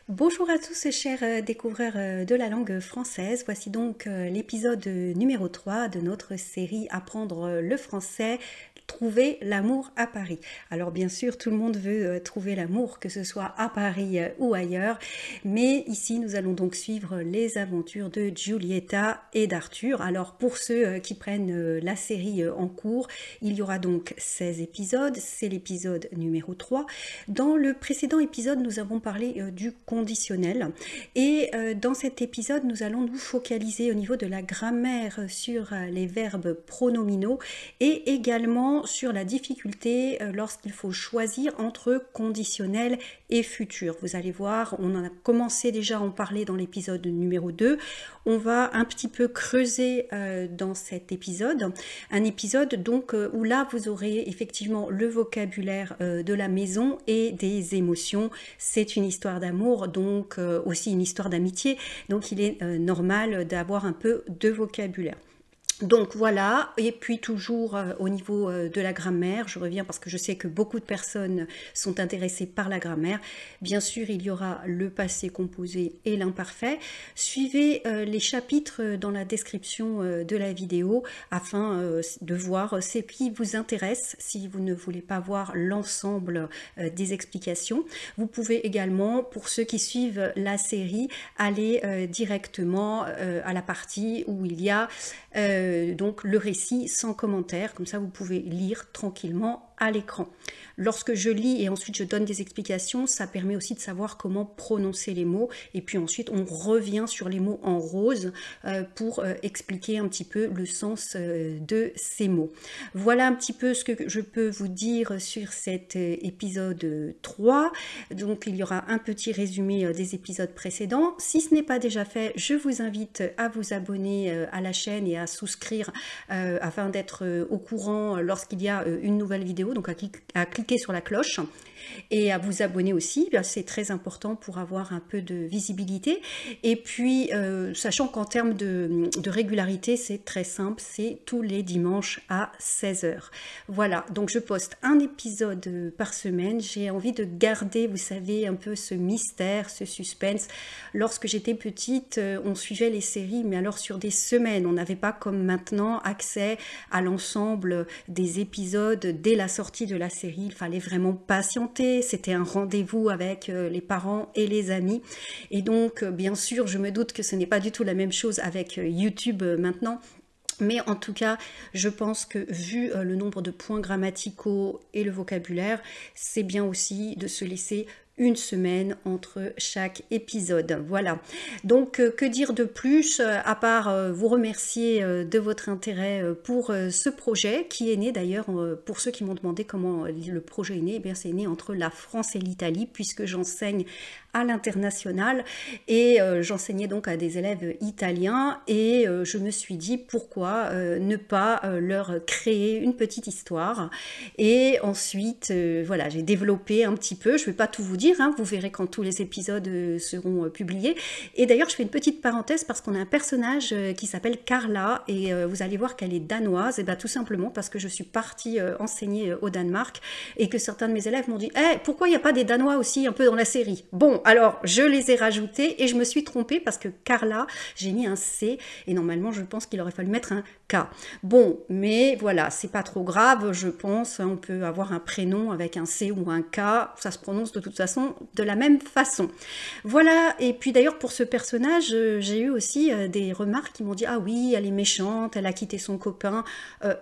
Bonjour à tous chers découvreurs de la langue française. Voici donc l'épisode numéro 3 de notre série Apprendre le français, trouver l'amour à Paris. Alors bien sûr, tout le monde veut trouver l'amour, que ce soit à Paris ou ailleurs, mais ici nous allons donc suivre les aventures de Giulietta et d'Arthur. Alors pour ceux qui prennent la série en cours, il y aura donc 16 épisodes, c'est l'épisode numéro 3. Dans le précédent épisode, nous avons parlé du conditionnel et dans cet épisode, nous allons nous focaliser au niveau de la grammaire sur les verbes pronominaux et également sur la difficulté lorsqu'il faut choisir entre conditionnel et futur. Vous allez voir, on en a commencé déjà à en parler dans l'épisode numéro 2. On va un petit peu creuser dans cet épisode, un épisode donc où là vous aurez effectivement le vocabulaire de la maison et des émotions. C'est une histoire d'amour, donc aussi une histoire d'amitié, donc il est normal d'avoir un peu de vocabulaire. Donc voilà, et puis toujours au niveau de la grammaire, je reviens parce que je sais que beaucoup de personnes sont intéressées par la grammaire. Bien sûr, il y aura le passé composé et l'imparfait. Suivez les chapitres dans la description de la vidéo afin de voir ce qui vous intéresse si vous ne voulez pas voir l'ensemble des explications. Vous pouvez également, pour ceux qui suivent la série, aller directement à la partie où il y a donc le récit sans commentaire, comme ça vous pouvez lire tranquillement à l'écran. Lorsque je lis et ensuite je donne des explications, ça permet aussi de savoir comment prononcer les mots et puis ensuite on revient sur les mots en rose pour expliquer un petit peu le sens de ces mots. Voilà un petit peu ce que je peux vous dire sur cet épisode 3. Donc il y aura un petit résumé des épisodes précédents. Si ce n'est pas déjà fait, je vous invite à vous abonner à la chaîne et à souscrire afin d'être au courant lorsqu'il y a une nouvelle vidéo, donc à cliquer sur la cloche et à vous abonner aussi, c'est très important pour avoir un peu de visibilité. Et puis, sachant qu'en termes de régularité, c'est très simple, c'est tous les dimanches à 16 h. Voilà, donc je poste un épisode par semaine. J'ai envie de garder, vous savez, un peu ce mystère, ce suspense. Lorsque j'étais petite, on suivait les séries, mais alors sur des semaines. On n'avait pas comme maintenant accès à l'ensemble des épisodes dès la sortie de la série. Il fallait vraiment patienter. C'était un rendez-vous avec les parents et les amis. Et donc, bien sûr, je me doute que ce n'est pas du tout la même chose avec YouTube maintenant. Mais en tout cas, je pense que vu le nombre de points grammaticaux et le vocabulaire, c'est bien aussi de se laisser une semaine entre chaque épisode. Voilà. Donc, que dire de plus à part vous remercier de votre intérêt pour ce projet qui est né d'ailleurs, pour ceux qui m'ont demandé comment le projet est né, eh bien c'est né entre la France et l'Italie puisque j'enseigne à l'international et j'enseignais donc à des élèves italiens et je me suis dit pourquoi ne pas leur créer une petite histoire et ensuite voilà, j'ai développé un petit peu, je ne vais pas tout vous dire, hein, vous verrez quand tous les épisodes seront publiés. Et d'ailleurs, je fais une petite parenthèse parce qu'on a un personnage qui s'appelle Carla et vous allez voir qu'elle est danoise. Et bien tout simplement parce que je suis partie enseigner au Danemark et que certains de mes élèves m'ont dit hey, pourquoi il n'y a pas des Danois aussi un peu dans la série? Bon, alors je les ai rajoutés et je me suis trompée parce que Carla, j'ai mis un C et normalement je pense qu'il aurait fallu mettre un K. Bon, mais voilà, c'est pas trop grave, je pense. On peut avoir un prénom avec un C ou un K, ça se prononce de toute façon de la même façon. Voilà, et puis d'ailleurs pour ce personnage, j'ai eu aussi des remarques qui m'ont dit ah oui, elle est méchante, elle a quitté son copain.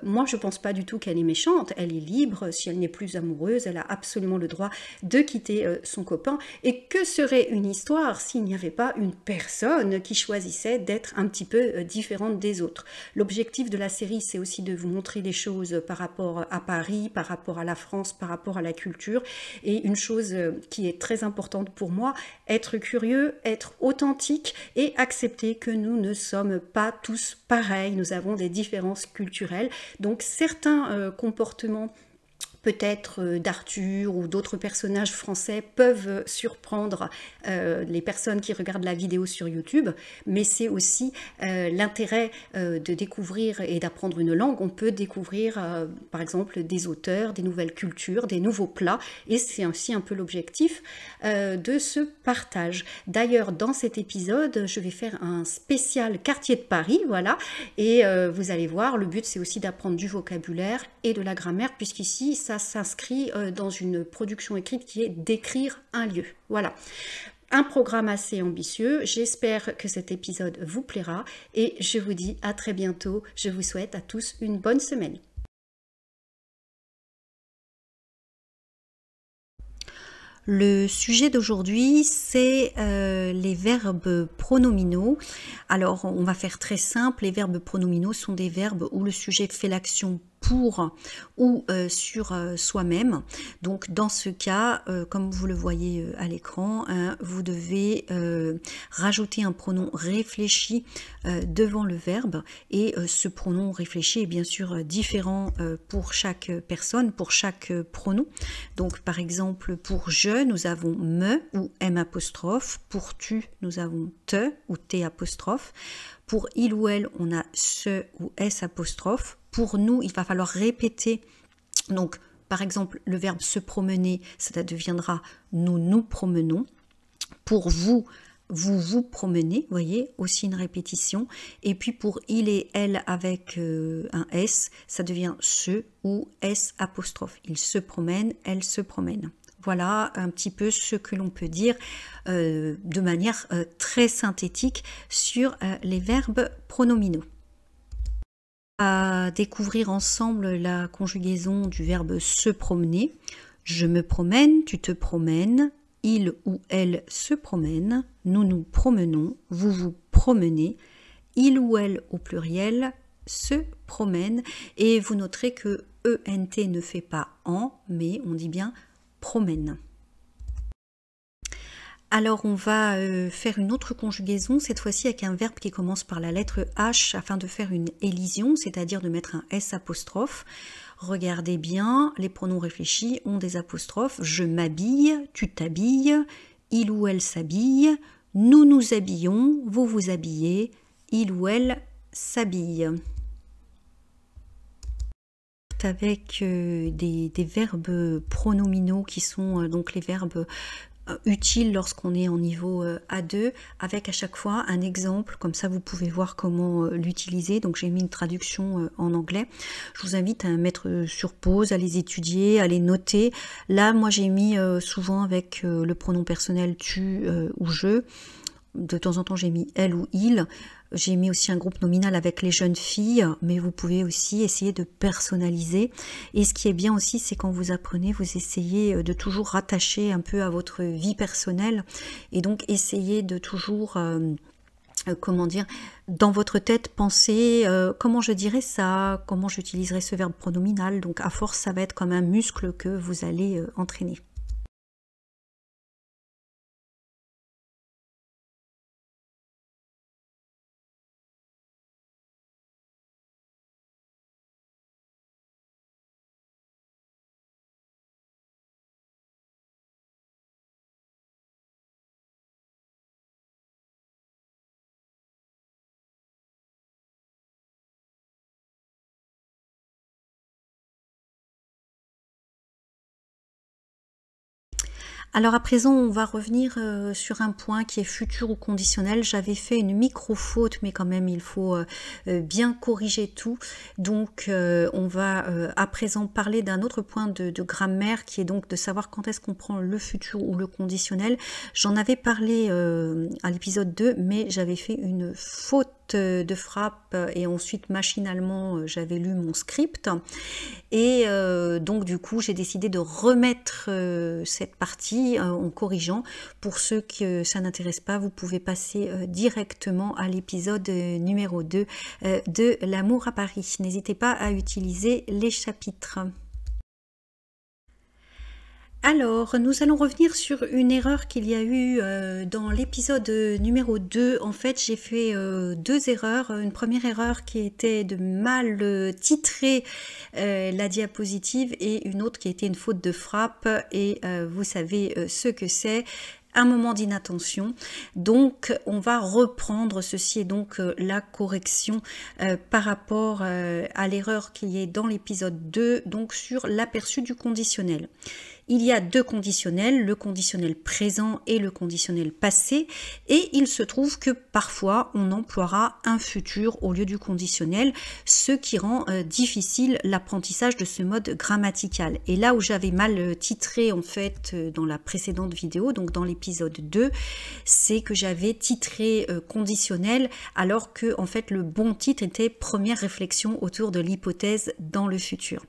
Moi je pense pas du tout qu'elle est méchante, elle est libre, si elle n'est plus amoureuse, elle a absolument le droit de quitter son copain. Et que serait une histoire s'il n'y avait pas une personne qui choisissait d'être un petit peu différente des autres? L'objectif de la série, c'est aussi de vous montrer des choses par rapport à Paris, par rapport à la France, par rapport à la culture. Et une chose qui est très importante pour moi, être curieux, être authentique et accepter que nous ne sommes pas tous pareils. Nous avons des différences culturelles. Donc certains comportements peut-être d'Arthur ou d'autres personnages français peuvent surprendre les personnes qui regardent la vidéo sur YouTube, mais c'est aussi l'intérêt de découvrir et d'apprendre une langue. On peut découvrir par exemple des auteurs, des nouvelles cultures, des nouveaux plats, et c'est aussi un peu l'objectif de ce partage. D'ailleurs, dans cet épisode, je vais faire un spécial quartier de Paris, voilà, et vous allez voir, le but c'est aussi d'apprendre du vocabulaire et de la grammaire, puisqu'ici ça s'inscrit dans une production écrite qui est d'écrire un lieu. Voilà. Un programme assez ambitieux. J'espère que cet épisode vous plaira et je vous dis à très bientôt. Je vous souhaite à tous une bonne semaine. Le sujet d'aujourd'hui, c'est les verbes pronominaux. Alors, on va faire très simple. Les verbes pronominaux sont des verbes où le sujet fait l'action pour ou sur soi-même. Donc dans ce cas, comme vous le voyez à l'écran, vous devez rajouter un pronom réfléchi devant le verbe, et ce pronom réfléchi est bien sûr différent pour chaque personne, pour chaque pronom. Donc par exemple pour je, nous avons me ou m apostrophe, pour tu, nous avons te ou t apostrophe. Pour il ou elle, on a se ou s apostrophe. Pour nous, il va falloir répéter. Donc, par exemple, le verbe se promener, ça deviendra nous nous promenons. Pour vous, vous vous promenez, voyez, aussi une répétition. Et puis pour il et elle avec un s, ça devient se ou s apostrophe. Il se promène, elle se promène. Voilà un petit peu ce que l'on peut dire de manière très synthétique sur les verbes pronominaux. On va découvrir ensemble la conjugaison du verbe se promener. Je me promène, tu te promènes, il ou elle se promène, nous nous promenons, vous vous promenez, il ou elle au pluriel se promène, et vous noterez que ENT ne fait pas en, mais on dit bien promène. Alors on va faire une autre conjugaison, cette fois-ci avec un verbe qui commence par la lettre H afin de faire une élision, c'est-à-dire de mettre un S apostrophe. Regardez bien, les pronoms réfléchis ont des apostrophes. Je m'habille, tu t'habilles, il ou elle s'habille, nous nous habillons, vous vous habillez, il ou elle s'habille. Avec des verbes pronominaux qui sont donc les verbes utiles lorsqu'on est en niveau A2, avec à chaque fois un exemple, comme ça vous pouvez voir comment l'utiliser. Donc j'ai mis une traduction en anglais. Je vous invite à mettre sur pause, à les étudier, à les noter. Là moi j'ai mis souvent avec le pronom personnel tu ou je. De temps en temps j'ai mis elle ou il. J'ai mis aussi un groupe nominal avec les jeunes filles, mais vous pouvez aussi essayer de personnaliser. Et ce qui est bien aussi, c'est quand vous apprenez, vous essayez de toujours rattacher un peu à votre vie personnelle. Et donc, essayez de toujours, comment dire, dans votre tête, penser comment je dirais ça, comment j'utiliserai ce verbe pronominal. Donc, à force, ça va être comme un muscle que vous allez entraîner. Alors à présent, on va revenir sur un point qui est futur ou conditionnel. J'avais fait une micro-faute, mais quand même, il faut bien corriger tout. Donc, on va à présent parler d'un autre point de grammaire, qui est donc de savoir quand est-ce qu'on prend le futur ou le conditionnel. J'en avais parlé à l'épisode 2, mais j'avais fait une faute de frappe et ensuite machinalement j'avais lu mon script et donc du coup j'ai décidé de remettre cette partie en corrigeant. Pour ceux que ça n'intéresse pas, vous pouvez passer directement à l'épisode numéro 2 de L'amour à Paris. N'hésitez pas à utiliser les chapitres. Alors, nous allons revenir sur une erreur qu'il y a eu dans l'épisode numéro 2. En fait, j'ai fait deux erreurs. Une première erreur qui était de mal titrer la diapositive et une autre qui était une faute de frappe. Et vous savez ce que c'est. Un moment d'inattention. Donc, on va reprendre. Ceci est donc la correction par rapport à l'erreur qui est dans l'épisode 2, donc sur l'aperçu du conditionnel. Il y a deux conditionnels, le conditionnel présent et le conditionnel passé, et il se trouve que parfois on emploiera un futur au lieu du conditionnel, ce qui rend difficile l'apprentissage de ce mode grammatical. Et là où j'avais mal titré en fait dans la précédente vidéo, donc dans l'épisode 2, c'est que j'avais titré conditionnel alors que en fait le bon titre était première réflexion autour de l'hypothèse dans le futur.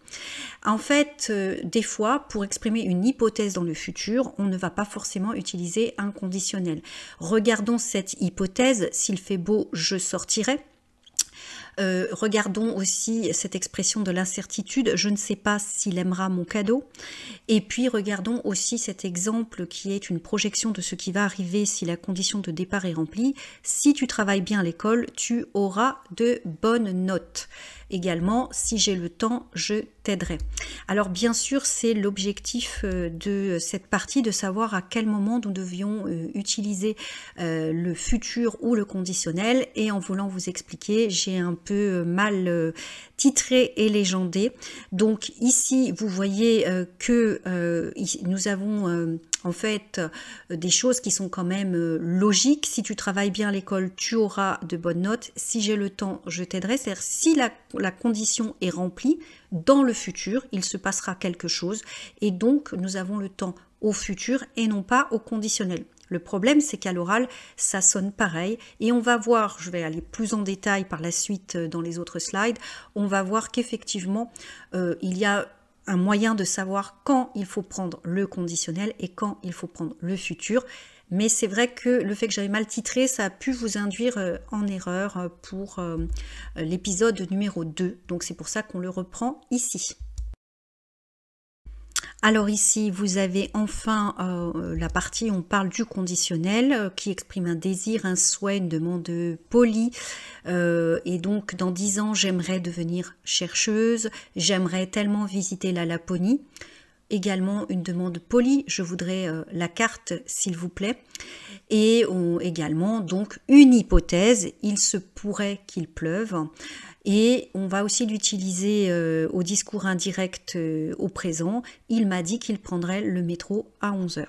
En fait, des fois, pour exprimer une hypothèse dans le futur, on ne va pas forcément utiliser un conditionnel. Regardons cette hypothèse, s'il fait beau, je sortirai. Regardons aussi cette expression de l'incertitude, je ne sais pas s'il aimera mon cadeau. Et puis regardons aussi cet exemple qui est une projection de ce qui va arriver si la condition de départ est remplie. Si tu travailles bien à l'école, tu auras de bonnes notes. Également, si j'ai le temps, je t'aiderai. Alors bien sûr, c'est l'objectif de cette partie de savoir à quel moment nous devions utiliser le futur ou le conditionnel. Et en voulant vous expliquer, j'ai un peu mal titré et légendé. Donc ici, vous voyez que nous avons en fait des choses qui sont quand même logiques. Si tu travailles bien à l'école, tu auras de bonnes notes. Si j'ai le temps, je t'aiderai. C'est-à-dire si la condition est remplie, dans le futur, il se passera quelque chose. Et donc, nous avons le temps au futur et non pas au conditionnel. Le problème, c'est qu'à l'oral, ça sonne pareil. Et on va voir, je vais aller plus en détail par la suite dans les autres slides, on va voir qu'effectivement, il y a un moyen de savoir quand il faut prendre le conditionnel et quand il faut prendre le futur. Mais c'est vrai que le fait que j'avais mal titré, ça a pu vous induire en erreur pour l'épisode numéro 2. Donc c'est pour ça qu'on le reprend ici. Alors ici, vous avez enfin la partie où on parle du conditionnel qui exprime un désir, un souhait, une demande polie. Et donc, dans 10 ans, j'aimerais devenir chercheuse, j'aimerais tellement visiter la Laponie. Également, une demande polie, je voudrais la carte, s'il vous plaît. Et également, donc, une hypothèse, il se pourrait qu'il pleuve. Et on va aussi l'utiliser au discours indirect au présent. Il m'a dit qu'il prendrait le métro à 11 h.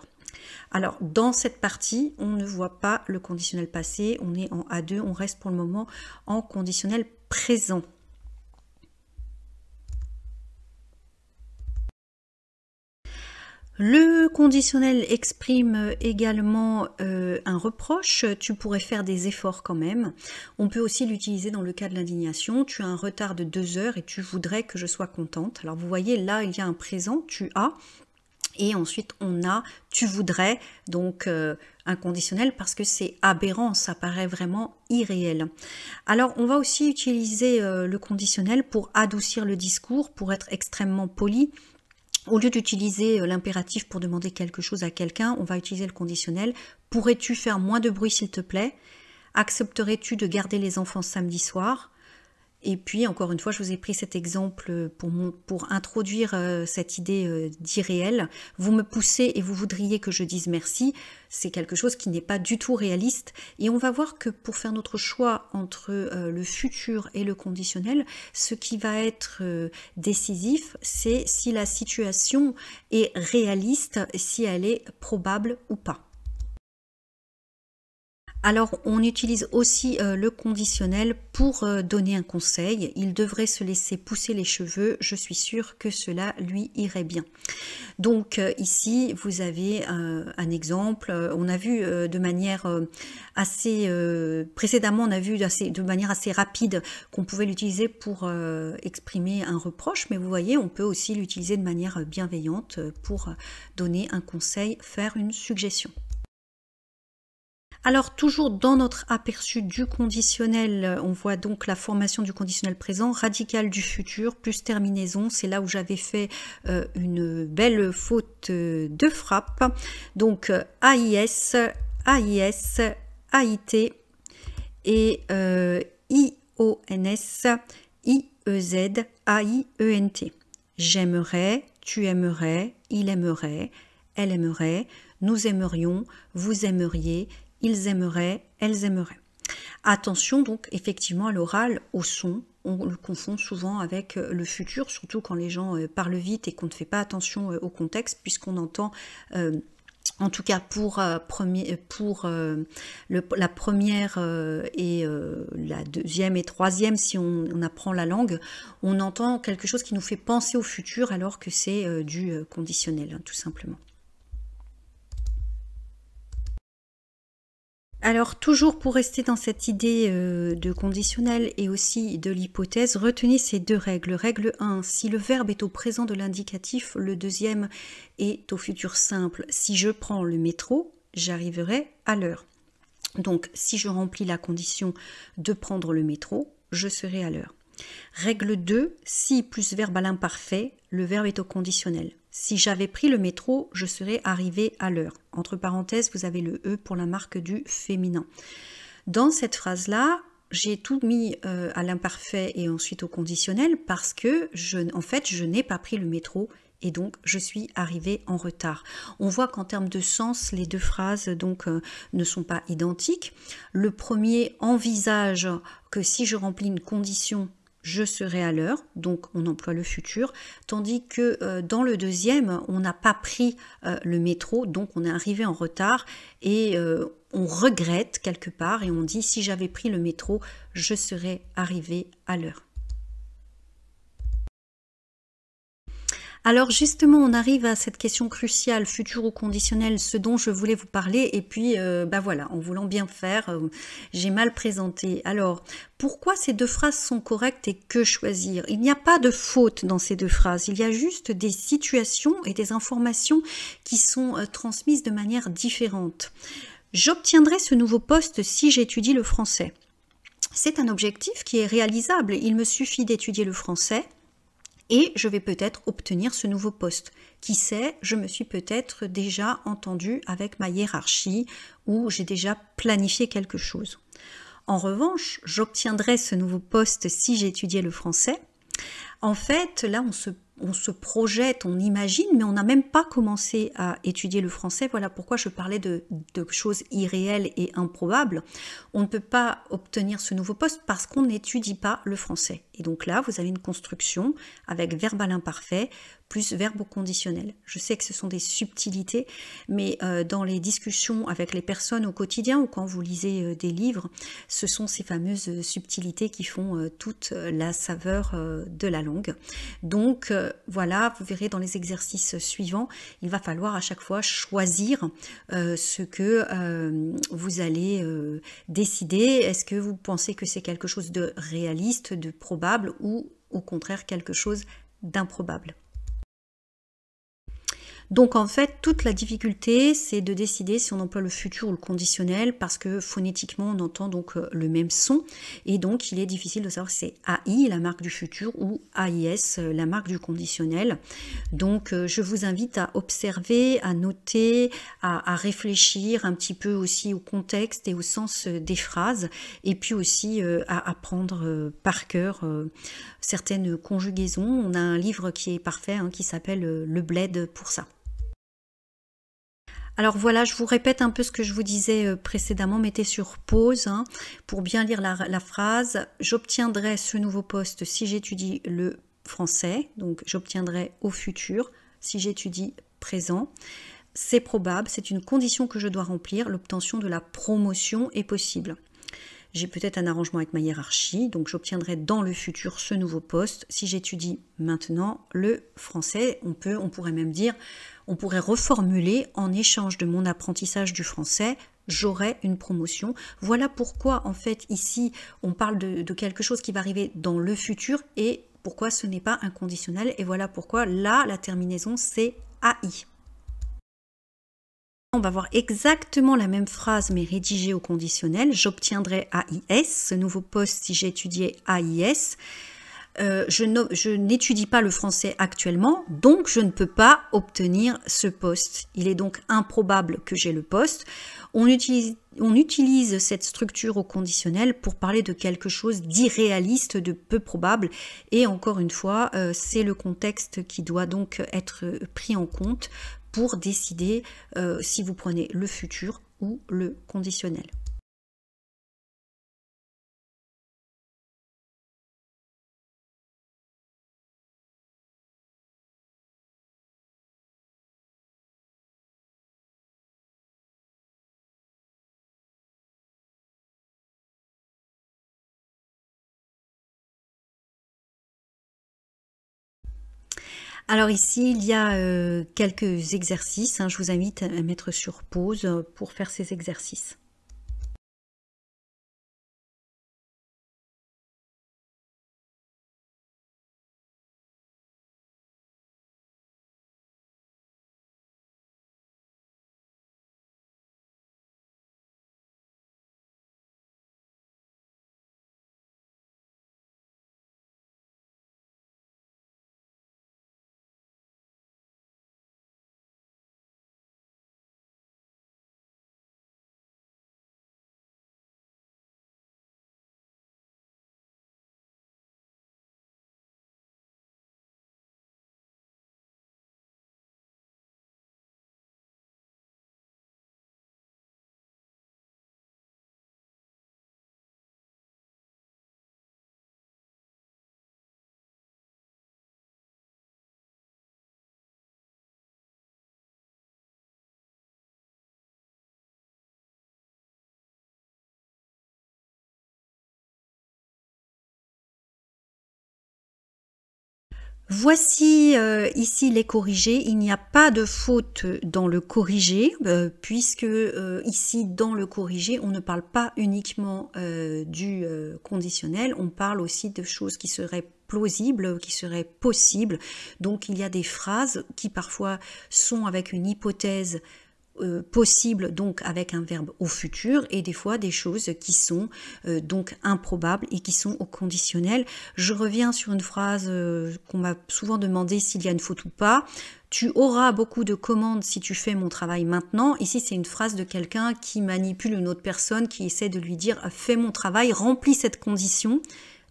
Alors, dans cette partie, on ne voit pas le conditionnel passé. On est en A2, on reste pour le moment en conditionnel présent. Le conditionnel exprime également un reproche, tu pourrais faire des efforts quand même. On peut aussi l'utiliser dans le cas de l'indignation, tu as un retard de 2 heures et tu voudrais que je sois contente. Alors vous voyez, là il y a un présent, tu as, et ensuite on a, tu voudrais, donc un conditionnel parce que c'est aberrant, ça paraît vraiment irréel. Alors on va aussi utiliser le conditionnel pour adoucir le discours, pour être extrêmement poli. Au lieu d'utiliser l'impératif pour demander quelque chose à quelqu'un, on va utiliser le conditionnel. Pourrais-tu faire moins de bruit s'il te plaît? Accepterais-tu de garder les enfants samedi soir? Et puis, encore une fois, je vous ai pris cet exemple pour introduire cette idée d'irréel. Vous me poussez et vous voudriez que je dise merci. C'est quelque chose qui n'est pas du tout réaliste. Et on va voir que pour faire notre choix entre le futur et le conditionnel, ce qui va être décisif, c'est si la situation est réaliste, si elle est probable ou pas. Alors, on utilise aussi le conditionnel pour donner un conseil. Il devrait se laisser pousser les cheveux. Je suis sûre que cela lui irait bien. Donc, ici, vous avez un exemple. On a vu de manière assez... précédemment, on a vu de manière assez rapide qu'on pouvait l'utiliser pour exprimer un reproche. Mais vous voyez, on peut aussi l'utiliser de manière bienveillante pour donner un conseil, faire une suggestion. Alors, toujours dans notre aperçu du conditionnel, on voit donc la formation du conditionnel présent, radical du futur, plus terminaison. C'est là où j'avais fait une belle faute de frappe. Donc, AIS, AIS, AIT et IONS, IEZ, AIENT. J'aimerais, tu aimerais, il aimerait, elle aimerait, nous aimerions, vous aimeriez, ils aimeraient, elles aimeraient. Attention donc effectivement à l'oral, au son, on le confond souvent avec le futur, surtout quand les gens parlent vite et qu'on ne fait pas attention au contexte, puisqu'on entend, en tout cas pour la première et la deuxième et troisième, si on apprend la langue, on entend quelque chose qui nous fait penser au futur alors que c'est du conditionnel, hein, tout simplement. Alors, toujours pour rester dans cette idée de conditionnel et aussi de l'hypothèse, retenez ces deux règles. Règle 1, si le verbe est au présent de l'indicatif, le deuxième est au futur simple. Si je prends le métro, j'arriverai à l'heure. Donc, si je remplis la condition de prendre le métro, je serai à l'heure. Règle 2, si plus verbe à l'imparfait, le verbe est au conditionnel. Si j'avais pris le métro, je serais arrivé à l'heure. Entre parenthèses, vous avez le E pour la marque du féminin. Dans cette phrase-là, j'ai tout mis à l'imparfait et ensuite au conditionnel parce que, en fait, je n'ai pas pris le métro et donc je suis arrivée en retard. On voit qu'en termes de sens, les deux phrases donc ne sont pas identiques. Le premier envisage que si je remplis une condition, je serai à l'heure, donc on emploie le futur, tandis que dans le deuxième, on n'a pas pris le métro, donc on est arrivé en retard et on regrette quelque part et on dit si j'avais pris le métro, je serais arrivé à l'heure. Alors justement, on arrive à cette question cruciale, futur ou conditionnel, ce dont je voulais vous parler, et puis voilà, en voulant bien faire, j'ai mal présenté. Alors, pourquoi ces deux phrases sont correctes et que choisir? Il n'y a pas de faute dans ces deux phrases, il y a juste des situations et des informations qui sont transmises de manière différente. J'obtiendrai ce nouveau poste si j'étudie le français. C'est un objectif qui est réalisable, il me suffit d'étudier le français, et je vais peut-être obtenir ce nouveau poste. Qui sait, je me suis peut-être déjà entendue avec ma hiérarchie ou j'ai déjà planifié quelque chose. En revanche, j'obtiendrai ce nouveau poste si j'étudiais le français. En fait, là, on se projette, on imagine, mais on n'a même pas commencé à étudier le français. Voilà pourquoi je parlais de choses irréelles et improbables. On ne peut pas obtenir ce nouveau poste parce qu'on n'étudie pas le français. Et donc là, vous avez une construction avec verbe à l'imparfait plus verbe au conditionnel. Je sais que ce sont des subtilités, mais dans les discussions avec les personnes au quotidien ou quand vous lisez des livres, ce sont ces fameuses subtilités qui font toute la saveur de la langue. Donc voilà, vous verrez dans les exercices suivants, il va falloir à chaque fois choisir ce que vous allez décider. Est-ce que vous pensez que c'est quelque chose de réaliste, de probable ou au contraire quelque chose d'improbable? Donc en fait, toute la difficulté, c'est de décider si on emploie le futur ou le conditionnel parce que phonétiquement, on entend donc le même son et donc il est difficile de savoir si c'est AI, la marque du futur, ou AIS, la marque du conditionnel. Donc je vous invite à observer, à noter, à réfléchir un petit peu aussi au contexte et au sens des phrases et puis aussi à apprendre par cœur certaines conjugaisons. On a un livre qui est parfait, hein, qui s'appelle Le Bled pour ça. Alors voilà, je vous répète un peu ce que je vous disais précédemment, mettez sur pause hein, pour bien lire la phrase. J'obtiendrai ce nouveau poste si j'étudie le français, donc j'obtiendrai au futur si j'étudie présent. C'est probable, c'est une condition que je dois remplir, l'obtention de la promotion est possible. J'ai peut-être un arrangement avec ma hiérarchie, donc j'obtiendrai dans le futur ce nouveau poste. Si j'étudie maintenant le français, on pourrait même dire, on pourrait reformuler en échange de mon apprentissage du français, j'aurai une promotion. Voilà pourquoi en fait ici on parle de quelque chose qui va arriver dans le futur et pourquoi ce n'est pas un conditionnel et voilà pourquoi là la terminaison c'est AI. On va voir exactement la même phrase mais rédigée au conditionnel. J'obtiendrai AIS, ce nouveau poste si j'étudiais AIS. Je n'étudie pas le français actuellement, donc je ne peux pas obtenir ce poste. Il est donc improbable que j'ai le poste. On utilise cette structure au conditionnel pour parler de quelque chose d'irréaliste, de peu probable. Et encore une fois, c'est le contexte qui doit donc être pris en compte pour décider si vous prenez le futur ou le conditionnel. Alors ici, il y a quelques exercices. Je vous invite à mettre sur pause pour faire ces exercices. Voici ici les corrigés. Il n'y a pas de faute dans le corrigé, puisque ici dans le corrigé, on ne parle pas uniquement du conditionnel, on parle aussi de choses qui seraient plausibles, qui seraient possibles. Donc il y a des phrases qui parfois sont avec une hypothèse possible, donc avec un verbe au futur, et des fois des choses qui sont donc improbables et qui sont au conditionnel. Je reviens sur une phrase qu'on m'a souvent demandé s'il y a une faute ou pas. Tu auras beaucoup de commandes si tu fais mon travail maintenant. Ici, c'est une phrase de quelqu'un qui manipule une autre personne, qui essaie de lui dire fais mon travail, remplis cette condition.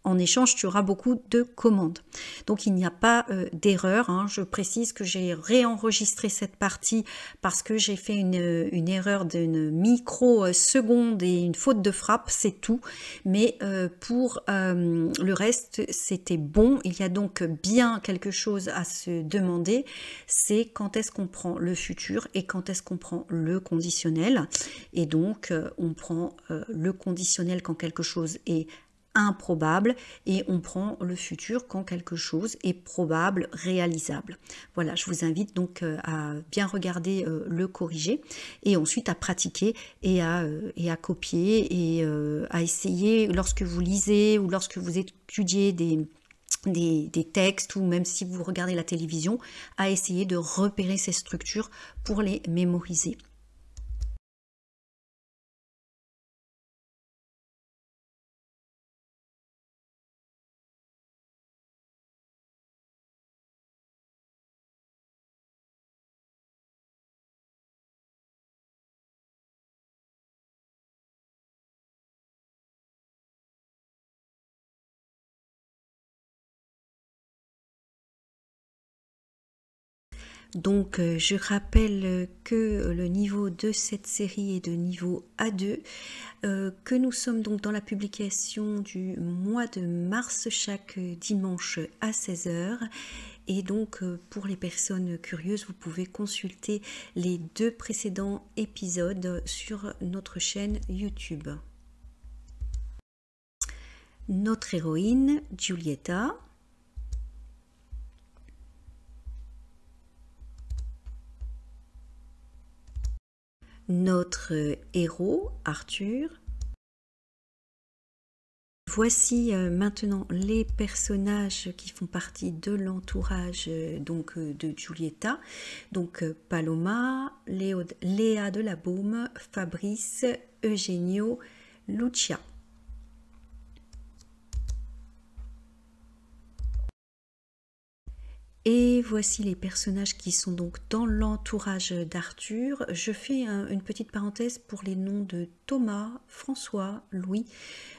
En échange, tu auras beaucoup de commandes. Donc, il n'y a pas d'erreur. Je précise que j'ai réenregistré cette partie parce que j'ai fait une erreur d'une microseconde et une faute de frappe, c'est tout. Mais pour le reste, c'était bon. Il y a donc bien quelque chose à se demander. C'est quand est-ce qu'on prend le futur et quand est-ce qu'on prend le conditionnel. Et donc, on prend le conditionnel quand quelque chose est improbable et on prend le futur quand quelque chose est probable, réalisable. Voilà, je vous invite donc à bien regarder le corrigé et ensuite à pratiquer et à copier et à essayer lorsque vous lisez ou lorsque vous étudiez des textes ou même si vous regardez la télévision, à essayer de repérer ces structures pour les mémoriser. Donc je rappelle que le niveau de cette série est de niveau A2, que nous sommes donc dans la publication du mois de mars chaque dimanche à 16 h. Et donc pour les personnes curieuses, vous pouvez consulter les 2 précédents épisodes sur notre chaîne YouTube. Notre héroïne, Giulietta. Notre héros, Arthur. Voici maintenant les personnages qui font partie de l'entourage de Giulietta. Donc Paloma, Léa de la Baume, Fabrice, Eugenio, Lucia. Et voici les personnages qui sont donc dans l'entourage d'Arthur. Je fais une petite parenthèse pour les noms de Thomas, François, Louis.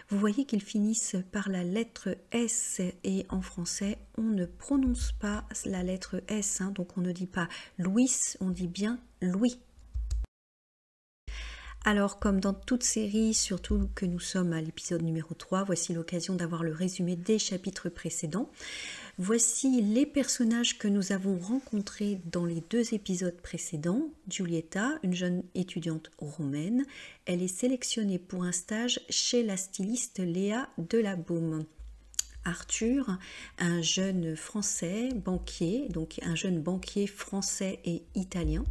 Vous voyez qu'ils finissent par la lettre S et en français, on ne prononce pas la lettre S. Donc on ne dit pas Louis, on dit bien Louis. Alors, comme dans toute série, surtout que nous sommes à l'épisode numéro 3, voici l'occasion d'avoir le résumé des chapitres précédents. Voici les personnages que nous avons rencontrés dans les 2 épisodes précédents. Giulietta, une jeune étudiante romaine, elle est sélectionnée pour un stage chez la styliste Léa de la Baume. Arthur, un jeune français banquier, donc un jeune banquier français et italien.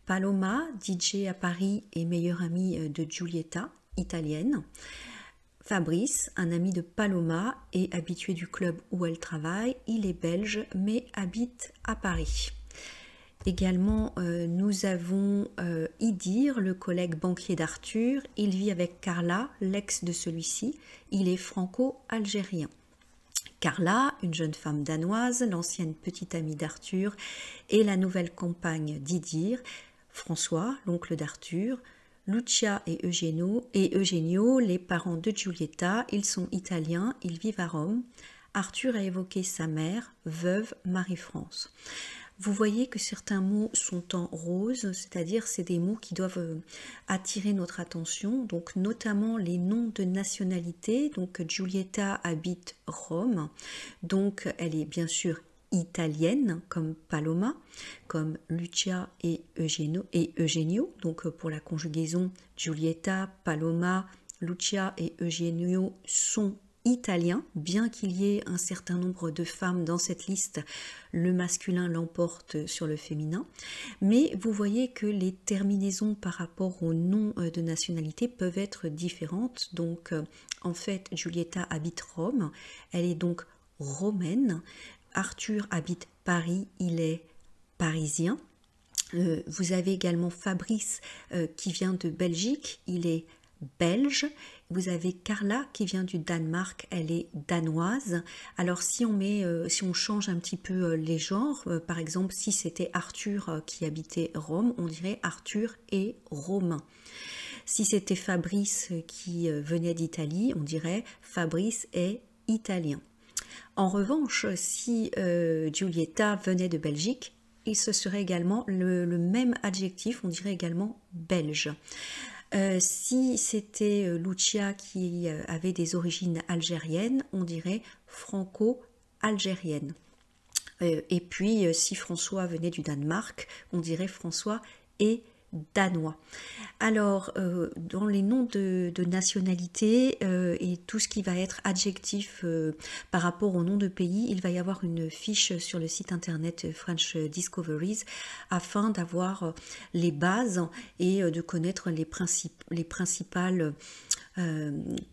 Paloma, DJ à Paris et meilleure amie de Giulietta, italienne. Fabrice, un ami de Paloma et habitué du club où elle travaille, il est belge mais habite à Paris. Également, nous avons Idir, le collègue banquier d'Arthur. Il vit avec Carla, l'ex de celui-ci. Il est franco-algérien. Carla, une jeune femme danoise, l'ancienne petite amie d'Arthur et la nouvelle compagne d'Idir. François, l'oncle d'Arthur, Lucia et Eugenio, les parents de Giulietta, ils sont italiens, ils vivent à Rome. Arthur a évoqué sa mère, veuve Marie-France. Vous voyez que certains mots sont en rose, c'est-à-dire c'est des mots qui doivent attirer notre attention, donc notamment les noms de nationalité. Donc Giulietta habite Rome, donc elle est bien sûr italienne comme Paloma, comme Lucia et Eugenio. Donc pour la conjugaison, Giulietta, Paloma, Lucia et Eugenio sont italiens, bien qu'il y ait un certain nombre de femmes dans cette liste, le masculin l'emporte sur le féminin. Mais vous voyez que les terminaisons par rapport aux noms de nationalité peuvent être différentes. Donc en fait, Giulietta habite Rome, elle est donc romaine. Arthur habite Paris, il est parisien. Vous avez également Fabrice qui vient de Belgique, il est belge. Vous avez Carla qui vient du Danemark, elle est danoise. Alors si on change un petit peu les genres, par exemple si c'était Arthur qui habitait Rome, on dirait Arthur est romain. Si c'était Fabrice qui venait d'Italie, on dirait Fabrice est italien. En revanche, si Giulietta venait de Belgique, il se serait également le même adjectif, on dirait également belge. Si c'était Lucia qui avait des origines algériennes, on dirait franco-algérienne. Et puis, si François venait du Danemark, on dirait François et danois. Alors, dans les noms de nationalité et tout ce qui va être adjectif par rapport au nom de pays, il va y avoir une fiche sur le site internet French Discoveries afin d'avoir les bases et de connaître les principales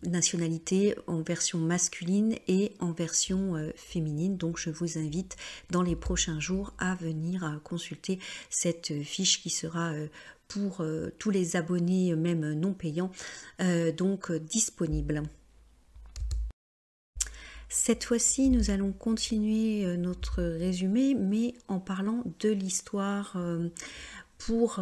nationalités en version masculine et en version féminine. Donc je vous invite dans les prochains jours à venir consulter cette fiche qui sera pour tous les abonnés, même non payants, donc disponible. Cette fois-ci, nous allons continuer notre résumé, mais en parlant de l'histoire pour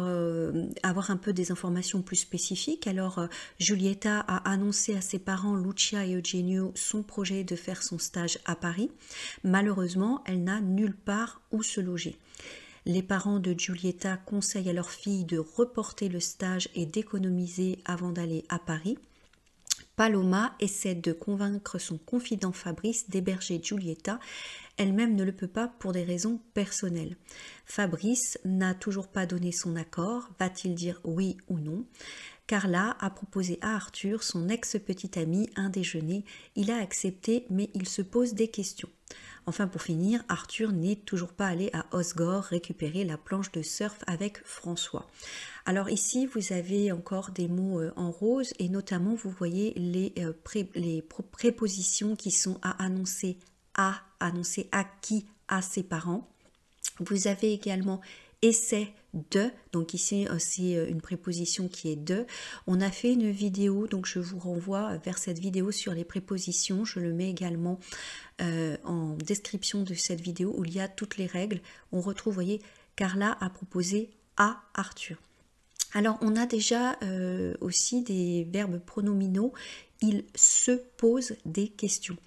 avoir un peu des informations plus spécifiques. Alors, Giulietta a annoncé à ses parents, Lucia et Eugenio, son projet de faire son stage à Paris. Malheureusement, elle n'a nulle part où se loger. Les parents de Giulietta conseillent à leur fille de reporter le stage et d'économiser avant d'aller à Paris. Paloma essaie de convaincre son confident Fabrice d'héberger Giulietta. Elle-même ne le peut pas pour des raisons personnelles. Fabrice n'a toujours pas donné son accord. Va-t-il dire oui ou non? Carla a proposé à Arthur, son ex-petit ami, un déjeuner. Il a accepté, mais il se pose des questions. Enfin, pour finir, Arthur n'est toujours pas allé à Osgore récupérer la planche de surf avec François. Alors ici, vous avez encore des mots en rose et notamment, vous voyez les prépositions qui sont à annoncer à qui, à ses parents. Vous avez également essaie de, donc ici c'est une préposition qui est de. On a fait une vidéo, donc je vous renvoie vers cette vidéo sur les prépositions. Je le mets également en description de cette vidéo où il y a toutes les règles. On retrouve, vous voyez, Carla a proposé à Arthur. Alors on a déjà aussi des verbes pronominaux. Il se pose des questions.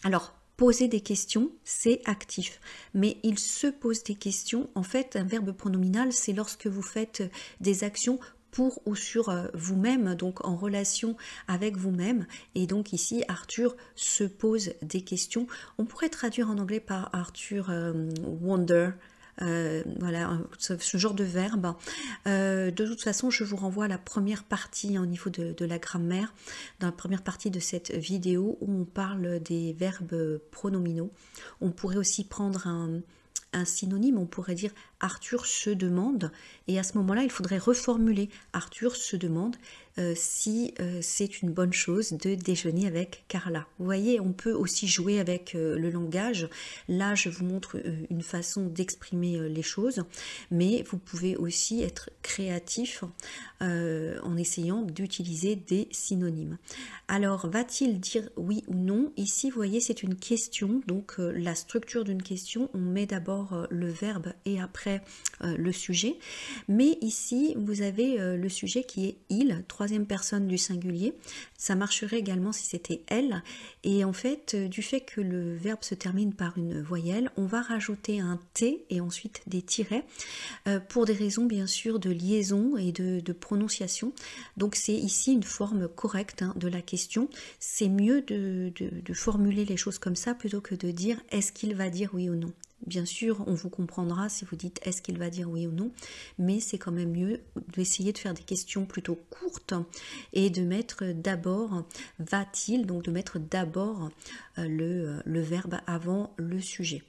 Alors poser des questions, c'est actif. Mais il se pose des questions. En fait, un verbe pronominal, c'est lorsque vous faites des actions pour ou sur vous-même, donc en relation avec vous-même. Et donc ici, Arthur se pose des questions. On pourrait traduire en anglais par Arthur wonder. Voilà, ce genre de verbe. De toute façon, je vous renvoie à la première partie au niveau de la grammaire, dans la première partie de cette vidéo où on parle des verbes pronominaux. On pourrait aussi prendre un synonyme, on pourrait dire Arthur se demande, et à ce moment-là, il faudrait reformuler Arthur se demande si c'est une bonne chose de déjeuner avec Carla. Vous voyez, on peut aussi jouer avec le langage. Là, je vous montre une façon d'exprimer les choses, mais vous pouvez aussi être créatif en essayant d'utiliser des synonymes. Alors, va-t-il dire oui ou non? Ici, vous voyez, c'est une question, donc la structure d'une question, on met d'abord le verbe et après le sujet, mais ici vous avez le sujet qui est il, troisième personne du singulier. Ça marcherait également si c'était elle, et en fait du fait que le verbe se termine par une voyelle, on va rajouter un T et ensuite des tirets pour des raisons bien sûr de liaison et de prononciation. Donc c'est ici une forme correcte de la question. C'est mieux de formuler les choses comme ça plutôt que de dire est-ce qu'il va dire oui ou non. Bien sûr, on vous comprendra si vous dites est-ce qu'il va dire oui ou non, mais c'est quand même mieux d'essayer de faire des questions plutôt courtes et de mettre d'abord va-t-il, donc de mettre d'abord le verbe avant le sujet.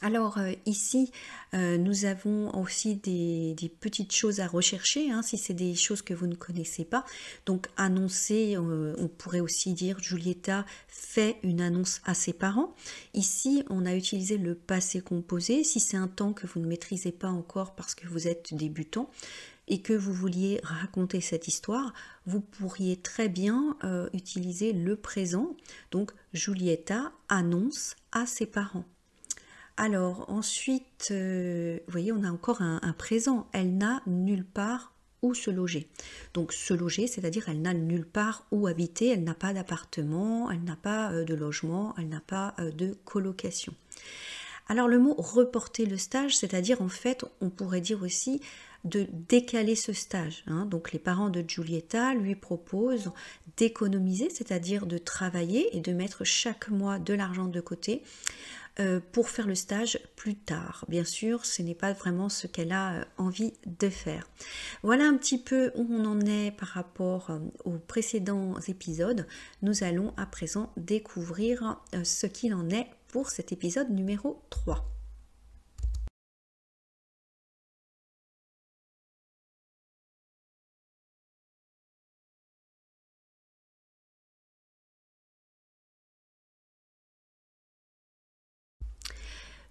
Alors ici, nous avons aussi des petites choses à rechercher, si c'est des choses que vous ne connaissez pas. Donc annoncer, on pourrait aussi dire Giulietta fait une annonce à ses parents. Ici, on a utilisé le passé composé. Si c'est un temps que vous ne maîtrisez pas encore parce que vous êtes débutant et que vous vouliez raconter cette histoire, vous pourriez très bien utiliser le présent. Donc Giulietta annonce à ses parents. Alors ensuite, vous voyez, on a encore un présent. Elle n'a nulle part où se loger. Donc se loger, c'est-à-dire elle n'a nulle part où habiter, elle n'a pas d'appartement, elle n'a pas de logement, elle n'a pas de colocation. Alors le mot reporter le stage, c'est-à-dire en fait, on pourrait dire aussi de décaler ce stage. Donc les parents de Giulietta lui proposent d'économiser, c'est-à-dire de travailler et de mettre chaque mois de l'argent de côté pour faire le stage plus tard. Bien sûr, ce n'est pas vraiment ce qu'elle a envie de faire. Voilà un petit peu où on en est par rapport aux précédents épisodes. Nous allons à présent découvrir ce qu'il en est pour cet épisode numéro 3.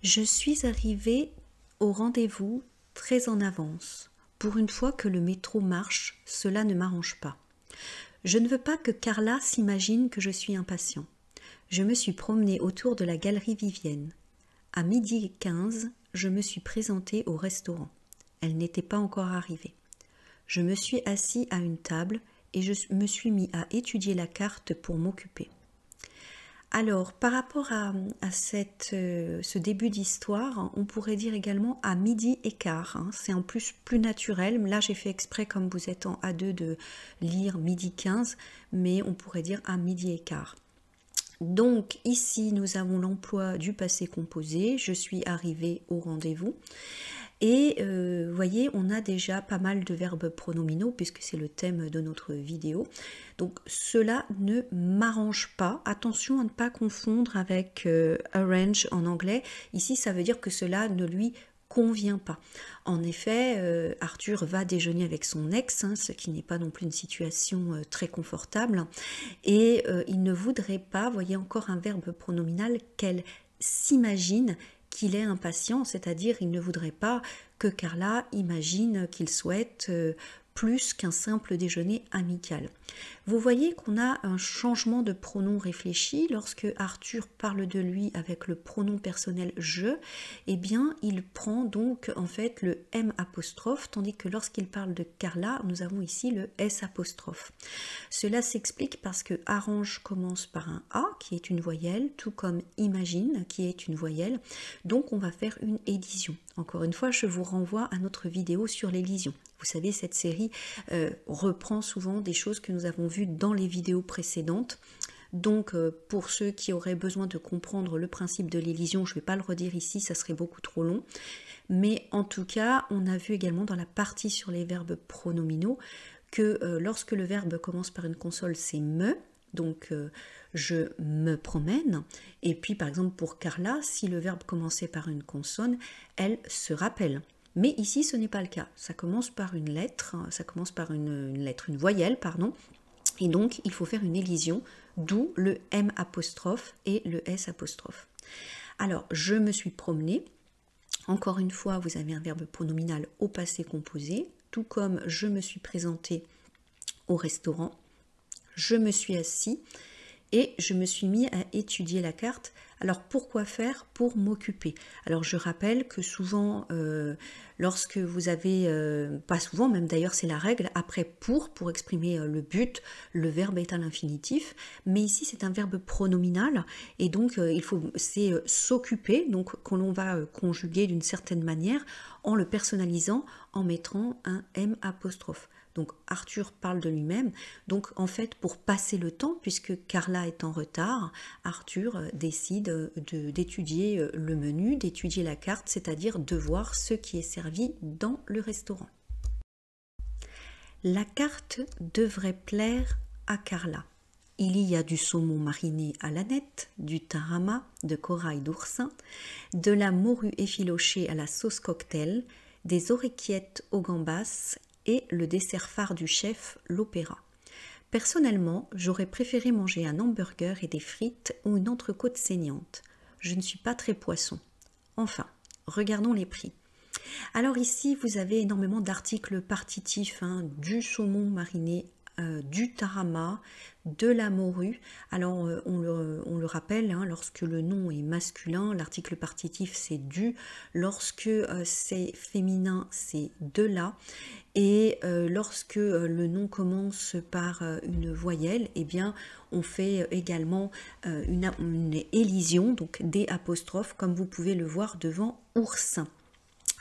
Je suis arrivée au rendez-vous très en avance. Pour une fois que le métro marche, cela ne m'arrange pas. Je ne veux pas que Carla s'imagine que je suis impatient. Je me suis promenée autour de la galerie Vivienne. À 12h15, je me suis présentée au restaurant. Elle n'était pas encore arrivée. Je me suis assis à une table et je me suis mis à étudier la carte pour m'occuper. Alors, par rapport à ce début d'histoire, on pourrait dire également à 12h15. C'est en plus naturel. Là, j'ai fait exprès, comme vous êtes en A2, de lire 12h15, mais on pourrait dire à 12h15. Donc, ici, nous avons l'emploi du passé composé. Je suis arrivée au rendez-vous. Et vous voyez, on a déjà pas mal de verbes pronominaux puisque c'est le thème de notre vidéo. Donc cela ne m'arrange pas. Attention à ne pas confondre avec arrange en anglais. Ici, ça veut dire que cela ne lui convient pas. En effet, Arthur va déjeuner avec son ex, hein, ce qui n'est pas non plus une situation très confortable, et il ne voudrait pas, voyez encore un verbe pronominal, qu'elle s'imagine qu'il est impatient, c'est-à-dire il ne voudrait pas que Carla imagine qu'il souhaite plus qu'un simple déjeuner amical. Vous voyez qu'on a un changement de pronom réfléchi. Lorsque Arthur parle de lui avec le pronom personnel je, eh bien il prend donc en fait le M apostrophe, tandis que lorsqu'il parle de Carla, nous avons ici le S apostrophe. Cela s'explique parce que arrange commence par un A qui est une voyelle, tout comme imagine qui est une voyelle, donc on va faire une élision. Encore une fois, je vous renvoie à notre vidéo sur l'élision. Vous savez, cette série reprend souvent des choses que nous avons vues dans les vidéos précédentes. Donc, pour ceux qui auraient besoin de comprendre le principe de l'élision, je ne vais pas le redire ici, ça serait beaucoup trop long. Mais en tout cas, on a vu également dans la partie sur les verbes pronominaux que lorsque le verbe commence par une consonne, c'est me. Donc, je me promène. Et puis, par exemple, pour Carla, si le verbe commençait par une consonne, elle se rappelle. Mais ici, ce n'est pas le cas. Ça commence par une lettre, ça commence par une voyelle, pardon. Et donc, il faut faire une élision, d'où le M apostrophe et le S apostrophe. Alors, je me suis promenée. Encore une fois, vous avez un verbe pronominal au passé composé, tout comme je me suis présentée au restaurant. Je me suis assis et je me suis mis à étudier la carte. Alors pourquoi faire? Pour m'occuper. Alors je rappelle que souvent, lorsque vous avez, pas souvent, même d'ailleurs c'est la règle, après pour exprimer le but, le verbe est à l'infinitif, mais ici c'est un verbe pronominal et donc c'est s'occuper, donc qu'on l'on va conjuguer d'une certaine manière en le personnalisant, en mettant un M apostrophe. Donc Arthur parle de lui-même, donc en fait pour passer le temps, puisque Carla est en retard, Arthur décide d'étudier le menu, d'étudier la carte, c'est-à-dire de voir ce qui est servi dans le restaurant. La carte devrait plaire à Carla. Il y a du saumon mariné à l'aneth, du tarama, de corail d'oursin, de la morue effilochée à la sauce cocktail, des oreillettes aux gambas et le dessert phare du chef, l'opéra. Personnellement, j'aurais préféré manger un hamburger et des frites ou une entrecôte saignante. Je ne suis pas très poisson. Enfin, regardons les prix. Alors ici, vous avez énormément d'articles partitifs, hein, du saumon mariné, du tarama, de la morue. Alors on le rappelle, hein, lorsque le nom est masculin, l'article partitif c'est du, lorsque c'est féminin c'est de la, et lorsque le nom commence par une voyelle, eh bien on fait également une élision, donc des apostrophes, comme vous pouvez le voir devant oursin.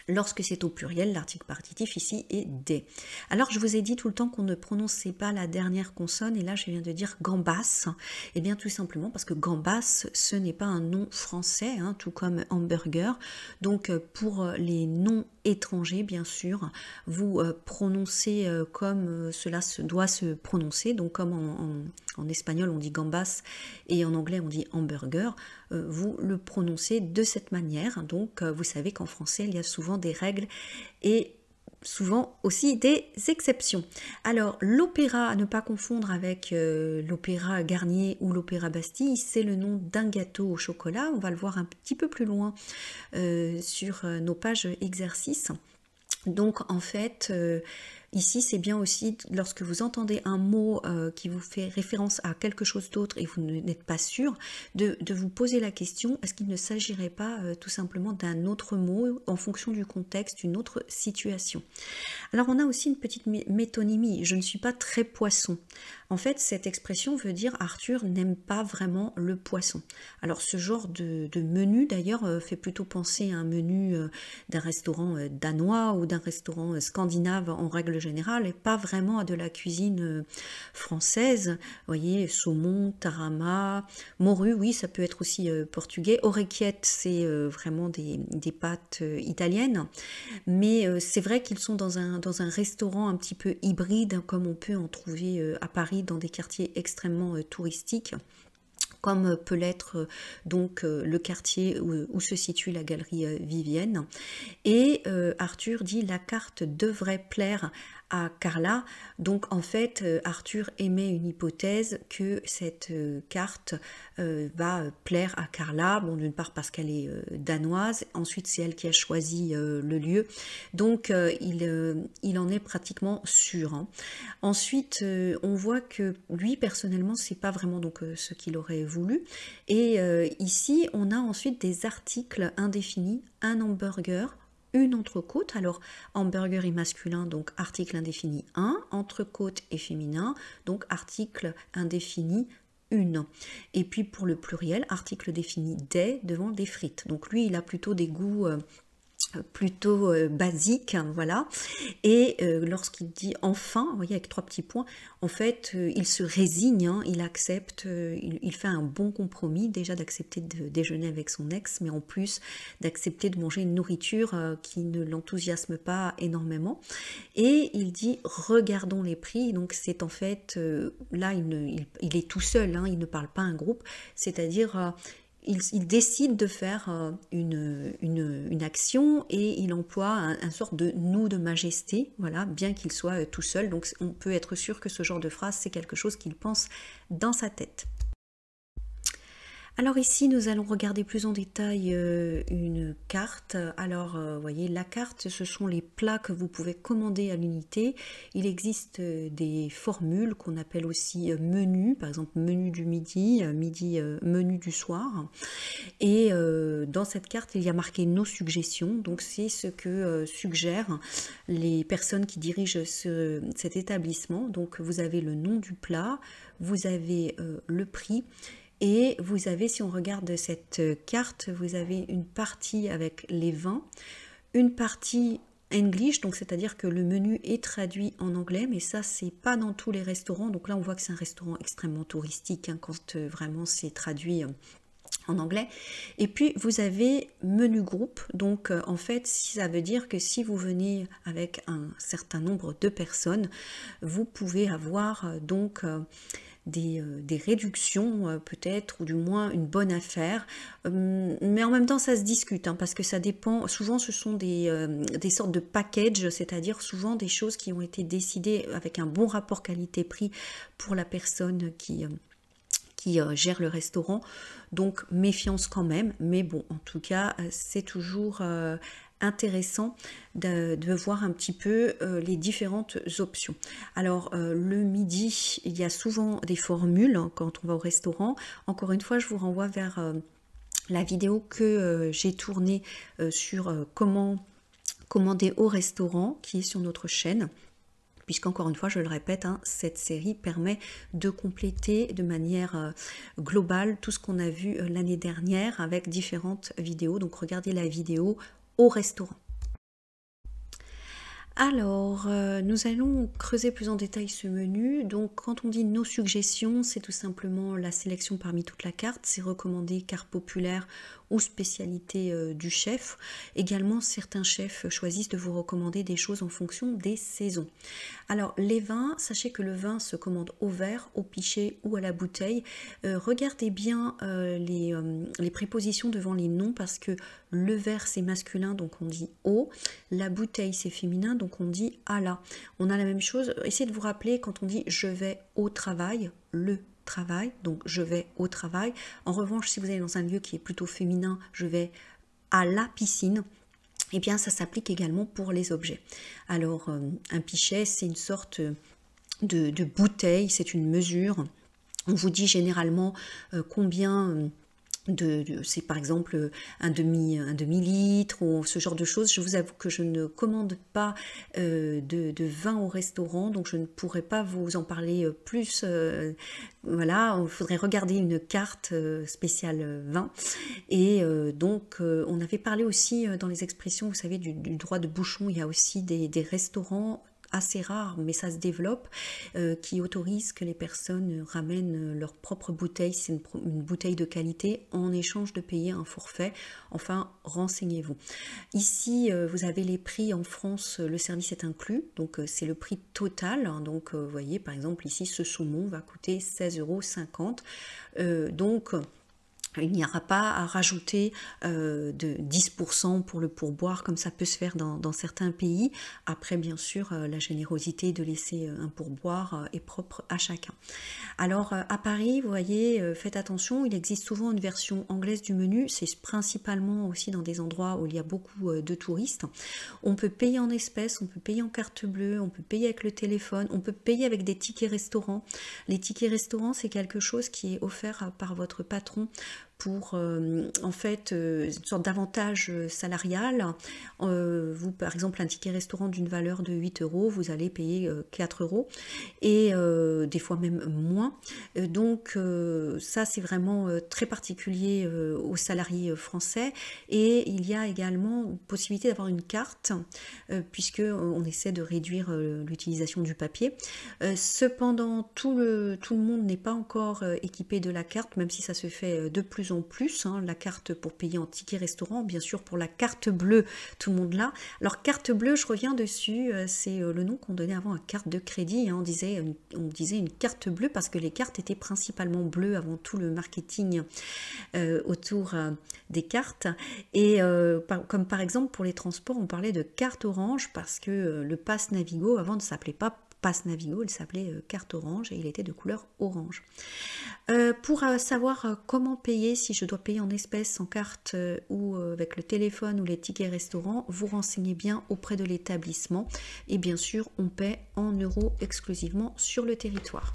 Lorsque c'est au pluriel, l'article partitif ici est des. Alors je vous ai dit tout le temps qu'on ne prononçait pas la dernière consonne et là je viens de dire gambas. Et bien tout simplement parce que gambas ce n'est pas un nom français, hein, tout comme hamburger. Donc pour les noms étrangers bien sûr, vous prononcez comme cela doit se prononcer. Donc comme en espagnol on dit gambas et en anglais on dit hamburger, vous le prononcez de cette manière. Donc vous savez qu'en français il y a souvent des règles et souvent aussi des exceptions. Alors l'opéra, à ne pas confondre avec l'opéra Garnier ou l'opéra Bastille, c'est le nom d'un gâteau au chocolat. On va le voir un petit peu plus loin sur nos pages exercices. Donc en fait ici c'est bien aussi lorsque vous entendez un mot qui vous fait référence à quelque chose d'autre et vous n'êtes pas sûr de vous poser la question, est-ce qu'il ne s'agirait pas tout simplement d'un autre mot en fonction du contexte, d'une autre situation. Alors on a aussi une petite métonymie, je ne suis pas très poisson. En fait, cette expression veut dire Arthur n'aime pas vraiment le poisson. Alors ce genre de menu d'ailleurs fait plutôt penser à un menu d'un restaurant danois ou d'un restaurant scandinave en règle générale, et pas vraiment à de la cuisine française. Vous voyez, saumon, tarama, morue, oui, ça peut être aussi portugais. Orecchiette, c'est vraiment des pâtes italiennes. Mais c'est vrai qu'ils sont dans un restaurant un petit peu hybride, comme on peut en trouver à Paris dans des quartiers extrêmement touristiques, comme peut l'être donc le quartier où se situe la galerie Vivienne. Et Arthur dit la carte devrait plaire à Carla. Donc en fait, Arthur émet une hypothèse que cette carte va plaire à Carla. Bon, d'une part parce qu'elle est danoise, ensuite c'est elle qui a choisi le lieu. Donc il en est pratiquement sûr. Hein. Ensuite, on voit que lui personnellement, c'est pas vraiment donc ce qu'il aurait voulu. Et ici, on a ensuite des articles indéfinis, un hamburger, une entrecôte. Alors, hamburger est masculin, donc article indéfini 1, entrecôte est féminin, donc article indéfini 1. Et puis pour le pluriel, article défini des devant des frites. Donc lui, il a plutôt des goûts plutôt basique, hein, voilà. Et lorsqu'il dit enfin, vous voyez avec 3 petits points, en fait il se résigne, hein, il accepte, il fait un bon compromis déjà d'accepter de déjeuner avec son ex, mais en plus d'accepter de manger une nourriture qui ne l'enthousiasme pas énormément. Et il dit regardons les prix, donc c'est en fait là il est tout seul, hein, il ne parle pas à un groupe, c'est-à-dire il décide de faire une action et il emploie un sorte de nous de majesté, voilà, bien qu'il soit tout seul. Donc on peut être sûr que ce genre de phrase, c'est quelque chose qu'il pense dans sa tête. Alors ici, nous allons regarder plus en détail une carte. Alors, vous voyez, la carte, ce sont les plats que vous pouvez commander à l'unité. Il existe des formules qu'on appelle aussi menus, par exemple menu du midi, menu du soir. Et dans cette carte, il y a marqué nos suggestions. Donc, c'est ce que suggèrent les personnes qui dirigent cet établissement. Donc, vous avez le nom du plat, vous avez le prix. Et vous avez, si on regarde cette carte, vous avez une partie avec les vins, une partie English, donc c'est-à-dire que le menu est traduit en anglais, mais ça c'est pas dans tous les restaurants. Donc là on voit que c'est un restaurant extrêmement touristique hein, quand vraiment c'est traduit en anglais. Et puis vous avez menu groupe, donc en fait ça veut dire que si vous venez avec un certain nombre de personnes, vous pouvez avoir donc des réductions peut-être, ou du moins une bonne affaire, mais en même temps ça se discute, hein, parce que ça dépend, souvent ce sont des sortes de packages, c'est-à-dire souvent des choses qui ont été décidées avec un bon rapport qualité-prix pour la personne qui gère le restaurant, donc méfiance quand même, mais bon, en tout cas, c'est toujours intéressant de voir un petit peu les différentes options. Alors, le midi, il y a souvent des formules hein, quand on va au restaurant. Encore une fois, je vous renvoie vers la vidéo que j'ai tournée sur comment commander au restaurant, qui est sur notre chaîne. Puisqu'encore une fois, je le répète, hein, cette série permet de compléter de manière globale tout ce qu'on a vu l'année dernière avec différentes vidéos. Donc regardez la vidéo au restaurant. Alors, nous allons creuser plus en détail ce menu. Donc, quand on dit nos suggestions, c'est tout simplement la sélection parmi toute la carte. C'est recommandé car populaire ou spécialité du chef. Également, certains chefs choisissent de vous recommander des choses en fonction des saisons. Alors, les vins, sachez que le vin se commande au verre, au pichet ou à la bouteille. Regardez bien les prépositions devant les noms parce que le verre, c'est masculin, donc on dit au. La bouteille, c'est féminin, donc on dit à la. On a la même chose. Essayez de vous rappeler quand on dit je vais au travail, le travail, donc je vais au travail. En revanche, si vous allez dans un lieu qui est plutôt féminin, je vais à la piscine, et bien ça s'applique également pour les objets. Alors un pichet, c'est une sorte de bouteille, c'est une mesure. On vous dit généralement combien c'est par exemple un demi-litre ou ce genre de choses. Je vous avoue que je ne commande pas de vin au restaurant, donc je ne pourrais pas vous en parler plus. Voilà, il faudrait regarder une carte spéciale vin. Et donc, on avait parlé aussi dans les expressions, vous savez, du droit de bouchon. Il y a aussi des restaurants assez rares, mais ça se développe, qui autorisent que les personnes ramènent leur propre bouteille, c'est une bouteille de qualité, en échange de payer un forfait. Enfin, renseignez-vous. Ici, vous avez les prix en France, le service est inclus, donc c'est le prix total. Hein. Donc, vous voyez, par exemple, ici, ce saumon va coûter 16,50 €. Donc, il n'y aura pas à rajouter de 10% pour le pourboire, comme ça peut se faire dans certains pays. Après, bien sûr, la générosité de laisser un pourboire est propre à chacun. Alors, à Paris, vous voyez, faites attention, il existe souvent une version anglaise du menu. C'est principalement aussi dans des endroits où il y a beaucoup de touristes. On peut payer en espèces, on peut payer en carte bleue, on peut payer avec le téléphone, on peut payer avec des tickets restaurants. Les tickets restaurants, c'est quelque chose qui est offert par votre patron pour en fait une sorte d'avantage salarial. Vous, par exemple, un ticket restaurant d'une valeur de 8 €, vous allez payer 4 € et des fois même moins. Donc ça, c'est vraiment très particulier aux salariés français. Et il y a également possibilité d'avoir une carte puisque on essaie de réduire l'utilisation du papier. Cependant, tout le monde n'est pas encore équipé de la carte, même si ça se fait de plus en plus, hein, la carte pour payer en ticket restaurant. Bien sûr, pour la carte bleue, tout le monde l'a. Alors, carte bleue, je reviens dessus, c'est le nom qu'on donnait avant à carte de crédit. Hein, on disait une carte bleue parce que les cartes étaient principalement bleues avant tout le marketing autour des cartes. Et comme par exemple pour les transports, on parlait de carte orange parce que le pass Navigo avant ne s'appelait pas Pass Navigo, il s'appelait carte orange et il était de couleur orange. Pour savoir comment payer, si je dois payer en espèces, en carte ou avec le téléphone ou les tickets restaurants, vous renseignez bien auprès de l'établissement et bien sûr on paie en euros exclusivement sur le territoire.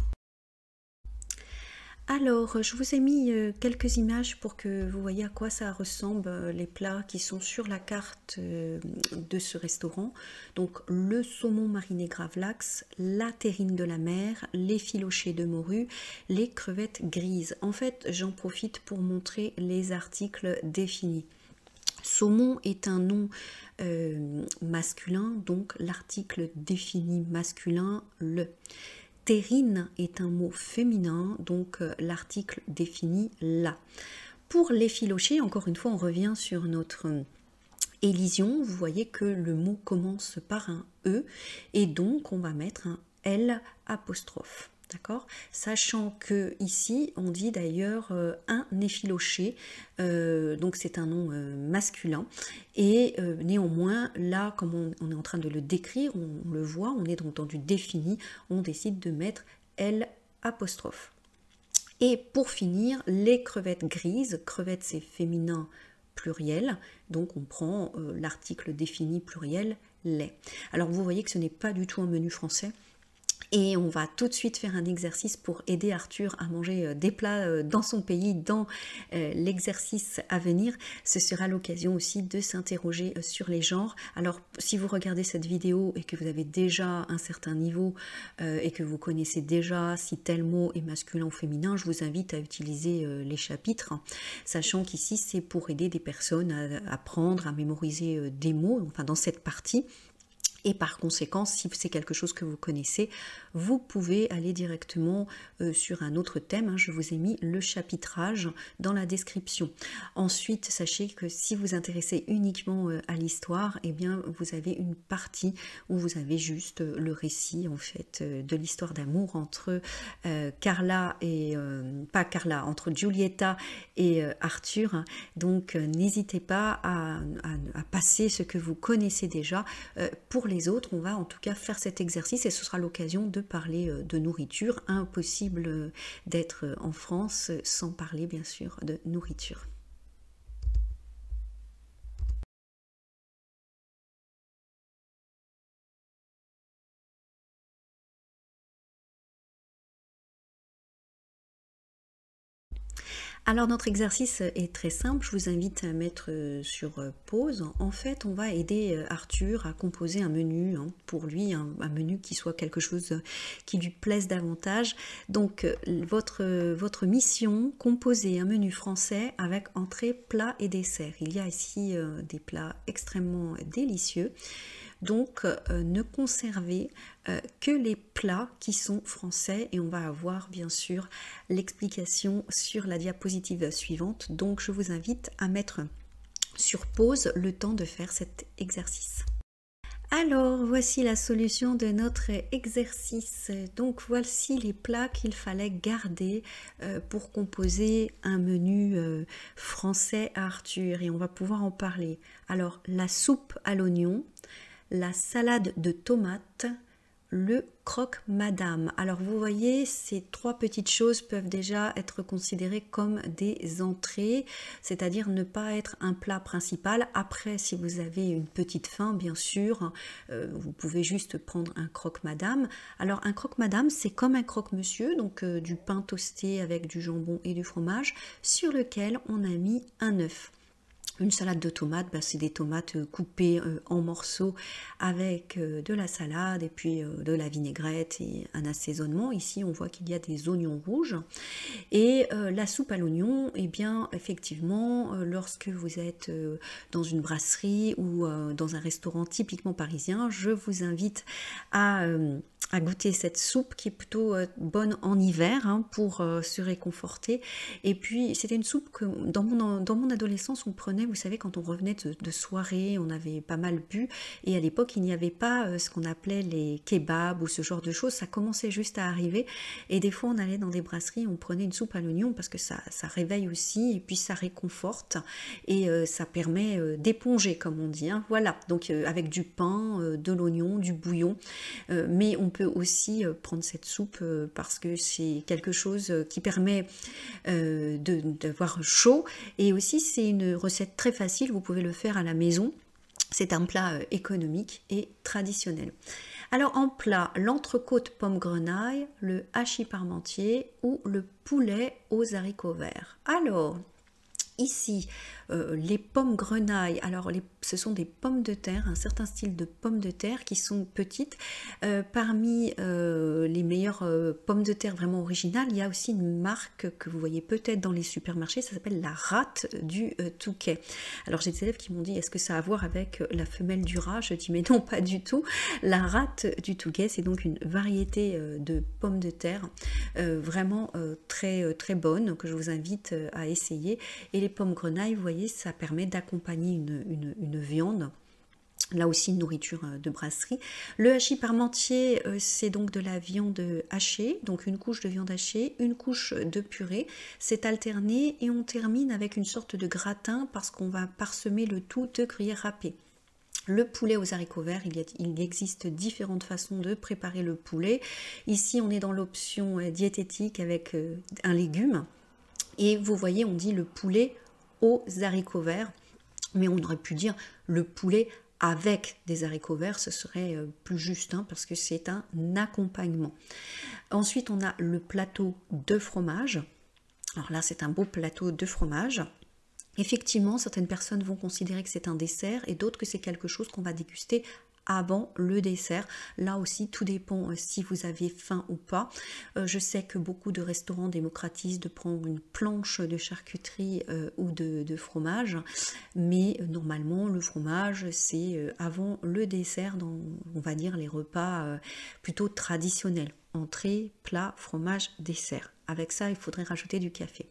Alors, je vous ai mis quelques images pour que vous voyez à quoi ça ressemble les plats qui sont sur la carte de ce restaurant. Donc, le saumon mariné gravlax, la terrine de la mer, les filochés de morue, les crevettes grises. En fait, j'en profite pour montrer les articles définis. Saumon est un nom masculin, donc l'article défini masculin, le. Terrine est un mot féminin, donc l'article définit la. Pour l'effiloché, encore une fois, on revient sur notre élision. Vous voyez que le mot commence par un E et donc on va mettre un L apostrophe. D'accord, sachant que ici on dit d'ailleurs un effiloché, donc c'est un nom masculin et néanmoins là comme on est en train de le décrire, on le voit, on est dans du défini, on décide de mettre L apostrophe. Et pour finir, les crevettes grises, crevettes c'est féminin pluriel, donc on prend l'article défini pluriel les. Alors vous voyez que ce n'est pas du tout un menu français. Et on va tout de suite faire un exercice pour aider Arthur à manger des plats dans son pays, dans l'exercice à venir. Ce sera l'occasion aussi de s'interroger sur les genres. Alors, si vous regardez cette vidéo et que vous avez déjà un certain niveau et que vous connaissez déjà si tel mot est masculin ou féminin, je vous invite à utiliser les chapitres, hein, sachant qu'ici, c'est pour aider des personnes à apprendre, à mémoriser des mots, enfin dans cette partie. Et par conséquent, si c'est quelque chose que vous connaissez, vous pouvez aller directement sur un autre thème. Hein. Je vous ai mis le chapitrage dans la description. Ensuite, sachez que si vous intéressez uniquement à l'histoire, eh bien, vous avez une partie où vous avez juste le récit en fait de l'histoire d'amour entre Carla et pas Carla, entre Giulietta et Arthur. Donc, n'hésitez pas à passer ce que vous connaissez déjà pour les autres, on va en tout cas faire cet exercice et ce sera l'occasion de parler de nourriture. Impossible d'être en France sans parler bien sûr de nourriture. Alors notre exercice est très simple, je vous invite à mettre sur pause. En fait, on va aider Arthur à composer un menu, hein, pour lui, un menu qui soit quelque chose qui lui plaise davantage. Donc votre mission, composer un menu français avec entrée, plat et dessert. Il y a ici des plats extrêmement délicieux. Donc ne conservez que les plats qui sont français et on va avoir bien sûr l'explication sur la diapositive suivante. Donc je vous invite à mettre sur pause le temps de faire cet exercice. Alors, voici la solution de notre exercice. Donc, voici les plats qu'il fallait garder pour composer un menu français à Arthur et on va pouvoir en parler. Alors, la soupe à l'oignon, la salade de tomates, le croque-madame. Alors vous voyez, ces trois petites choses peuvent déjà être considérées comme des entrées, c'est-à-dire ne pas être un plat principal. Après, si vous avez une petite faim, bien sûr, vous pouvez juste prendre un croque-madame. Alors un croque-madame, c'est comme un croque-monsieur, donc du pain toasté avec du jambon et du fromage, sur lequel on a mis un œuf. Une salade de tomates, c'est des tomates coupées en morceaux avec de la salade et puis de la vinaigrette et un assaisonnement. Ici, on voit qu'il y a des oignons rouges. Et la soupe à l'oignon, eh bien, effectivement, lorsque vous êtes dans une brasserie ou dans un restaurant typiquement parisien, je vous invite à goûter cette soupe qui est plutôt bonne en hiver, hein, pour se réconforter. Et puis c'était une soupe que dans mon adolescence on prenait, vous savez, quand on revenait de soirée, on avait pas mal bu et à l'époque il n'y avait pas ce qu'on appelait les kebabs ou ce genre de choses, ça commençait juste à arriver et des fois on allait dans des brasseries, on prenait une soupe à l'oignon parce que ça réveille aussi et puis ça réconforte et ça permet d'éponger comme on dit, hein. Voilà, donc avec du pain, de l'oignon, du bouillon, mais on peut aussi prendre cette soupe parce que c'est quelque chose qui permet d'avoir chaud et aussi c'est une recette très facile, vous pouvez le faire à la maison. C'est un plat économique et traditionnel. Alors en plat, l'entrecôte pomme grenaille, le hachis parmentier ou le poulet aux haricots verts. Alors ici, les pommes grenaille, alors ce sont des pommes de terre, un certain style de pommes de terre qui sont petites. Parmi les meilleures pommes de terre vraiment originales, il y a aussi une marque que vous voyez peut-être dans les supermarchés, ça s'appelle la rate du Touquet. Alors j'ai des élèves qui m'ont dit, est-ce que ça a à voir avec la femelle du rat? Je dis, mais non, pas du tout. La rate du Touquet, c'est donc une variété de pommes de terre vraiment très, très bonne, que je vous invite à essayer. Et les pommes grenaille, vous voyez, ça permet d'accompagner une viande. Là aussi une nourriture de brasserie. Le hachis parmentier, c'est donc de la viande hachée, donc une couche de viande hachée, une couche de purée. C'est alterné et on termine avec une sorte de gratin parce qu'on va parsemer le tout de gruyère râpée. Le poulet aux haricots verts, il existe différentes façons de préparer le poulet. Ici, on est dans l'option diététique avec un légume. Et vous voyez, on dit le poulet aux haricots verts, mais on aurait pu dire le poulet avec des haricots verts, ce serait plus juste, hein, parce que c'est un accompagnement. Ensuite, on a le plateau de fromage. Alors là, c'est un beau plateau de fromage. Effectivement, certaines personnes vont considérer que c'est un dessert et d'autres que c'est quelque chose qu'on va déguster avant le dessert. Là aussi, tout dépend si vous avez faim ou pas. Je sais que beaucoup de restaurants démocratisent de prendre une planche de charcuterie ou de fromage, mais normalement, le fromage, c'est avant le dessert dans, on va dire, les repas plutôt traditionnels. Entrée, plat, fromage, dessert. Avec ça, il faudrait rajouter du café.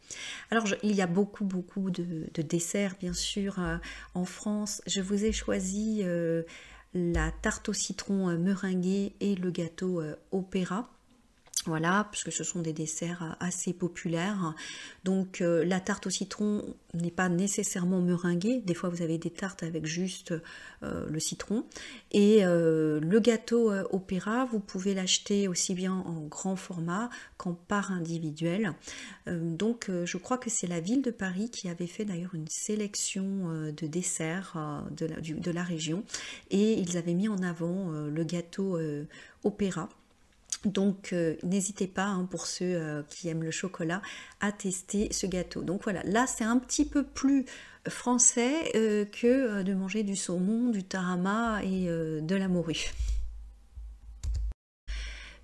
Alors, il y a beaucoup de desserts, bien sûr, en France. Je vous ai choisi la tarte au citron meringuée et le gâteau opéra. Voilà, puisque ce sont des desserts assez populaires. Donc la tarte au citron n'est pas nécessairement meringuée. Des fois, vous avez des tartes avec juste le citron. Et le gâteau opéra, vous pouvez l'acheter aussi bien en grand format qu'en part individuelle. Donc je crois que c'est la ville de Paris qui avait fait d'ailleurs une sélection de desserts de la région. Et ils avaient mis en avant le gâteau opéra. Donc n'hésitez pas, hein, pour ceux qui aiment le chocolat, à tester ce gâteau. Donc voilà, là c'est un petit peu plus français que de manger du saumon, du tarama et de la morue.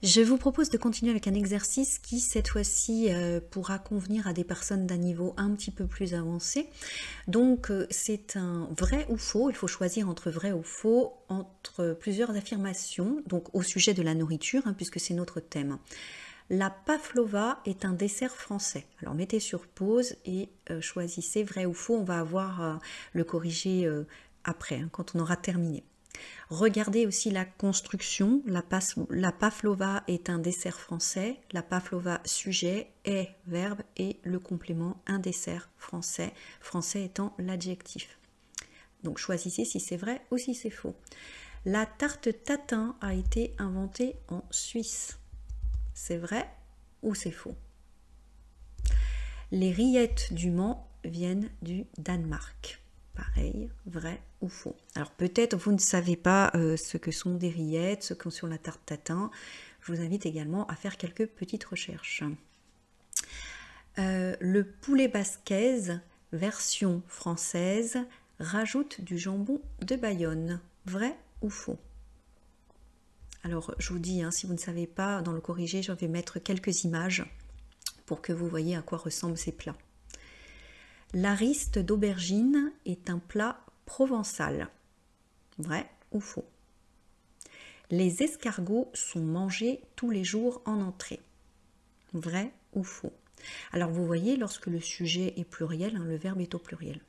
Je vous propose de continuer avec un exercice qui, cette fois-ci, pourra convenir à des personnes d'un niveau un petit peu plus avancé. Donc, c'est un vrai ou faux. Il faut choisir entre vrai ou faux, entre plusieurs affirmations, donc au sujet de la nourriture, hein, puisque c'est notre thème. La pavlova est un dessert français. Alors, mettez sur pause et choisissez vrai ou faux. On va avoir le corriger après, hein, quand on aura terminé. Regardez aussi la construction. La pavlova est un dessert français. La pavlova sujet est verbe et le complément un dessert français. Français étant l'adjectif. Donc choisissez si c'est vrai ou si c'est faux. La tarte tatin a été inventée en Suisse. C'est vrai ou c'est faux? Les rillettes du Mans viennent du Danemark. Pareil, vrai ou faux. Alors peut-être vous ne savez pas ce que sont des rillettes, ce que sont la tarte tatin. Je vous invite également à faire quelques petites recherches. Le poulet basquaise, version française, rajoute du jambon de Bayonne. Vrai ou faux? Alors je vous dis, hein, si vous ne savez pas, dans le corrigé, je vais mettre quelques images pour que vous voyez à quoi ressemblent ces plats. L'ariste d'aubergine est un plat provençal. Vrai ou faux? Les escargots sont mangés tous les jours en entrée. Vrai ou faux? Alors vous voyez, lorsque le sujet est pluriel, hein, le verbe est au pluriel.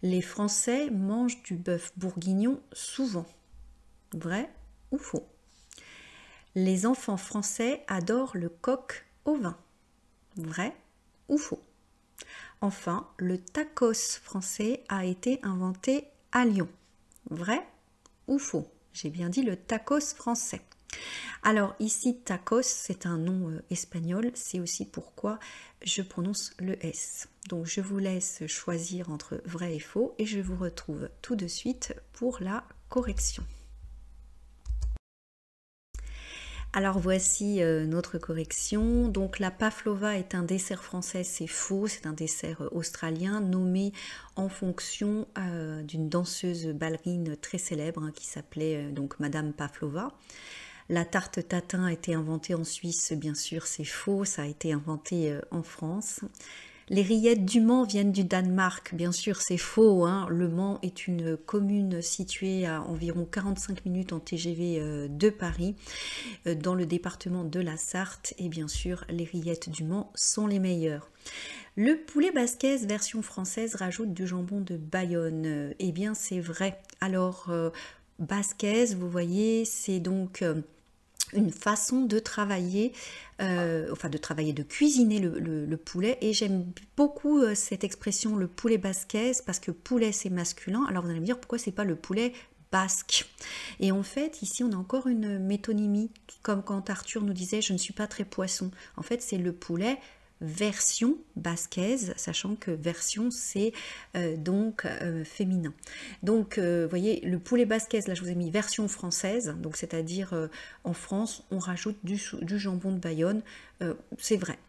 Les Français mangent du bœuf bourguignon souvent. Vrai ou faux? Les enfants français adorent le coq au vin. Vrai ou faux? Enfin, le tacos français a été inventé à Lyon. Vrai ou faux? J'ai bien dit le tacos français. Alors ici, tacos, c'est un nom espagnol. C'est aussi pourquoi je prononce le S. Donc je vous laisse choisir entre vrai et faux et je vous retrouve tout de suite pour la correction. Alors voici notre correction. Donc la pavlova est un dessert français, c'est faux, c'est un dessert australien nommé en fonction d'une danseuse ballerine très célèbre, hein, qui s'appelait donc Madame Pavlova. La tarte tatin a été inventée en Suisse, bien sûr c'est faux, ça a été inventé en France. Les rillettes du Mans viennent du Danemark, bien sûr c'est faux, hein. Le Mans est une commune située à environ 45 minutes en TGV de Paris, dans le département de la Sarthe, et bien sûr les rillettes du Mans sont les meilleures. Le poulet basquaise version française rajoute du jambon de Bayonne. Eh bien c'est vrai. Alors basquaise, vous voyez, c'est donc une façon de travailler, de cuisiner le poulet, et j'aime beaucoup cette expression, le poulet basquaise, parce que poulet c'est masculin. Alors vous allez me dire pourquoi c'est pas le poulet basque? Et en fait ici on a encore une métonymie, comme quand Arthur nous disait je ne suis pas très poisson. En fait c'est le poulet version basquaise, sachant que version c'est donc féminin. Donc vous voyez, le poulet basquaise, là je vous ai mis version française, donc c'est-à-dire en France on rajoute du jambon de Bayonne, c'est vrai.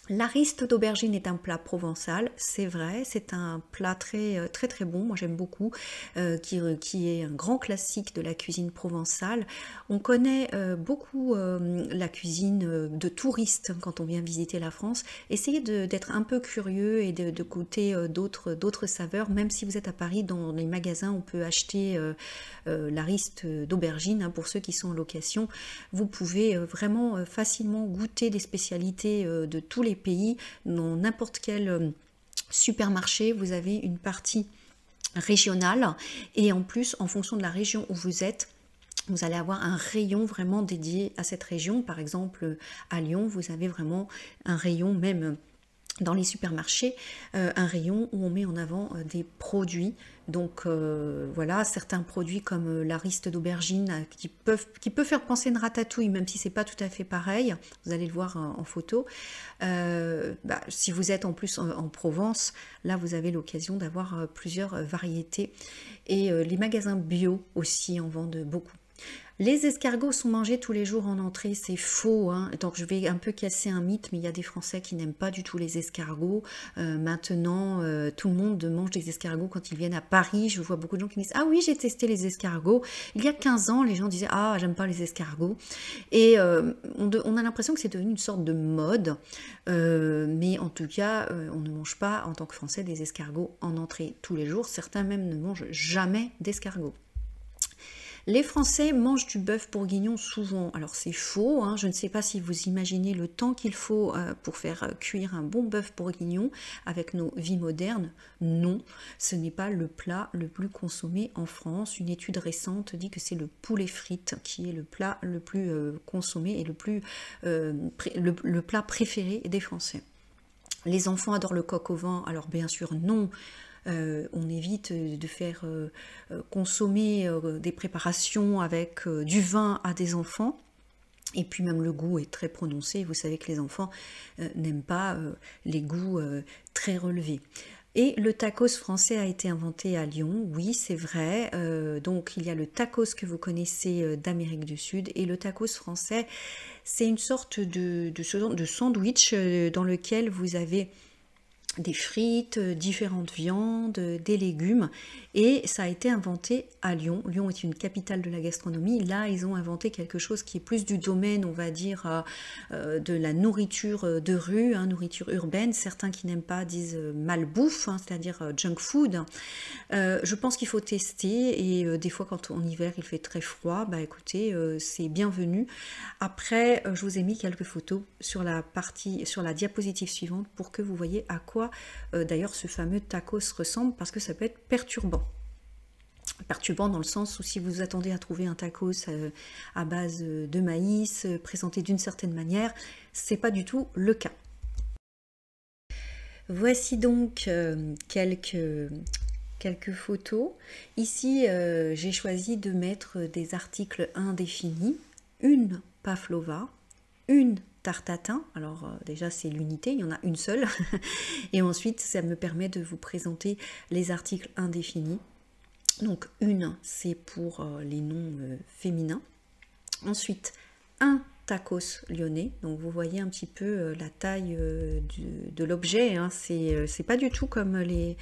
L'ariste d'aubergine est un plat provençal, c'est vrai, c'est un plat très très bon, moi j'aime beaucoup, qui est un grand classique de la cuisine provençale. On connaît beaucoup la cuisine de touristes quand on vient visiter la France. Essayez d'être un peu curieux et de goûter d'autres saveurs, même si vous êtes à Paris, dans les magasins on peut acheter l'ariste d'aubergine, hein, pour ceux qui sont en location. Vous pouvez vraiment facilement goûter des spécialités de tous les pays. Dans n'importe quel supermarché, vous avez une partie régionale, et en plus, en fonction de la région où vous êtes, vous allez avoir un rayon vraiment dédié à cette région. Par exemple, à Lyon, vous avez vraiment un rayon, même dans les supermarchés, un rayon où on met en avant des produits. Donc voilà, certains produits comme l'ariste d'aubergine qui peut faire penser à une ratatouille, même si c'est pas tout à fait pareil, vous allez le voir en photo. Si vous êtes en plus en Provence, là vous avez l'occasion d'avoir plusieurs variétés, et les magasins bio aussi en vendent beaucoup. Les escargots sont mangés tous les jours en entrée, c'est faux, hein. Donc je vais un peu casser un mythe, mais il y a des Français qui n'aiment pas du tout les escargots. Maintenant, tout le monde mange des escargots quand ils viennent à Paris. Je vois beaucoup de gens qui disent « Ah oui, j'ai testé les escargots ». Il y a 15 ans, les gens disaient « Ah, j'aime pas les escargots ». Et on a l'impression que c'est devenu une sorte de mode. Mais en tout cas, on ne mange pas, en tant que Français, des escargots en entrée tous les jours. Certains même ne mangent jamais d'escargots. Les Français mangent du bœuf bourguignon souvent. Alors c'est faux, hein. Je ne sais pas si vous imaginez le temps qu'il faut pour faire cuire un bon bœuf bourguignon avec nos vies modernes. Non, ce n'est pas le plat le plus consommé en France. Une étude récente dit que c'est le poulet frites qui est le plat le plus consommé et le plat préféré des Français. Les enfants adorent le coq au vin. Alors bien sûr non. On évite de faire consommer des préparations avec du vin à des enfants. Et puis même le goût est très prononcé. Vous savez que les enfants n'aiment pas les goûts très relevés. Et le tacos français a été inventé à Lyon, oui c'est vrai. Donc il y a le tacos que vous connaissez d'Amérique du Sud. Et le tacos français, c'est une sorte de sandwich dans lequel vous avez des frites, différentes viandes, des légumes, et ça a été inventé à Lyon. Lyon est une capitale de la gastronomie. Là, ils ont inventé quelque chose qui est plus du domaine, on va dire, de la nourriture de rue, hein, nourriture urbaine. Certains qui n'aiment pas disent malbouffe, hein, c'est-à-dire junk food. Je pense qu'il faut tester, et des fois, quand en hiver il fait très froid, bah écoutez, c'est bienvenu. Après, je vous ai mis quelques photos sur la diapositive suivante pour que vous voyez à quoi d'ailleurs ce fameux tacos ressemble, parce que ça peut être perturbant. Perturbant dans le sens où si vous attendez à trouver un tacos à base de maïs, présenté d'une certaine manière, c'est pas du tout le cas. Voici donc quelques photos. Ici, j'ai choisi de mettre des articles indéfinis, une pavlova, une tarte tatin. Alors déjà c'est l'unité, il y en a une seule. Et ensuite ça me permet de vous présenter les articles indéfinis. Donc une, c'est pour les noms féminins. Ensuite un tacos lyonnais. Donc vous voyez un petit peu la taille de l'objet, hein. C'est pas du tout comme les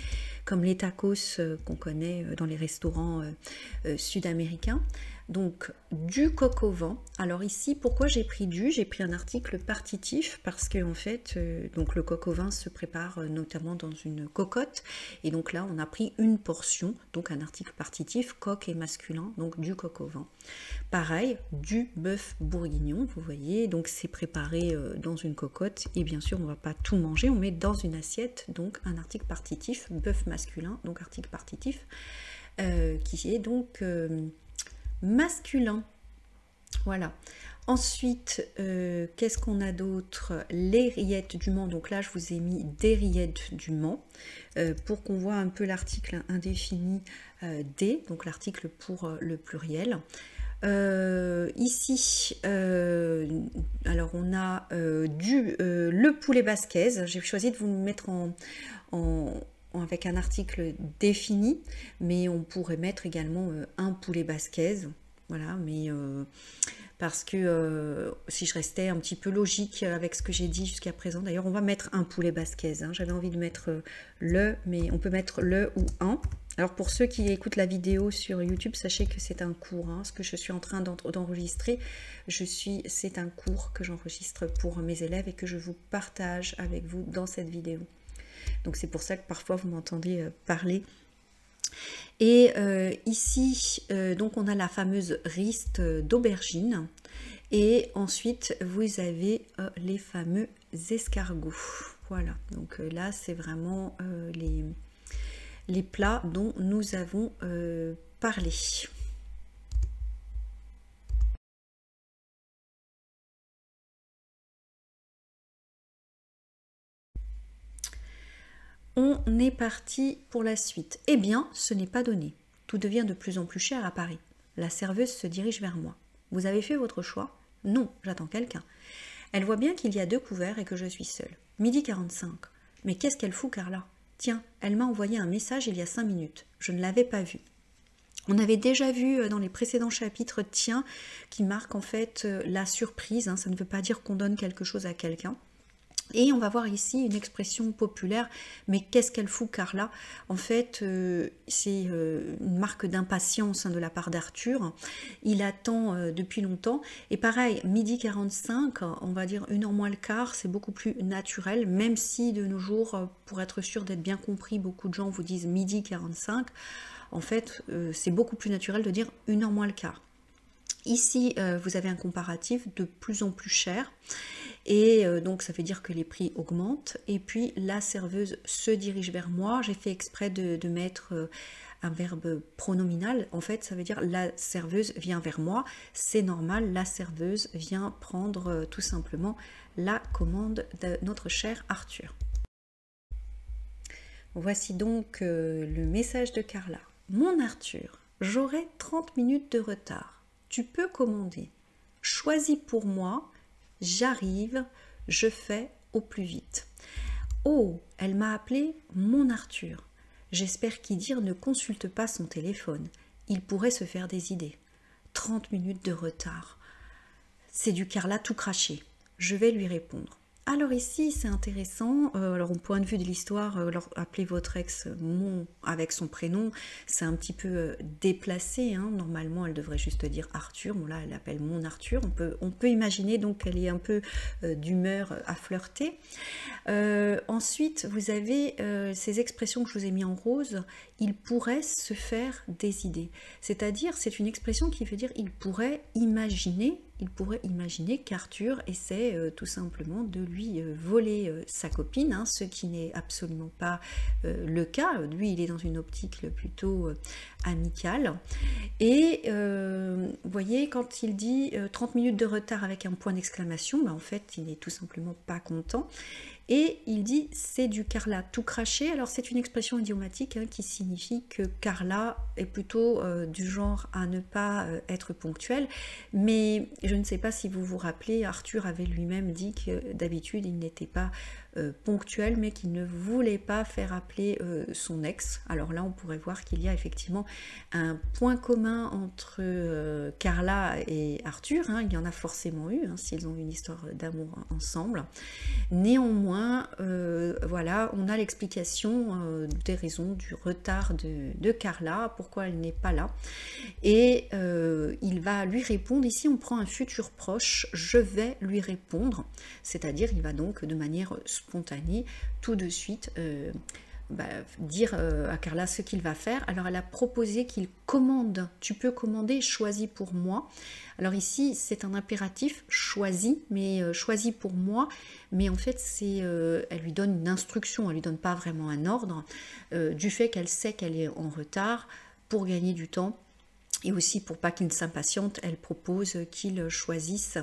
tacos qu'on connaît dans les restaurants sud-américains. Donc du coq au vin. Alors ici, pourquoi j'ai pris j'ai pris un article partitif parce que en fait, donc le coq au vin se prépare notamment dans une cocotte, et donc là on a pris une portion, donc un article partitif, coq et masculin, donc du coq au vin. Pareil, du bœuf bourguignon, vous voyez, donc c'est préparé dans une cocotte, et bien sûr on va pas tout manger, on met dans une assiette, donc un article partitif, bœuf masculin, donc article partitif, qui est donc masculin. Voilà. Ensuite, qu'est-ce qu'on a d'autre? Les rillettes du Mans. Donc là, je vous ai mis des rillettes du Mans pour qu'on voit un peu l'article indéfini des, donc l'article pour le pluriel. Ici, alors on a le poulet basquaise. J'ai choisi de vous mettre avec un article défini, mais on pourrait mettre également un poulet basquaise, voilà, mais parce que si je restais un petit peu logique avec ce que j'ai dit jusqu'à présent, d'ailleurs on va mettre un poulet basquaise, hein. J'avais envie de mettre mais on peut mettre le ou un. Alors pour ceux qui écoutent la vidéo sur YouTube, sachez que c'est un cours, hein, ce que je suis en train d'enregistrer, c'est un cours que j'enregistre pour mes élèves et que je vous partage avec vous dans cette vidéo. Donc c'est pour ça que parfois vous m'entendez parler. Et ici, donc on a la fameuse riste d'aubergine. Et ensuite, vous avez les fameux escargots. Voilà, donc là, c'est vraiment les plats dont nous avons parlé. On est parti pour la suite. Eh bien, ce n'est pas donné. Tout devient de plus en plus cher à Paris. La serveuse se dirige vers moi. Vous avez fait votre choix? Non, j'attends quelqu'un. Elle voit bien qu'il y a 2 couverts et que je suis seule. 12h45. Mais qu'est-ce qu'elle fout, Carla? Tiens, elle m'a envoyé un message il y a 5 minutes. Je ne l'avais pas vu. On avait déjà vu dans les précédents chapitres tiens, qui marque en fait la surprise, hein, ça ne veut pas dire qu'on donne quelque chose à quelqu'un. Et on va voir ici une expression populaire, mais qu'est-ce qu'elle fout Carla? En fait, c'est une marque d'impatience de la part d'Arthur. Il attend depuis longtemps. Et pareil, midi 45, on va dire 1h moins le quart, c'est beaucoup plus naturel, même si de nos jours, pour être sûr d'être bien compris, beaucoup de gens vous disent midi 45. En fait, c'est beaucoup plus naturel de dire 1h moins le quart. Ici, vous avez un comparatif de plus en plus cher. Et donc ça veut dire que les prix augmentent. Et puis la serveuse se dirige vers moi. J'ai fait exprès de mettre un verbe pronominal. En fait, ça veut dire la serveuse vient vers moi. C'est normal, la serveuse vient prendre tout simplement la commande de notre cher Arthur. Voici donc le message de Carla. Mon Arthur, j'aurai 30 minutes de retard. Tu peux commander. Choisis pour moi. J'arrive, je fais au plus vite. Oh, elle m'a appelé mon Arthur. J'espère qu'Idir ne consulte pas son téléphone. Il pourrait se faire des idées. 30 minutes de retard. C'est du Carla tout craché. Je vais lui répondre. Alors ici, c'est intéressant. Alors au point de vue de l'histoire, appeler votre ex mon avec son prénom, c'est un petit peu déplacé. Hein. Normalement, elle devrait juste dire Arthur. Bon là, elle l'appelle mon Arthur. On peut imaginer donc qu'elle est un peu d'humeur à flirter. Ensuite, vous avez ces expressions que je vous ai mis en rose. Il pourrait se faire des idées. C'est-à-dire, c'est une expression qui veut dire il pourrait imaginer qu'Arthur essaie tout simplement de lui voler sa copine, hein, ce qui n'est absolument pas le cas. Lui, il est dans une optique plutôt amicale. Et vous voyez, quand il dit 30 minutes de retard avec un point d'exclamation, en fait, il n'est tout simplement pas content. Et il dit c'est du Carla tout craché. Alors c'est une expression idiomatique hein, qui signifie que Carla est plutôt du genre à ne pas être ponctuelle. Mais je ne sais pas si vous vous rappelez, Arthur avait lui-même dit que d'habitude il n'était pas ponctuel, mais qu'il ne voulait pas faire appeler son ex. Alors là on pourrait voir qu'il y a effectivement un point commun entre Carla et Arthur. Hein, il y en a forcément eu, hein, s'ils ont une histoire d'amour ensemble. Néanmoins, voilà, on a l'explication des raisons du retard de Carla, pourquoi elle n'est pas là. Et il va lui répondre, ici on prend un futur proche, je vais lui répondre, c'est-à-dire il va donc de manière spontanée, tout de suite, dire à Carla ce qu'il va faire. Alors elle a proposé qu'il commande, tu peux commander, choisis pour moi. Alors ici c'est un impératif, choisis, mais choisis pour moi, mais en fait elle lui donne une instruction, elle lui donne pas vraiment un ordre, du fait qu'elle sait qu'elle est en retard, pour gagner du temps. Et aussi pour pas qu'il ne s'impatiente, elle propose qu'il choisisse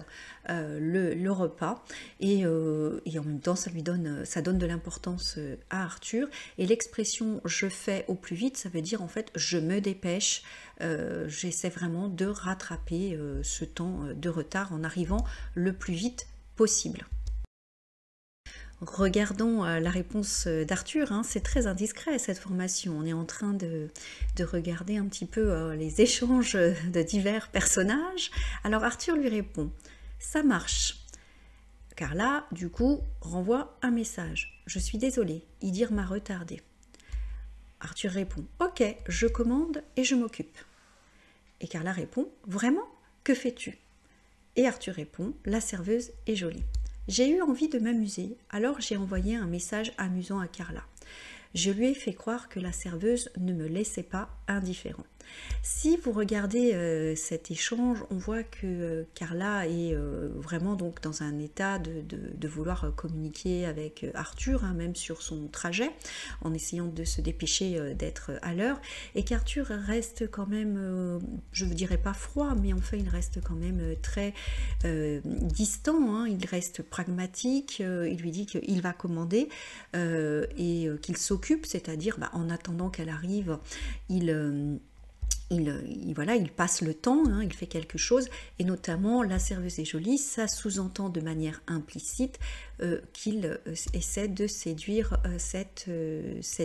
le repas et en même temps ça donne de l'importance à Arthur. Et l'expression je fais au plus vite, ça veut dire en fait je me dépêche, j'essaie vraiment de rattraper ce temps de retard en arrivant le plus vite possible. Regardons la réponse d'Arthur, hein. C'est très indiscret cette formation, on est en train de regarder un petit peu les échanges de divers personnages. Alors Arthur lui répond, ça marche. Carla, du coup, renvoie un message, je suis désolée, Idir m'a retardé. Arthur répond, ok, je commande et je m'occupe. Et Carla répond, vraiment, que fais-tu? Et Arthur répond, la serveuse est jolie. J'ai eu envie de m'amuser, alors j'ai envoyé un message amusant à Carla. Je lui ai fait croire que la serveuse ne me laissait pas indifférent. Si vous regardez cet échange, on voit que Carla est vraiment donc dans un état de vouloir communiquer avec Arthur, hein, même sur son trajet, en essayant de se dépêcher d'être à l'heure, et qu'Arthur reste quand même, je ne dirais pas froid, mais enfin il reste quand même très distant, hein, il reste pragmatique, il lui dit qu'il va commander et qu'il s'occupe, c'est-à-dire en attendant qu'elle arrive, il passe le temps, hein, il fait quelque chose, et notamment la serveuse est jolie, ça sous-entend de manière implicite qu'il essaie de séduire cette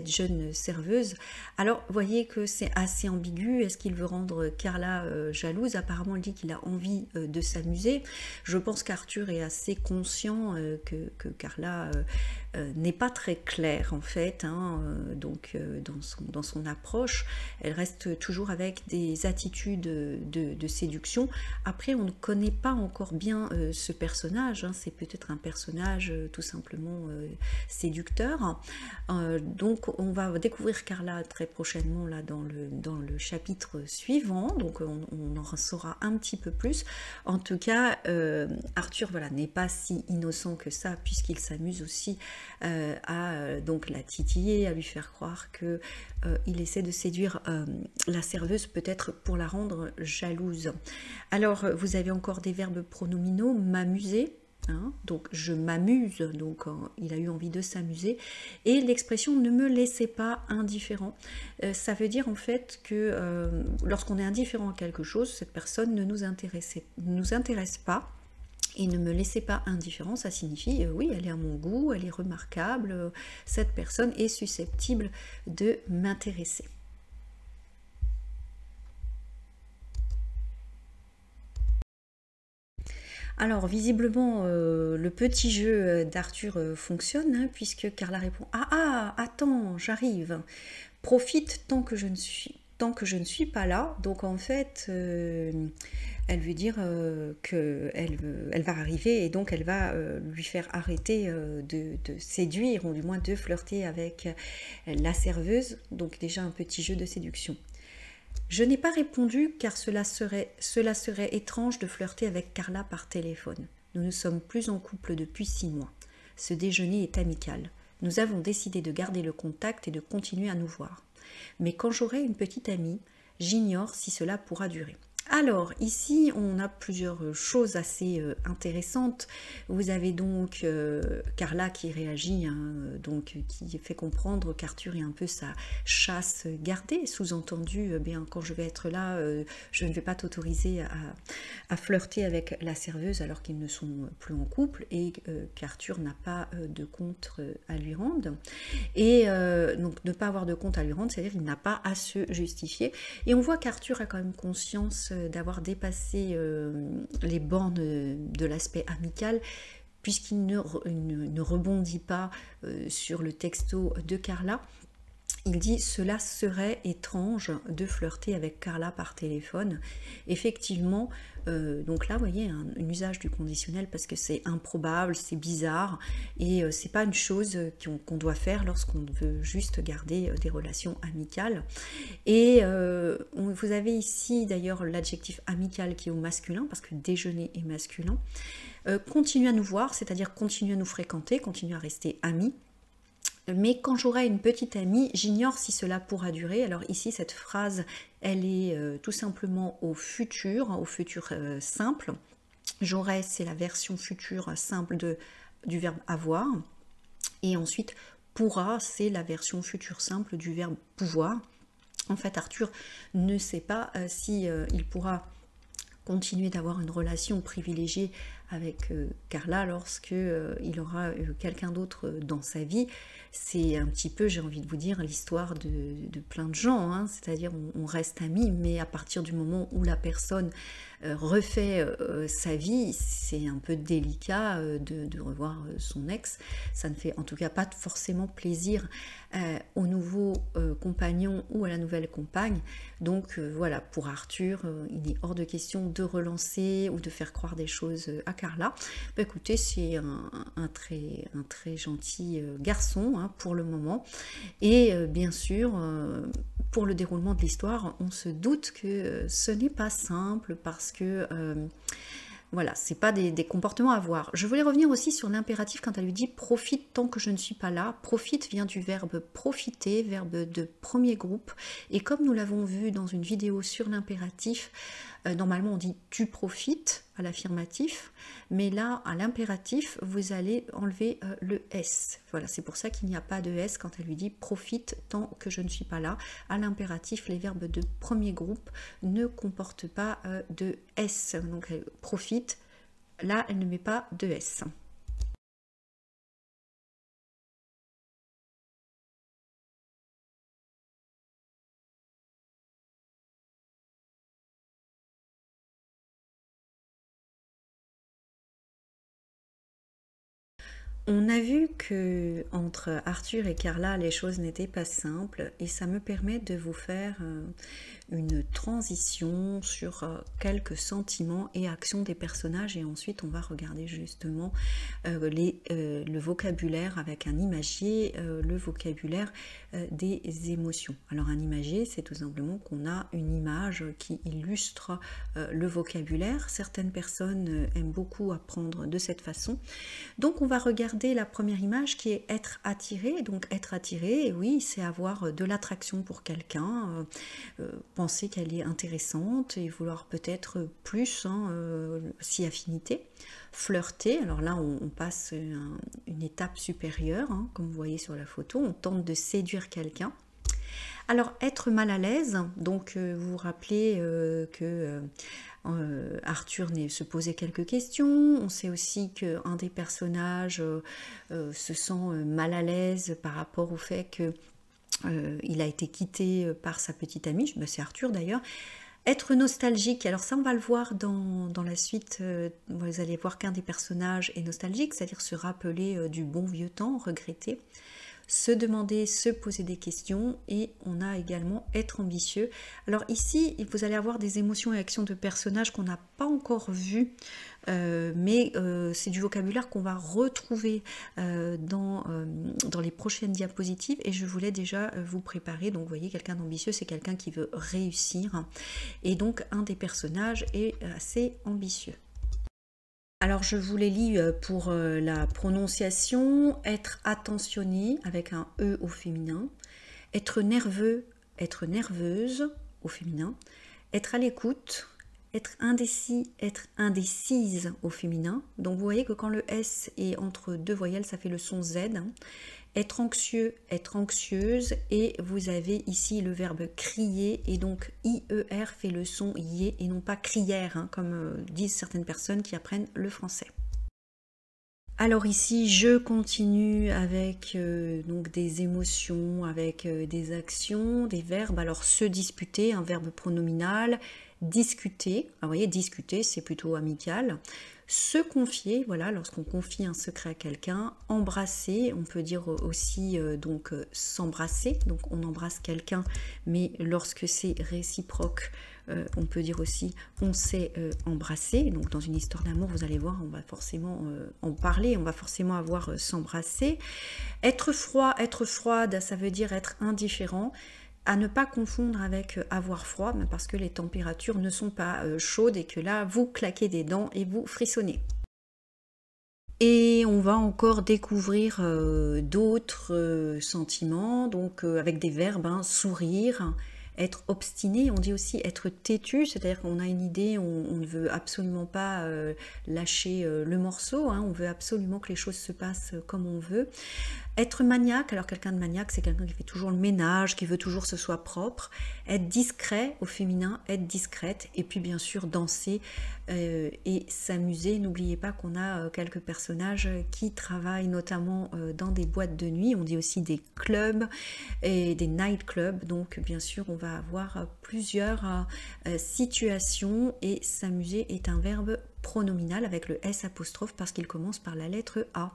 jeune serveuse. Alors, vous voyez que c'est assez ambigu. Est-ce qu'il veut rendre Carla jalouse? Apparemment, il dit qu'il a envie de s'amuser. Je pense qu'Arthur est assez conscient que Carla n'est pas très claire en fait, hein, donc dans son approche. Elle reste toujours avec des attitudes de séduction. Après, on ne connaît pas encore bien ce personnage, hein. C'est peut-être un personnage tout simplement séducteur. Donc on va découvrir Carla très prochainement là dans le chapitre suivant, donc on en saura un petit peu plus. En tout cas, Arthur voilà, n'est pas si innocent que ça, puisqu'il s'amuse aussi à donc la titiller, à lui faire croire que il essaie de séduire la serveuse, peut-être pour la rendre jalouse. Alors vous avez encore des verbes pronominaux, m'amuser, hein, donc je m'amuse, donc il a eu envie de s'amuser, et l'expression ne me laissez pas indifférent, ça veut dire en fait que lorsqu'on est indifférent à quelque chose, cette personne ne nous intéresse pas. Et ne me laissez pas indifférent, ça signifie oui, elle est à mon goût, elle est remarquable, cette personne est susceptible de m'intéresser. Alors visiblement le petit jeu d'Arthur fonctionne, hein, puisque Carla répond « Ah, attends, j'arrive, profite tant que je ne suis pas là ». Donc en fait elle veut dire qu'elle va arriver, et donc elle va lui faire arrêter de séduire, ou du moins de flirter avec la serveuse. Donc déjà un petit jeu de séduction. Je n'ai pas répondu car cela serait étrange de flirter avec Carla par téléphone. Nous ne sommes plus en couple depuis 6 mois. Ce déjeuner est amical. Nous avons décidé de garder le contact et de continuer à nous voir. Mais quand j'aurai une petite amie, j'ignore si cela pourra durer. Alors, ici, on a plusieurs choses assez intéressantes. Vous avez donc Carla qui réagit, hein, donc qui fait comprendre qu'Arthur est un peu sa chasse gardée. Sous-entendu, bien, quand je vais être là, je ne vais pas t'autoriser à flirter avec la serveuse alors qu'ils ne sont plus en couple, et qu'Arthur n'a pas de compte à lui rendre. Et donc, ne pas avoir de compte à lui rendre, c'est-à-dire qu'il n'a pas à se justifier. Et on voit qu'Arthur a quand même conscience d'avoir dépassé les bornes de l'aspect amical, puisqu'il ne rebondit pas sur le texto de Carla. Il dit « Cela serait étrange de flirter avec Carla par téléphone ». Effectivement, donc là, vous voyez, un usage du conditionnel parce que c'est improbable, c'est bizarre, et c'est pas une chose qu'on doit faire lorsqu'on veut juste garder des relations amicales. Et vous avez ici d'ailleurs l'adjectif amical qui est au masculin, parce que déjeuner est masculin. Continue à nous voir, c'est-à-dire continue à nous fréquenter, continue à rester amis. Mais quand j'aurai une petite amie, j'ignore si cela pourra durer. Alors ici, cette phrase, elle est tout simplement au futur simple. J'aurai, c'est la version future simple du verbe avoir. Et ensuite, pourra, c'est la version future simple du verbe pouvoir. En fait, Arthur ne sait pas si il pourra continuer d'avoir une relation privilégiée avec Carla lorsque il aura quelqu'un d'autre dans sa vie. C'est un petit peu, j'ai envie de vous dire, l'histoire de plein de gens, hein. C'est-à-dire on reste amis, mais à partir du moment où la personne refait sa vie, c'est un peu délicat de revoir son ex. Ça ne fait en tout cas pas forcément plaisir au nouveau compagnon ou à la nouvelle compagne. Donc voilà, pour Arthur, il est hors de question de relancer ou de faire croire des choses à Carla. Bah, écoutez, c'est un très gentil garçon, hein, pour le moment. Et bien sûr, pour le déroulement de l'histoire, on se doute que ce n'est pas simple parce que voilà, c'est pas des comportements à voir. Je voulais revenir aussi sur l'impératif quand elle lui dit « profite tant que je ne suis pas là ». Profite vient du verbe profiter, verbe de premier groupe. Et comme nous l'avons vu dans une vidéo sur l'impératif, normalement on dit « tu profites » à l'affirmatif, mais là à l'impératif vous allez enlever le S. Voilà, c'est pour ça qu'il n'y a pas de S quand elle lui dit « profite tant que je ne suis pas là ». À l'impératif, les verbes de premier groupe ne comportent pas de S. Donc profite, là elle ne met pas de S. On a vu que entre Arthur et Carla, les choses n'étaient pas simples et ça me permet de vous faire une transition sur quelques sentiments et actions des personnages et ensuite on va regarder justement le vocabulaire avec un imagier, le vocabulaire des émotions. Alors un imagier, c'est tout simplement qu'on a une image qui illustre le vocabulaire. Certaines personnes aiment beaucoup apprendre de cette façon. Donc on va regarder la première image qui est être attiré. Donc être attiré, oui, c'est avoir de l'attraction pour quelqu'un, penser qu'elle est intéressante et vouloir peut-être plus, si affinité. Flirter, alors là on passe une étape supérieure, comme vous voyez sur la photo, on tente de séduire quelqu'un. Alors être mal à l'aise, donc vous vous rappelez que Arthur se posait quelques questions, on sait aussi qu'un des personnages se sent mal à l'aise par rapport au fait que il a été quitté par sa petite amie, c'est Arthur d'ailleurs. Être nostalgique, alors ça on va le voir dans la suite, vous allez voir qu'un des personnages est nostalgique, c'est-à-dire se rappeler du bon vieux temps, regretter, se demander, se poser des questions, et on a également être ambitieux. Alors ici, vous allez avoir des émotions et actions de personnages qu'on n'a pas encore vues, mais c'est du vocabulaire qu'on va retrouver dans les prochaines diapositives, et je voulais déjà vous préparer. Donc vous voyez, quelqu'un d'ambitieux, c'est quelqu'un qui veut réussir, et donc un des personnages est assez ambitieux. Alors je vous les lis pour la prononciation. Être attentionné avec un E au féminin, être nerveux, être nerveuse au féminin, être à l'écoute, être indécis, être indécise au féminin. Donc vous voyez que quand le S est entre deux voyelles, ça fait le son Z. Être anxieux, être anxieuse, et vous avez ici le verbe crier, et donc IER fait le son IE et non pas crière, comme disent certaines personnes qui apprennent le français. Alors ici, je continue avec donc des émotions, avec des actions, des verbes. Alors se disputer, un verbe pronominal, discuter, alors, vous voyez, discuter c'est plutôt amical. Se confier, voilà, lorsqu'on confie un secret à quelqu'un. Embrasser, on peut dire aussi donc s'embrasser, donc on embrasse quelqu'un, mais lorsque c'est réciproque, on peut dire aussi on s'est embrassé. Donc dans une histoire d'amour, vous allez voir, on va forcément en parler, on va forcément avoir s'embrasser. Être froid, être froide, ça veut dire être indifférent. À ne pas confondre avec avoir froid, parce que les températures ne sont pas chaudes et que là, vous claquez des dents et vous frissonnez. Et on va encore découvrir d'autres sentiments, donc avec des verbes, sourire, être obstiné, on dit aussi être têtu, c'est-à-dire qu'on a une idée, on ne veut absolument pas lâcher le morceau, on veut absolument que les choses se passent comme on veut. Être maniaque, alors quelqu'un de maniaque, c'est quelqu'un qui fait toujours le ménage, qui veut toujours que ce soit propre. Être discret au féminin, être discrète, et puis bien sûr danser et s'amuser. N'oubliez pas qu'on a quelques personnages qui travaillent notamment dans des boîtes de nuit, on dit aussi des clubs et des night clubs, donc bien sûr on va avoir plusieurs situations, et s'amuser est un verbe pronominal avec le S apostrophe parce qu'il commence par la lettre A.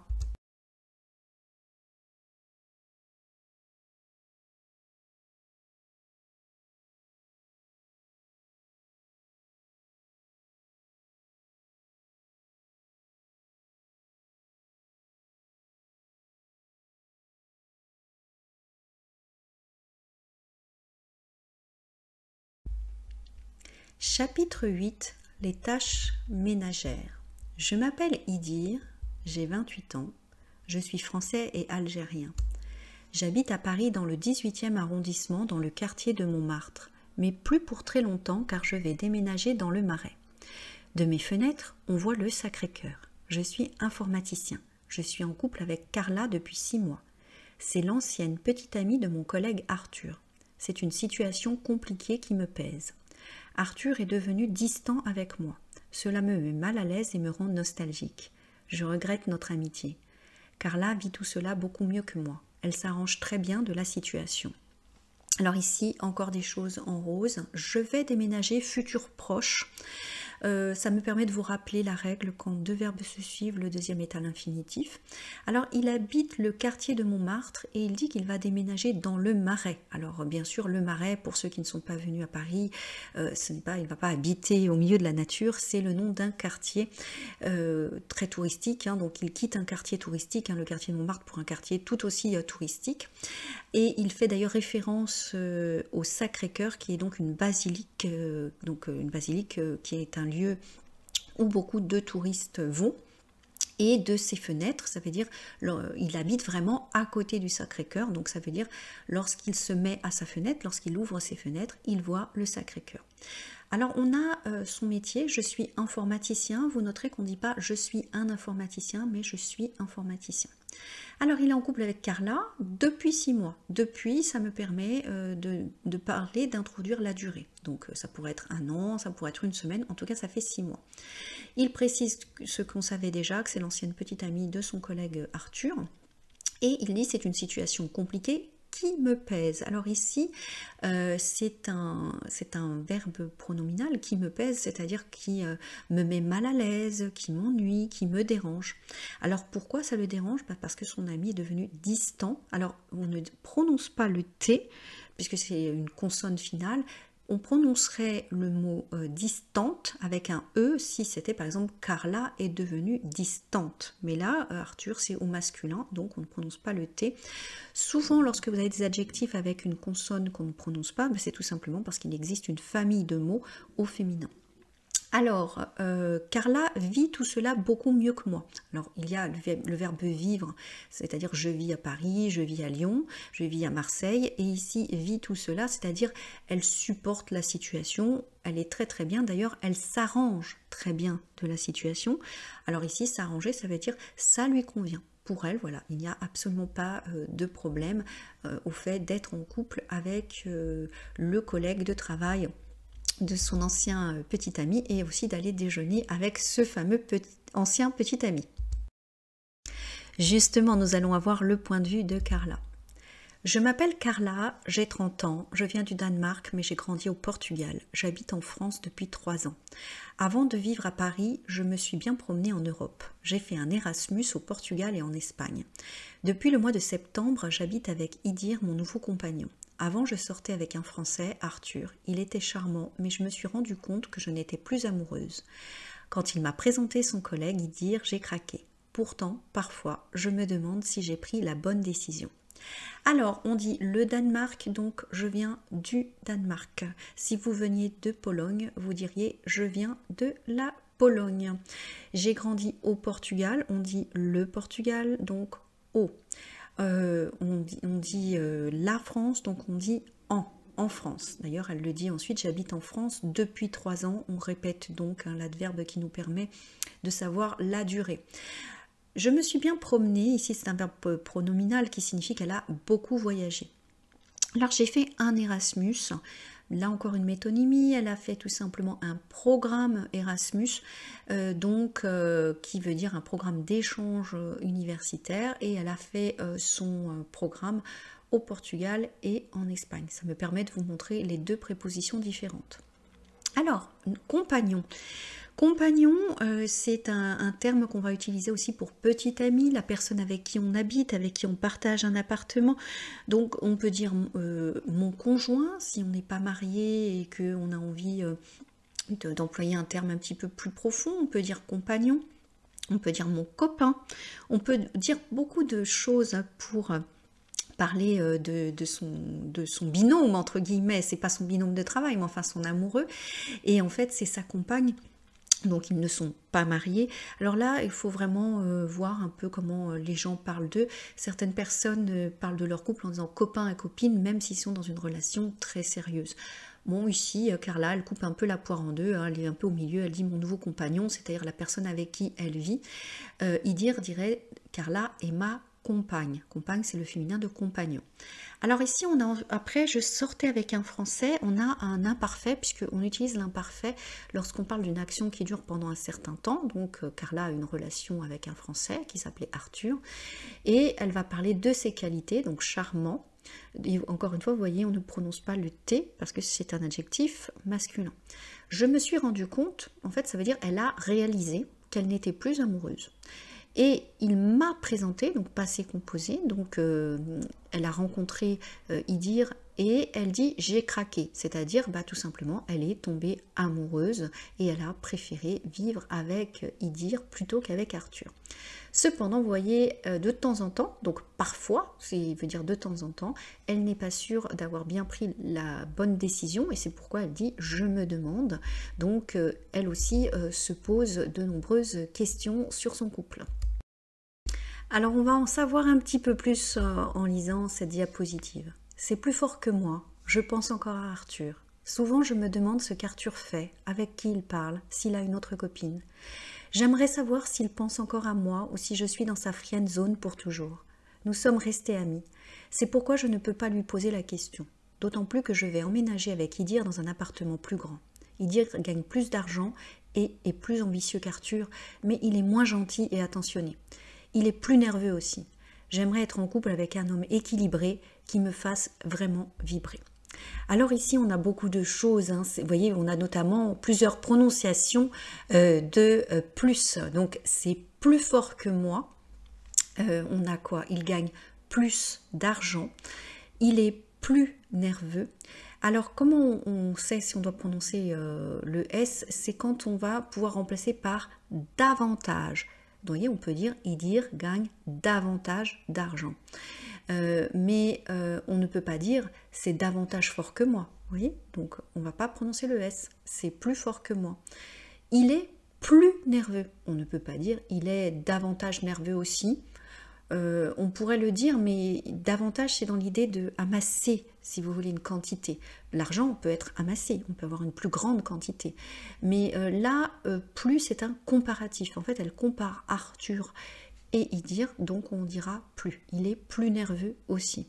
Chapitre 8. Les tâches ménagères. Je m'appelle Idir, j'ai 28 ans, je suis français et algérien. J'habite à Paris dans le 18e arrondissement, dans le quartier de Montmartre, mais plus pour très longtemps car je vais déménager dans le Marais. De mes fenêtres, on voit le Sacré-Cœur. Je suis informaticien. Je suis en couple avec Carla depuis 6 mois. C'est l'ancienne petite amie de mon collègue Arthur. C'est une situation compliquée qui me pèse. Arthur est devenu distant avec moi. Cela me met mal à l'aise et me rend nostalgique. Je regrette notre amitié. Carla vit tout cela beaucoup mieux que moi. Elle s'arrange très bien de la situation. Alors ici, encore des choses en rose. Je vais déménager futur proche. Ça me permet de vous rappeler la règle quand deux verbes se suivent, le deuxième est à l'infinitif. Alors, il habite le quartier de Montmartre et il dit qu'il va déménager dans le Marais. Alors, bien sûr, le Marais, pour ceux qui ne sont pas venus à Paris, il ne va pas habiter au milieu de la nature, c'est le nom d'un quartier très touristique. Donc, il quitte un quartier touristique, le quartier de Montmartre, pour un quartier tout aussi touristique. Et il fait d'ailleurs référence au Sacré-Cœur, qui est donc une basilique, qui est un lieu où beaucoup de touristes vont. Et de ses fenêtres, ça veut dire il habite vraiment à côté du Sacré-Cœur, donc ça veut dire lorsqu'il se met à sa fenêtre, lorsqu'il ouvre ses fenêtres, il voit le Sacré-Cœur. Alors on a son métier, je suis informaticien, vous noterez qu'on ne dit pas je suis un informaticien, mais je suis informaticien. Alors il est en couple avec Carla depuis 6 mois. Depuis, ça me permet de parler, d'introduire la durée. Donc ça pourrait être 1 an, ça pourrait être 1 semaine, en tout cas ça fait 6 mois. Il précise ce qu'on savait déjà, que c'est l'ancienne petite amie de son collègue Arthur. Et il dit c'est une situation compliquée qui me pèse. Alors ici, c'est un verbe pronominal qui me pèse, c'est-à-dire qui me met mal à l'aise, qui m'ennuie, qui me dérange. Alors pourquoi ça le dérange? Parce que son ami est devenu distant. Alors on ne prononce pas le T, puisque c'est une consonne finale. On prononcerait le mot distante avec un E si c'était par exemple Carla est devenue distante. Mais là, Arthur, c'est au masculin, donc on ne prononce pas le T. Souvent, lorsque vous avez des adjectifs avec une consonne qu'on ne prononce pas, c'est tout simplement parce qu'il existe une famille de mots au féminin. Alors, Carla vit tout cela beaucoup mieux que moi. Alors, il y a le verbe vivre, c'est-à-dire je vis à Paris, je vis à Lyon, je vis à Marseille, et ici, vit tout cela, c'est-à-dire elle supporte la situation, elle est très très bien, d'ailleurs, elle s'arrange très bien de la situation. Alors ici, s'arranger, ça veut dire ça lui convient. Pour elle, voilà, il n'y a absolument pas de problème au fait d'être en couple avec le collègue de travail de son ancien petit ami et aussi d'aller déjeuner avec ce fameux ancien petit ami. Justement, nous allons avoir le point de vue de Carla. Je m'appelle Carla, j'ai 30 ans, je viens du Danemark mais j'ai grandi au Portugal. J'habite en France depuis 3 ans. Avant de vivre à Paris, je me suis bien promenée en Europe. J'ai fait un Erasmus au Portugal et en Espagne. Depuis le mois de septembre, j'habite avec Idir, mon nouveau compagnon. Avant, je sortais avec un Français, Arthur. Il était charmant, mais je me suis rendu compte que je n'étais plus amoureuse. Quand il m'a présenté son collègue, Idir, j'ai craqué. Pourtant, parfois, je me demande si j'ai pris la bonne décision. Alors, on dit le Danemark, donc je viens du Danemark. Si vous veniez de Pologne, vous diriez je viens de la Pologne. J'ai grandi au Portugal, on dit le Portugal, donc au. On dit la France, donc on dit en France. D'ailleurs, elle le dit ensuite, j'habite en France depuis 3 ans. On répète donc l'adverbe qui nous permet de savoir la durée. Je me suis bien promenée, ici c'est un verbe pronominal qui signifie qu'elle a beaucoup voyagé. Alors j'ai fait un Erasmus, là encore une métonymie, elle a fait tout simplement un programme Erasmus, qui veut dire un programme d'échange universitaire, et elle a fait son programme au Portugal et en Espagne. Ça me permet de vous montrer les 2 prépositions différentes. Alors, compagnon. Compagnon, c'est un terme qu'on va utiliser aussi pour petit ami, la personne avec qui on habite, avec qui on partage un appartement. Donc on peut dire mon conjoint, si on n'est pas marié et qu'on a envie d'employer un terme un petit peu plus profond, on peut dire compagnon, on peut dire mon copain, on peut dire beaucoup de choses pour parler de son binôme, entre guillemets, c'est pas son binôme de travail, mais enfin son amoureux, et en fait c'est sa compagne. Donc ils ne sont pas mariés. Alors là, il faut vraiment voir un peu comment les gens parlent d'eux. Certaines personnes parlent de leur couple en disant copain et copine, même s'ils sont dans une relation très sérieuse. Bon, ici, Carla, elle coupe un peu la poire en 2, elle est un peu au milieu, elle dit mon nouveau compagnon, c'est-à-dire la personne avec qui elle vit. Idir dirait Carla est ma compagne. Compagne, c'est le féminin de compagnon. Alors ici, après, je sortais avec un Français, on a un imparfait, puisqu'on utilise l'imparfait lorsqu'on parle d'une action qui dure pendant un certain temps. Donc, Carla a une relation avec un Français qui s'appelait Arthur, et elle va parler de ses qualités, donc charmant, Et encore une fois, vous voyez, on ne prononce pas le T parce que c'est un adjectif masculin. Je me suis rendu compte, en fait, ça veut dire elle a réalisé qu'elle n'était plus amoureuse. Et il m'a présenté, donc passé composé, donc elle a rencontré Idir et elle dit j'ai craqué, c'est-à-dire tout simplement elle est tombée amoureuse et elle a préféré vivre avec Idir plutôt qu'avec Arthur. Cependant, vous voyez, de temps en temps, donc parfois, ça veut dire de temps en temps, elle n'est pas sûre d'avoir bien pris la bonne décision et c'est pourquoi elle dit « je me demande ». Donc, elle aussi se pose de nombreuses questions sur son couple. Alors, on va en savoir un petit peu plus en lisant cette diapositive. C'est plus fort que moi, je pense encore à Arthur. Souvent, je me demande ce qu'Arthur fait, avec qui il parle, s'il a une autre copine. J'aimerais savoir s'il pense encore à moi ou si je suis dans sa friend zone pour toujours. Nous sommes restés amis. C'est pourquoi je ne peux pas lui poser la question. D'autant plus que je vais emménager avec Idir dans un appartement plus grand. Idir gagne plus d'argent et est plus ambitieux qu'Arthur, mais il est moins gentil et attentionné. Il est plus nerveux aussi. J'aimerais être en couple avec un homme équilibré qui me fasse vraiment vibrer. Alors ici, on a beaucoup de choses. Vous voyez, on a notamment plusieurs prononciations de plus. Donc, c'est plus fort que moi. On a quoi? Il gagne plus d'argent. Il est plus nerveux. Alors, comment on sait si on doit prononcer le S? C'est quand on va pouvoir remplacer par davantage. Vous voyez, on peut dire Idir gagne davantage d'argent. Mais on ne peut pas dire c'est davantage fort que moi. Vous voyez, donc on ne va pas prononcer le S, c'est plus fort que moi. Il est plus nerveux. On ne peut pas dire il est davantage nerveux aussi. On pourrait le dire, mais davantage c'est dans l'idée de amasser, si vous voulez, une quantité. L'argent peut être amassé, on peut avoir une plus grande quantité. Mais là, plus c'est un comparatif. En fait, elle compare Arthur et Idir, donc on dira plus. Il est plus nerveux aussi.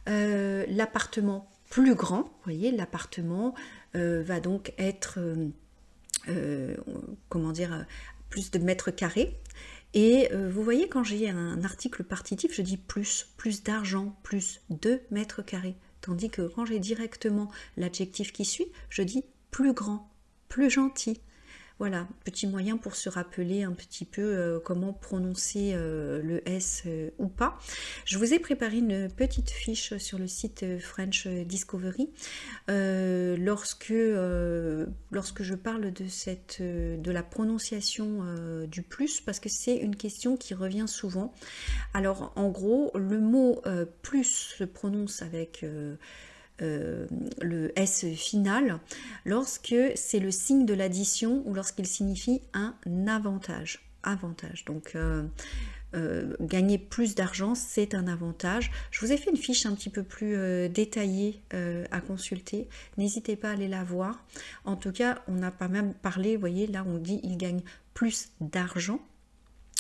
L'appartement plus grand, vous voyez, l'appartement va donc être, comment dire, plus de mètres carrés. Et vous voyez, quand j'ai un article partitif, je dis plus d'argent, plus de mètres carrés. Tandis que quand j'ai directement l'adjectif qui suit, je dis plus grand, plus gentil. Voilà, petit moyen pour se rappeler un petit peu comment prononcer le S ou pas. Je vous ai préparé une petite fiche sur le site French Discovery lorsque je parle de la prononciation du plus, parce que c'est une question qui revient souvent. Alors en gros, le mot plus se prononce avec le S final lorsque c'est le signe de l'addition ou lorsqu'il signifie un avantage. Donc gagner plus d'argent, c'est un avantage. Je vous ai fait une fiche un petit peu plus détaillée à consulter. N'hésitez pas à aller la voir. En tout cas, on n'a pas même parlé, vous voyez, là on dit il gagne plus d'argent,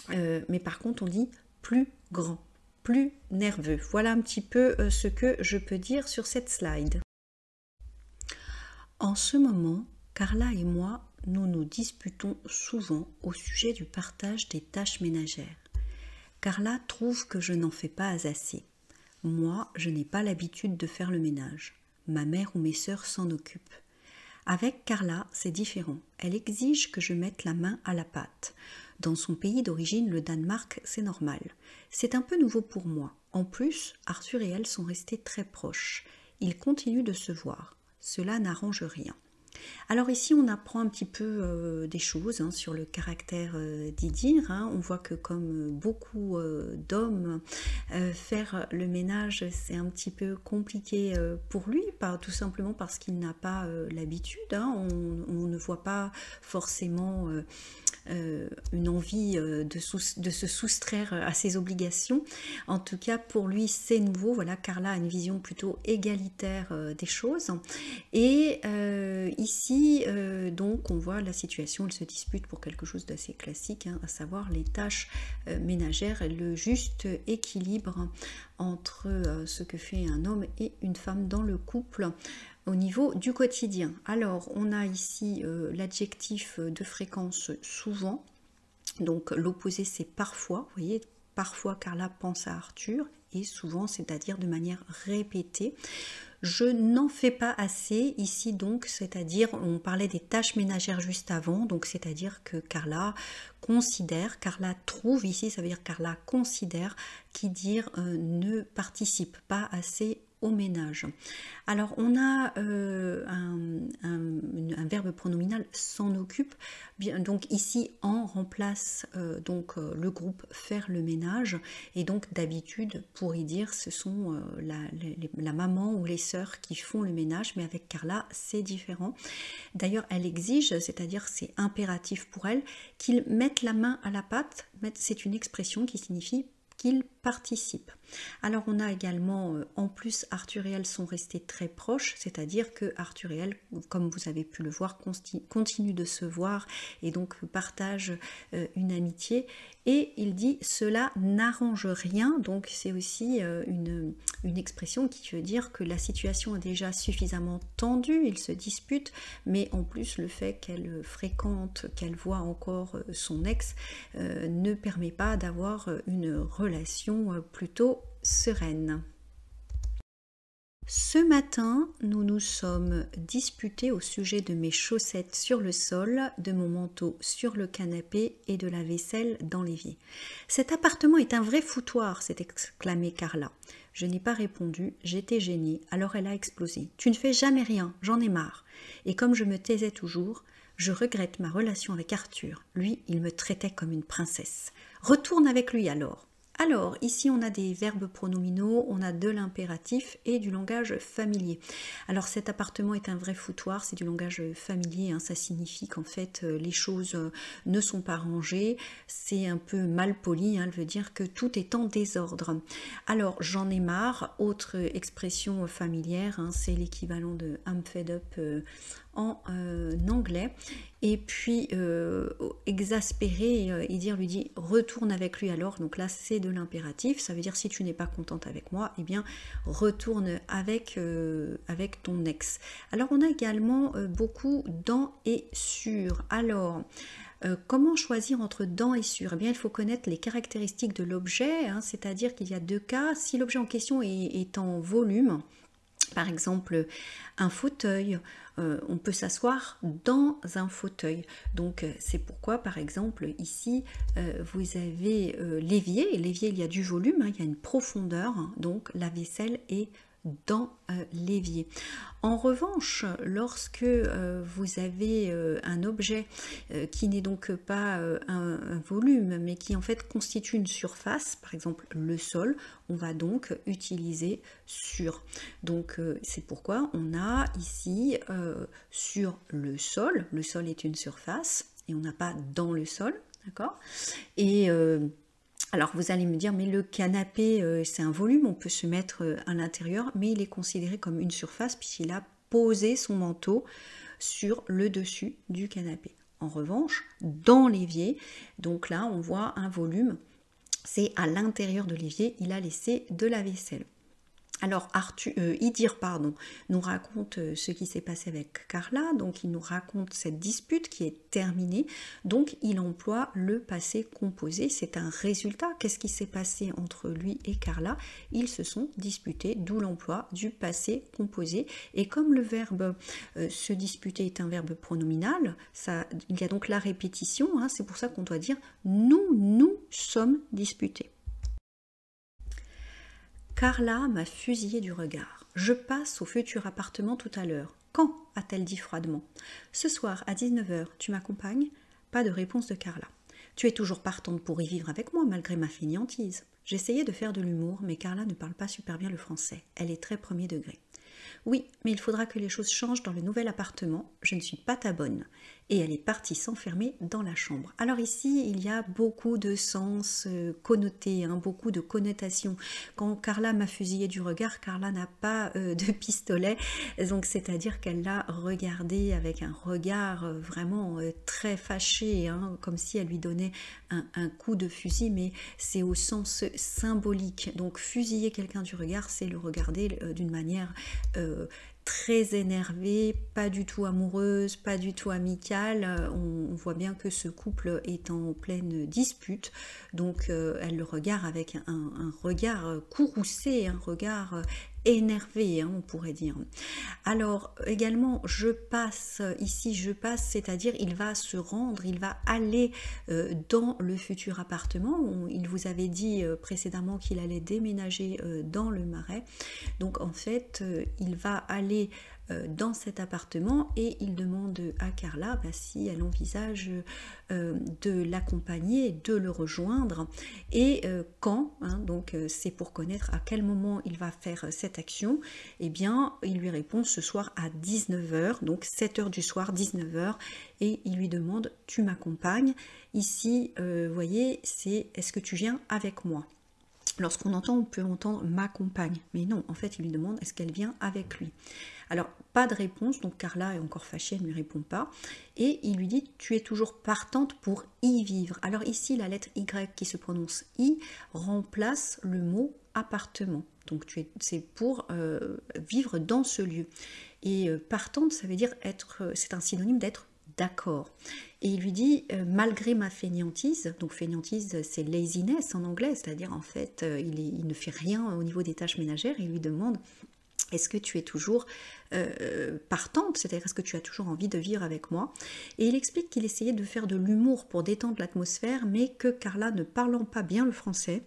mais par contre on dit plus grand, plus nerveux. Voilà un petit peu ce que je peux dire sur cette slide. En ce moment, Carla et moi, nous nous disputons souvent au sujet du partage des tâches ménagères. Carla trouve que je n'en fais pas assez. Moi, je n'ai pas l'habitude de faire le ménage. Ma mère ou mes sœurs s'en occupent. Avec Carla, c'est différent. Elle exige que je mette la main à la pâte. Dans son pays d'origine, le Danemark, c'est normal. C'est un peu nouveau pour moi. En plus, Arthur et elle sont restés très proches. Ils continuent de se voir. Cela n'arrange rien. Alors ici, on apprend un petit peu des choses sur le caractère d'Idir. On voit que comme beaucoup d'hommes, faire le ménage, c'est un petit peu compliqué pour lui, tout simplement parce qu'il n'a pas l'habitude. On ne voit pas forcément une envie de se soustraire à ses obligations. En tout cas, pour lui, c'est nouveau. Voilà, Carla a une vision plutôt égalitaire des choses. Et ici, donc, on voit la situation, elle se dispute pour quelque chose d'assez classique, à savoir les tâches ménagères et le juste équilibre entre ce que fait un homme et une femme dans le couple au niveau du quotidien. Alors, on a ici l'adjectif de fréquence souvent, donc l'opposé c'est parfois, vous voyez, parfois Carla pense à Arthur et souvent, c'est-à-dire de manière répétée. Je n'en fais pas assez ici donc, c'est-à-dire on parlait des tâches ménagères juste avant, donc c'est-à-dire que Carla considère, Carla trouve ici, ça veut dire Carla considère, qui dire ne participe pas assez au ménage. Alors on a un verbe pronominal s'en occupe, bien, donc ici en remplace le groupe faire le ménage, et donc d'habitude pour y dire ce sont la maman ou les sœurs qui font le ménage, mais avec Carla c'est différent. D'ailleurs elle exige, c'est-à-dire c'est impératif pour elle, qu'ils mettent la main à la pâte, c'est une expression qui signifie qu'il participe. Alors on a également, en plus Arthur et elle sont restés très proches, c'est-à-dire que Arthur et elle, comme vous avez pu le voir, continuent de se voir et donc partagent une amitié, et il dit cela n'arrange rien, donc c'est aussi une expression qui veut dire que la situation est déjà suffisamment tendue, ils se disputent, mais en plus le fait qu'elle fréquente, qu'elle voit encore son ex ne permet pas d'avoir une relation plutôt sereine. Ce matin, nous nous sommes disputés au sujet de mes chaussettes sur le sol, de mon manteau sur le canapé et de la vaisselle dans l'évier. Cet appartement est un vrai foutoir, s'est exclamée Carla. Je n'ai pas répondu, j'étais gênée, alors elle a explosé. Tu ne fais jamais rien, j'en ai marre. Et comme je me taisais toujours, je regrette ma relation avec Arthur. Lui, il me traitait comme une princesse. Retourne avec lui alors. Alors, ici, on a des verbes pronominaux, on a de l'impératif et du langage familier. Alors, cet appartement est un vrai foutoir, c'est du langage familier, hein, ça signifie qu'en fait, les choses ne sont pas rangées, c'est un peu mal poli, hein, elle veut dire que tout est en désordre. Alors, j'en ai marre, autre expression familière, hein, c'est l'équivalent de I'm fed up en anglais. Et puis exaspéré, Idir lui dit retourne avec lui alors, donc là c'est de l'impératif, ça veut dire si tu n'es pas contente avec moi, eh bien retourne avec ton ex. Alors on a également beaucoup dans et sur. Alors comment choisir entre dans et sur? Eh bien, il faut connaître les caractéristiques de l'objet, hein, c'est-à-dire qu'il y a deux cas. Si l'objet en question est en volume, par exemple un fauteuil, on peut s'asseoir dans un fauteuil. Donc c'est pourquoi par exemple ici vous avez l'évier, et l'évier il y a du volume, hein, il y a une profondeur, hein, donc la vaisselle est dans l'évier. En revanche, lorsque vous avez un objet qui n'est donc pas un volume, mais qui en fait constitue une surface, par exemple le sol, on va donc utiliser sur. Donc c'est pourquoi on a ici sur le sol est une surface, et on n'a pas dans le sol, d'accord? Et alors vous allez me dire, mais le canapé c'est un volume, on peut se mettre à l'intérieur, mais il est considéré comme une surface puisqu'il a posé son manteau sur le dessus du canapé. En revanche, dans l'évier, donc là on voit un volume, c'est à l'intérieur de l'évier, il a laissé de la vaisselle. Alors Idir nous raconte ce qui s'est passé avec Carla, donc il nous raconte cette dispute qui est terminée, donc il emploie le passé composé, c'est un résultat. Qu'est-ce qui s'est passé entre lui et Carla? Ils se sont disputés, d'où l'emploi du passé composé, et comme le verbe se disputer est un verbe pronominal, il y a donc la répétition, hein, c'est pour ça qu'on doit dire nous sommes disputés. Carla m'a fusillé du regard. Je passe au futur appartement tout à l'heure. Quand? A-t-elle dit froidement. Ce soir à 19h, tu m'accompagnes? Pas de réponse de Carla. Tu es toujours partante pour y vivre avec moi malgré ma fainéantise. J'essayais de faire de l'humour, mais Carla ne parle pas super bien le français. Elle est très premier degré. Oui, mais il faudra que les choses changent dans le nouvel appartement. Je ne suis pas ta bonne. Et elle est partie s'enfermer dans la chambre. Alors ici, il y a beaucoup de sens connotés, hein, beaucoup de connotations. Quand Carla m'a fusillé du regard, Carla n'a pas de pistolet, donc c'est-à-dire qu'elle l'a regardé avec un regard vraiment très fâché, hein, comme si elle lui donnait un coup de fusil, mais c'est au sens symbolique. Donc fusiller quelqu'un du regard, c'est le regarder d'une manière très énervée, pas du tout amoureuse, pas du tout amicale. On voit bien que ce couple est en pleine dispute, donc elle le regarde avec un regard courroucé, un regard énervé, hein, on pourrait dire. Alors également, je passe, ici je passe, c'est-à-dire il va se rendre, il va aller dans le futur appartement. Il vous avait dit précédemment qu'il allait déménager dans le Marais. Donc en fait, il va aller dans cet appartement et il demande à Carla si elle envisage de l'accompagner, de le rejoindre et quand, hein, donc c'est pour connaître à quel moment il va faire cette action. Eh bien il lui répond ce soir à 19h, donc 7h du soir, 19h, et il lui demande tu m'accompagnes. Ici vous voyez, c'est est-ce que tu viens avec moi? Lorsqu'on entend, on peut entendre ma compagne, mais non, en fait il lui demande est-ce qu'elle vient avec lui. Alors pas de réponse, donc Carla est encore fâchée, elle ne lui répond pas, et il lui dit tu es toujours partante pour y vivre. Alors ici la lettre Y qui se prononce I remplace le mot appartement, donc c'est pour vivre dans ce lieu. Et partante, ça veut dire être, c'est un synonyme d'être d'accord. Et il lui dit malgré ma fainéantise, donc fainéantise c'est laziness en anglais, c'est-à-dire en fait il ne fait rien au niveau des tâches ménagères. Il lui demande est-ce que tu es toujours partante, c'est-à-dire est-ce que tu as toujours envie de vivre avec moi? Et il explique qu'il essayait de faire de l'humour pour détendre l'atmosphère, mais que Carla, ne parlant pas bien le français,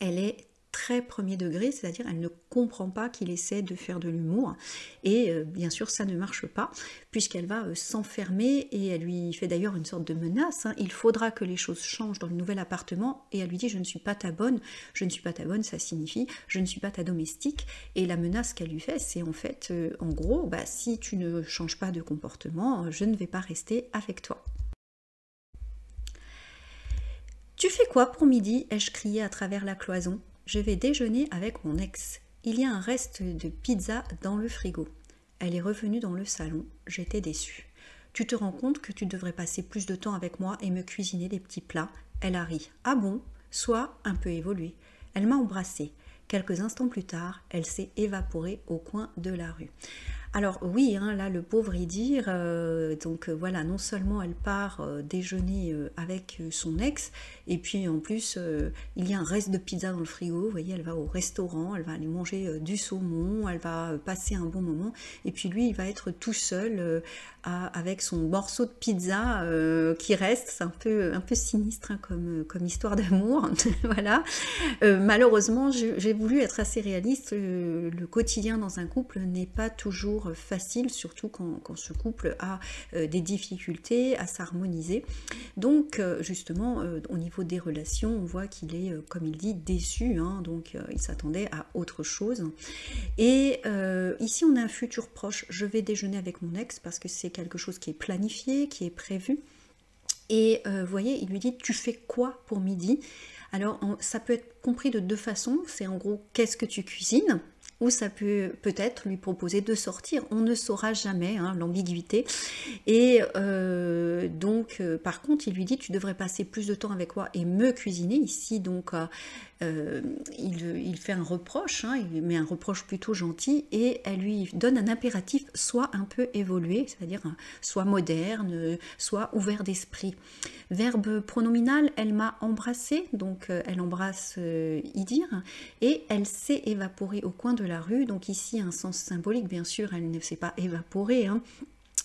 elle est très premier degré, c'est-à-dire elle ne comprend pas qu'il essaie de faire de l'humour, et bien sûr ça ne marche pas puisqu'elle va s'enfermer, et elle lui fait d'ailleurs une sorte de menace, hein. Il faudra que les choses changent dans le nouvel appartement, et elle lui dit je ne suis pas ta bonne, je ne suis pas ta bonne, ça signifie je ne suis pas ta domestique, et la menace qu'elle lui fait c'est en fait en gros si tu ne changes pas de comportement, je ne vais pas rester avec toi. Tu fais quoi pour midi? Ai-je crié à travers la cloison. Je vais déjeuner avec mon ex. Il y a un reste de pizza dans le frigo. Elle est revenue dans le salon. J'étais déçue. Tu te rends compte que tu devrais passer plus de temps avec moi et me cuisiner des petits plats? Elle a ri. Ah bon? Soit un peu évoluée. Elle m'a embrassée. Quelques instants plus tard, elle s'est évaporée au coin de la rue. Alors oui, hein, là le pauvre Idir, voilà, non seulement elle part déjeuner avec son ex, et puis en plus il y a un reste de pizza dans le frigo, vous voyez, elle va au restaurant, elle va aller manger du saumon, elle va passer un bon moment, et puis lui il va être tout seul avec son morceau de pizza qui reste. C'est un peu sinistre, hein, comme histoire d'amour. Voilà. Malheureusement, j'ai voulu être assez réaliste. Le quotidien dans un couple n'est pas toujours facile, surtout quand ce couple a des difficultés à s'harmoniser. Donc, justement, au niveau des relations, on voit qu'il est, comme il dit, déçu. Hein, donc, il s'attendait à autre chose. Et ici, on a un futur proche. Je vais déjeuner avec mon ex parce que c'est quelque chose qui est planifié, qui est prévu. Et vous voyez, il lui dit, tu fais quoi pour midi? Alors, ça peut être compris de deux façons. C'est en gros, qu'est-ce que tu cuisines? Ou ça peut peut-être lui proposer de sortir. On ne saura jamais, hein, l'ambiguïté. Et par contre, il lui dit, tu devrais passer plus de temps avec moi et me cuisiner. Ici, donc, il fait un reproche, hein, il met un reproche plutôt gentil, et elle lui donne un impératif, soit un peu évolué, c'est-à-dire soit moderne, soit ouvert d'esprit. Verbe pronominal, elle m'a embrassé, donc elle embrasse Idir, et elle s'est évaporée au coin de la rue. Donc ici un sens symbolique, bien sûr, elle ne s'est pas évaporée, hein.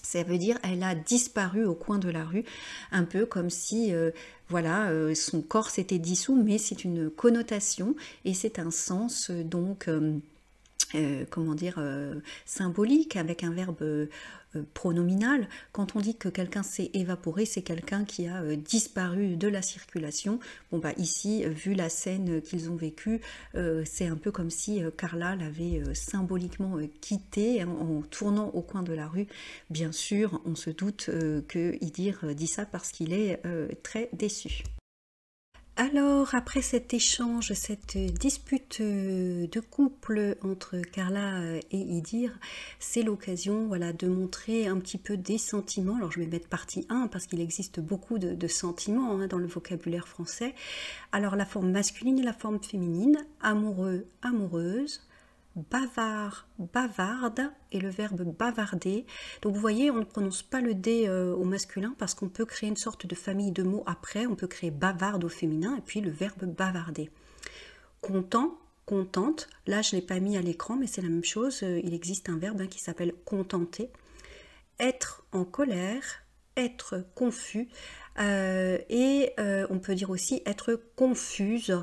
Ça veut dire elle a disparu au coin de la rue, un peu comme si son corps s'était dissous, mais c'est une connotation et c'est un sens symbolique, avec un verbe pronominal. Quand on dit que quelqu'un s'est évaporé, c'est quelqu'un qui a disparu de la circulation. Bon ici, vu la scène qu'ils ont vécue, c'est un peu comme si Carla l'avait symboliquement quitté, hein, en tournant au coin de la rue. Bien sûr, on se doute que Idir dit ça parce qu'il est très déçu. Alors, après cet échange, cette dispute de couple entre Carla et Idir, c'est l'occasion, voilà, de montrer un petit peu des sentiments. Alors, je vais mettre partie 1 parce qu'il existe beaucoup de sentiments, hein, dans le vocabulaire français. Alors, la forme masculine et la forme féminine, amoureux, amoureuse, bavard, bavarde et le verbe bavarder. Donc vous voyez, on ne prononce pas le D au masculin parce qu'on peut créer une sorte de famille de mots après. On peut créer bavarde au féminin et puis le verbe bavarder. Content, contente. Là, je ne l'ai pas mis à l'écran, mais c'est la même chose. Il existe un verbe qui s'appelle contenter. Être en colère, être confus. On peut dire aussi être confuse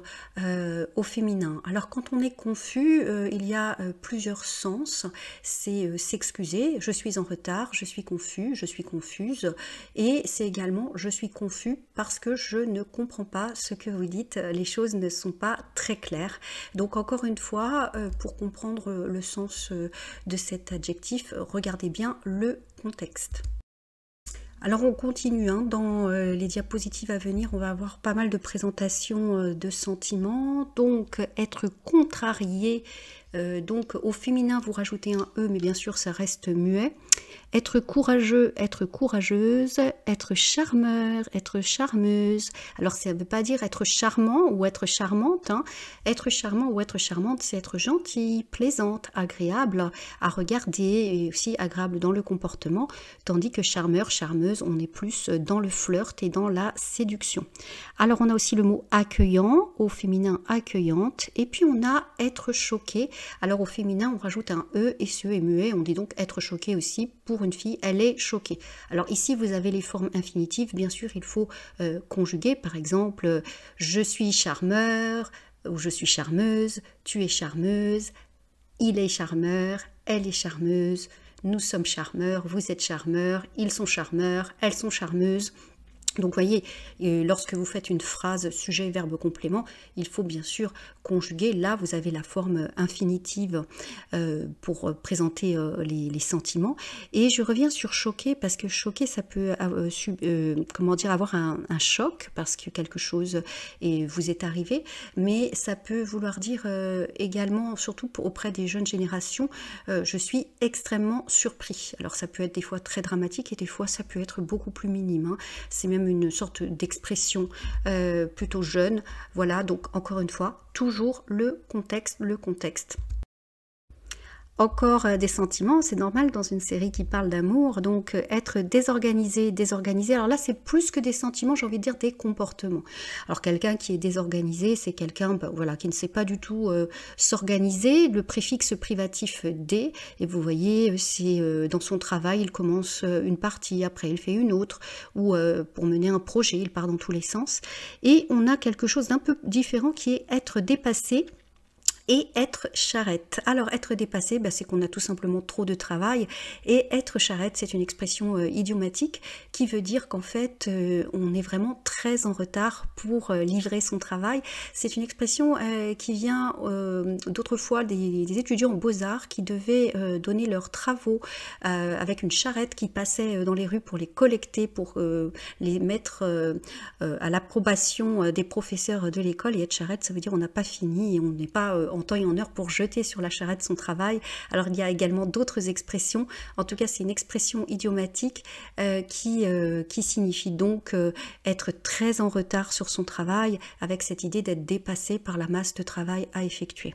au féminin. Alors quand on est confus, il y a plusieurs sens. C'est s'excuser, je suis en retard, je suis confus, je suis confuse. Et c'est également je suis confus parce que je ne comprends pas ce que vous dites, les choses ne sont pas très claires. Donc encore une fois, pour comprendre le sens de cet adjectif, regardez bien le contexte. Alors on continue, dans les diapositives à venir, on va avoir pas mal de présentations de sentiments. Donc être contrarié, donc au féminin vous rajoutez un E, mais bien sûr ça reste muet. Être courageux, être courageuse, être charmeur, être charmeuse. Alors ça ne veut pas dire être charmant ou être charmante. Être charmant ou être charmante, c'est être gentille, plaisante, agréable à regarder et aussi agréable dans le comportement. Tandis que charmeur, charmeuse, on est plus dans le flirt et dans la séduction. Alors on a aussi le mot accueillant, au féminin accueillante. Et puis on a être choqué. Alors au féminin on rajoute un E et ce E est muet. On dit donc être choqué aussi. Pour une fille, elle est choquée. Alors ici, vous avez les formes infinitives. Bien sûr, il faut conjuguer. Par exemple, je suis charmeur ou je suis charmeuse, tu es charmeuse, il est charmeur, elle est charmeuse, nous sommes charmeurs, vous êtes charmeurs, ils sont charmeurs, elles sont charmeuses. Donc, vous voyez, lorsque vous faites une phrase sujet, verbe, complément, il faut bien sûr conjuguer. Là, vous avez la forme infinitive pour présenter les sentiments. Et je reviens sur choquer parce que choquer, ça peut avoir un choc parce que quelque chose vous est arrivé. Mais ça peut vouloir dire également, surtout auprès des jeunes générations, je suis extrêmement surpris. Alors, ça peut être des fois très dramatique et des fois, ça peut être beaucoup plus minime. C'est même une sorte d'expression plutôt jeune. Voilà, donc encore une fois, toujours le contexte, le contexte. Encore des sentiments, c'est normal dans une série qui parle d'amour, donc être désorganisé, désorganisé, alors là c'est plus que des sentiments, j'ai envie de dire des comportements. Alors quelqu'un qui est désorganisé, c'est quelqu'un qui ne sait pas du tout s'organiser, le préfixe privatif dé, et vous voyez, c'est dans son travail, il commence une partie, après il fait une autre, ou pour mener un projet, il part dans tous les sens, et on a quelque chose d'un peu différent qui est être dépassé, et être charrette. Alors être dépassé, c'est qu'on a tout simplement trop de travail, et être charrette, c'est une expression idiomatique qui veut dire qu'en fait on est vraiment très en retard pour livrer son travail. C'est une expression qui vient d'autrefois des étudiants en beaux-arts qui devaient donner leurs travaux avec une charrette qui passait dans les rues pour les collecter, pour les mettre à l'approbation des professeurs de l'école. Et être charrette, ça veut dire on n'a pas fini et on n'est pas en temps et en heure pour jeter sur la charrette son travail. Alors il y a également d'autres expressions, en tout cas c'est une expression idiomatique qui signifie donc être très en retard sur son travail, avec cette idée d'être dépassé par la masse de travail à effectuer.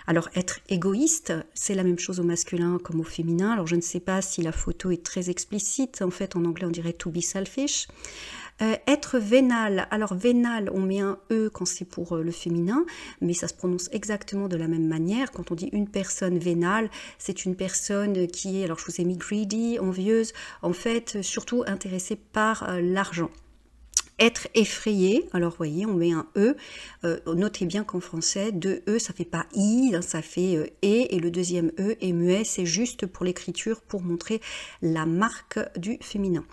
Alors être égoïste, c'est la même chose au masculin comme au féminin. Alors je ne sais pas si la photo est très explicite, en fait en anglais on dirait to be selfish. Être vénal, alors vénal on met un E quand c'est pour le féminin, mais ça se prononce exactement de la même manière. Quand on dit une personne vénale, c'est une personne qui est, alors je vous ai mis greedy, envieuse, en fait surtout intéressée par l'argent. Être effrayé, alors vous voyez on met un E, notez bien qu'en français deux E ça fait pas I, ça fait et le deuxième E est muet, c'est juste pour l'écriture pour montrer la marque du féminin.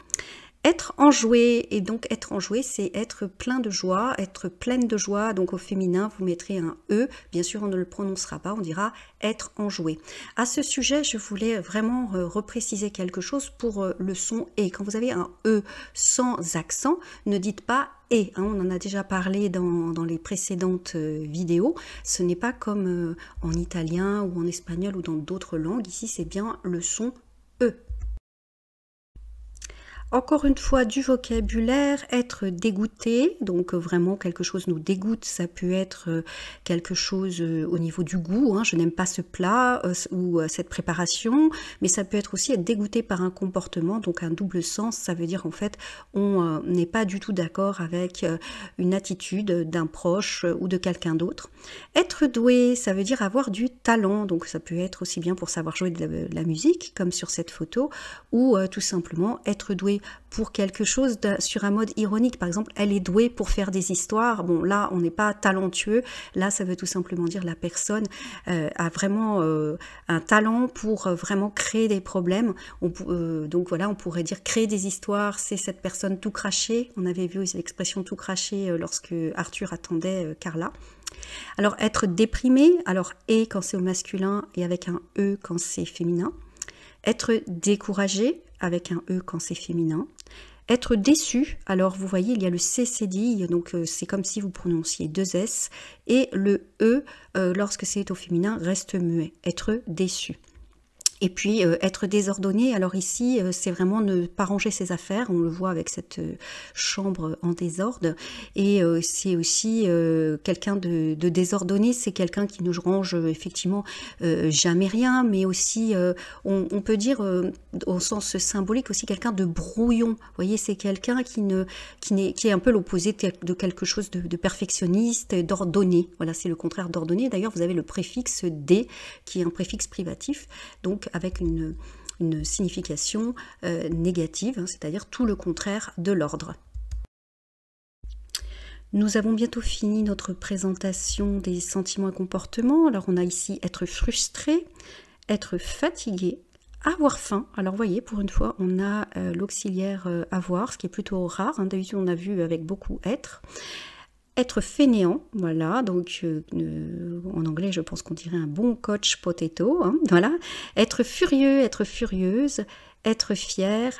Être enjoué, et donc être enjoué, c'est être plein de joie, être pleine de joie, donc au féminin, vous mettrez un E, bien sûr on ne le prononcera pas, on dira être enjoué. À ce sujet, je voulais vraiment repréciser quelque chose pour le son « et ». Quand vous avez un E sans accent, ne dites pas « et ». On en a déjà parlé dans les précédentes vidéos, ce n'est pas comme en italien ou en espagnol ou dans d'autres langues, ici c'est bien le son « e ». Encore une fois, du vocabulaire, être dégoûté, donc vraiment quelque chose nous dégoûte, ça peut être quelque chose au niveau du goût, hein, je n'aime pas ce plat ou cette préparation, mais ça peut être aussi être dégoûté par un comportement, donc un double sens, ça veut dire en fait on n'est pas du tout d'accord avec une attitude d'un proche ou de quelqu'un d'autre. Être doué, ça veut dire avoir du talent, donc ça peut être aussi bien pour savoir jouer de la musique, comme sur cette photo, ou tout simplement être doué pour quelque chose sur un mode ironique. Par exemple, elle est douée pour faire des histoires. Bon, là, on n'est pas talentueux. Là, ça veut tout simplement dire la personne a vraiment un talent pour vraiment créer des problèmes. Donc voilà, on pourrait dire créer des histoires, c'est cette personne tout crachée. On avait vu l'expression tout craché lorsque Arthur attendait Carla. Alors, être déprimé, alors « et » quand c'est au masculin et avec un « e » quand c'est féminin. Être découragé, avec un E quand c'est féminin. Être déçu, alors vous voyez, il y a le C cédille, donc c'est comme si vous prononciez deux S, et le E, lorsque c'est au féminin, reste muet. Être déçu. Et puis être désordonné, alors ici c'est vraiment ne pas ranger ses affaires, on le voit avec cette chambre en désordre, et c'est aussi quelqu'un de désordonné, c'est quelqu'un qui ne range effectivement jamais rien, mais aussi on peut dire au sens symbolique aussi quelqu'un de brouillon, vous voyez, c'est quelqu'un qui est un peu l'opposé de quelque chose de perfectionniste, d'ordonné, voilà, c'est le contraire d'ordonné. D'ailleurs vous avez le préfixe D qui est un préfixe privatif, donc avec une signification négative, hein, c'est-à-dire tout le contraire de l'ordre. Nous avons bientôt fini notre présentation des sentiments et comportements. Alors on a ici être frustré, être fatigué, avoir faim. Alors vous voyez, pour une fois, on a l'auxiliaire avoir, ce qui est plutôt rare. Hein. D'habitude, on a vu avec beaucoup être. Être fainéant, voilà, donc en anglais je pense qu'on dirait un bon coach potato, hein, voilà. Être furieux, être furieuse, être fier,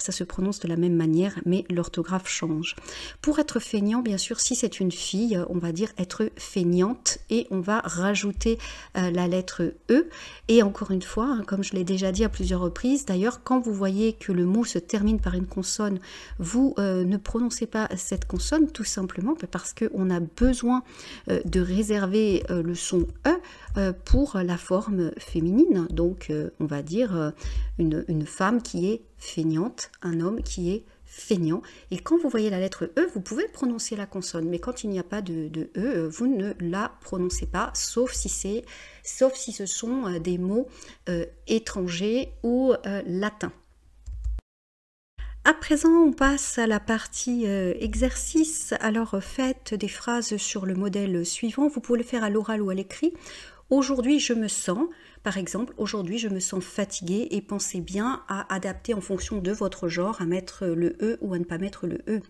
ça se prononce de la même manière, mais l'orthographe change. Pour être feignant, bien sûr, si c'est une fille, on va dire être feignante et on va rajouter la lettre E. Et encore une fois, hein, comme je l'ai déjà dit à plusieurs reprises, d'ailleurs, quand vous voyez que le mot se termine par une consonne, vous ne prononcez pas cette consonne tout simplement parce qu'on a besoin de réserver le son E pour la forme féminine. Donc, on va dire une femme qui est feignante, un homme qui est feignant. Et quand vous voyez la lettre E, vous pouvez prononcer la consonne, mais quand il n'y a pas de E, vous ne la prononcez pas, sauf si ce sont des mots étrangers ou latins. À présent, on passe à la partie exercice. Alors, faites des phrases sur le modèle suivant. Vous pouvez le faire à l'oral ou à l'écrit. Aujourd'hui, je me sens, par exemple, aujourd'hui, je me sens fatiguée, et pensez bien à adapter en fonction de votre genre, à mettre le E ou à ne pas mettre le E.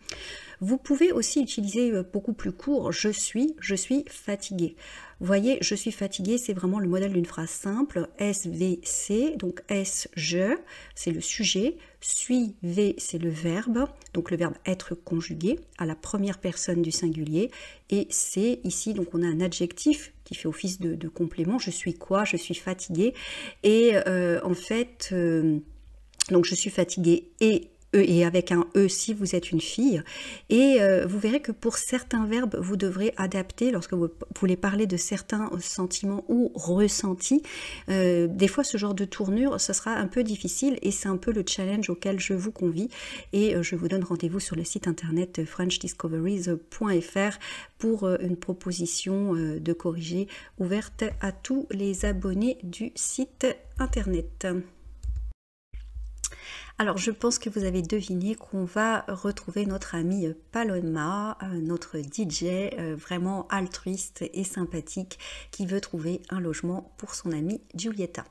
Vous pouvez aussi utiliser beaucoup plus court, je suis fatiguée. Vous voyez, je suis fatiguée, c'est vraiment le modèle d'une phrase simple. SVC, donc S, je, c'est le sujet. Suis, V, c'est le verbe, donc le verbe être conjugué à la première personne du singulier. Et c'est ici, donc on a un adjectif qui fait office de complément. Je suis quoi? Je suis fatiguée. Et en fait, donc je suis fatiguée et avec un E si vous êtes une fille. Et vous verrez que pour certains verbes, vous devrez adapter lorsque vous voulez parler de certains sentiments ou ressentis. Des fois, ce genre de tournure, ce sera un peu difficile et c'est un peu le challenge auquel je vous convie. Et je vous donne rendez-vous sur le site internet frenchdiscoveries.fr pour une proposition de corriger ouverte à tous les abonnés du site internet. Alors, je pense que vous avez deviné qu'on va retrouver notre amie Paloma, notre DJ vraiment altruiste et sympathique qui veut trouver un logement pour son amie Giulietta.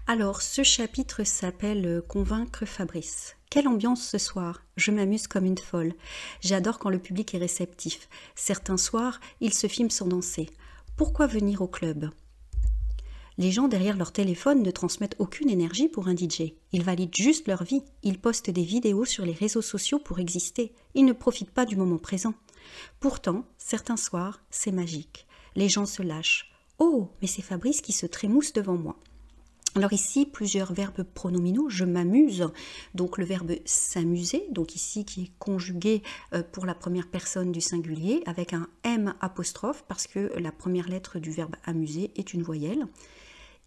Alors, ce chapitre s'appelle « Convaincre Fabrice ». Quelle ambiance ce soir! Je m'amuse comme une folle. J'adore quand le public est réceptif. Certains soirs, il se filme sans danser. Pourquoi venir au club ? Les gens derrière leur téléphone ne transmettent aucune énergie pour un DJ. Ils valident juste leur vie. Ils postent des vidéos sur les réseaux sociaux pour exister. Ils ne profitent pas du moment présent. Pourtant, certains soirs, c'est magique. Les gens se lâchent. « Oh, mais c'est Fabrice qui se trémousse devant moi. » Alors ici, plusieurs verbes pronominaux, je m'amuse, donc le verbe s'amuser, donc ici qui est conjugué pour la première personne du singulier avec un M apostrophe parce que la première lettre du verbe amuser est une voyelle.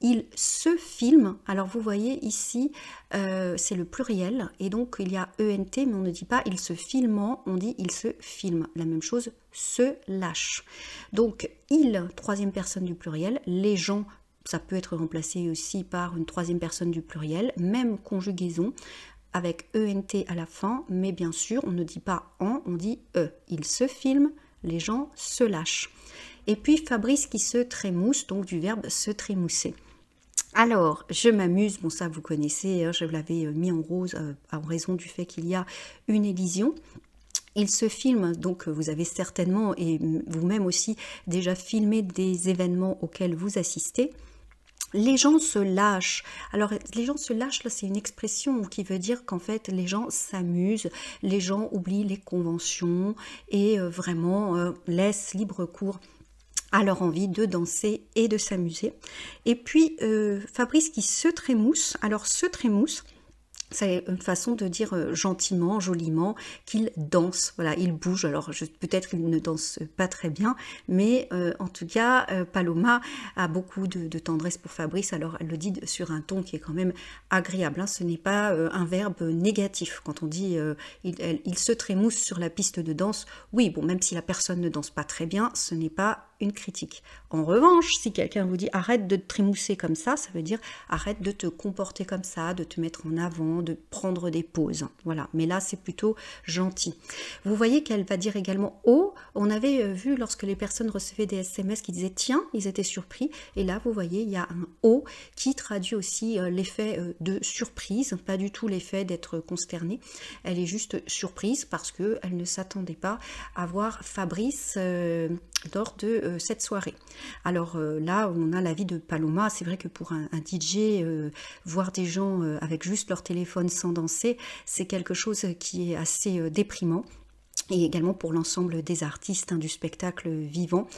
Il se filme, alors vous voyez ici c'est le pluriel et donc il y a ENT mais on ne dit pas il se filmant, on dit il se filme. La même chose, se lâche. Donc il, troisième personne du pluriel, les gens, ça peut être remplacé aussi par une troisième personne du pluriel, même conjugaison avec ENT à la fin, mais bien sûr on ne dit pas en, on dit E. Il se filme, les gens se lâchent. Et puis Fabrice qui se trémousse, donc du verbe se trémousser. Alors, je m'amuse, bon ça vous connaissez, je l'avais mis en rose en raison du fait qu'il y a une élision. Il se filme, donc vous avez certainement et vous-même aussi déjà filmé des événements auxquels vous assistez. Les gens se lâchent. Alors, les gens se lâchent, là, c'est une expression qui veut dire qu'en fait, les gens s'amusent, les gens oublient les conventions et vraiment laissent libre cours à leur envie de danser et de s'amuser. Et puis, Fabrice qui se trémousse. Alors, se trémousse, c'est une façon de dire gentiment, joliment, qu'il danse. Voilà, il bouge. Alors, peut-être qu'il ne danse pas très bien, mais en tout cas, Paloma a beaucoup de tendresse pour Fabrice. Alors, elle le dit sur un ton qui est quand même agréable. Hein. Ce n'est pas un verbe négatif. Quand on dit il se trémousse sur la piste de danse, oui, bon, même si la personne ne danse pas très bien, ce n'est pas une critique. En revanche, si quelqu'un vous dit arrête de te trémousser comme ça veut dire arrête de te comporter comme ça, de te mettre en avant, de prendre des pauses. Voilà, mais là c'est plutôt gentil. Vous voyez qu'elle va dire également oh, on avait vu lorsque les personnes recevaient des SMS qui disaient tiens, ils étaient surpris, et là vous voyez il y a un oh qui traduit aussi l'effet de surprise, pas du tout l'effet d'être consternée. Elle est juste surprise parce que elle ne s'attendait pas à voir Fabrice lors de cette soirée. Alors là, on a l'avis de Paloma. C'est vrai que pour un DJ, voir des gens avec juste leur téléphone sans danser, c'est quelque chose qui est assez déprimant. Et également pour l'ensemble des artistes du spectacle vivant.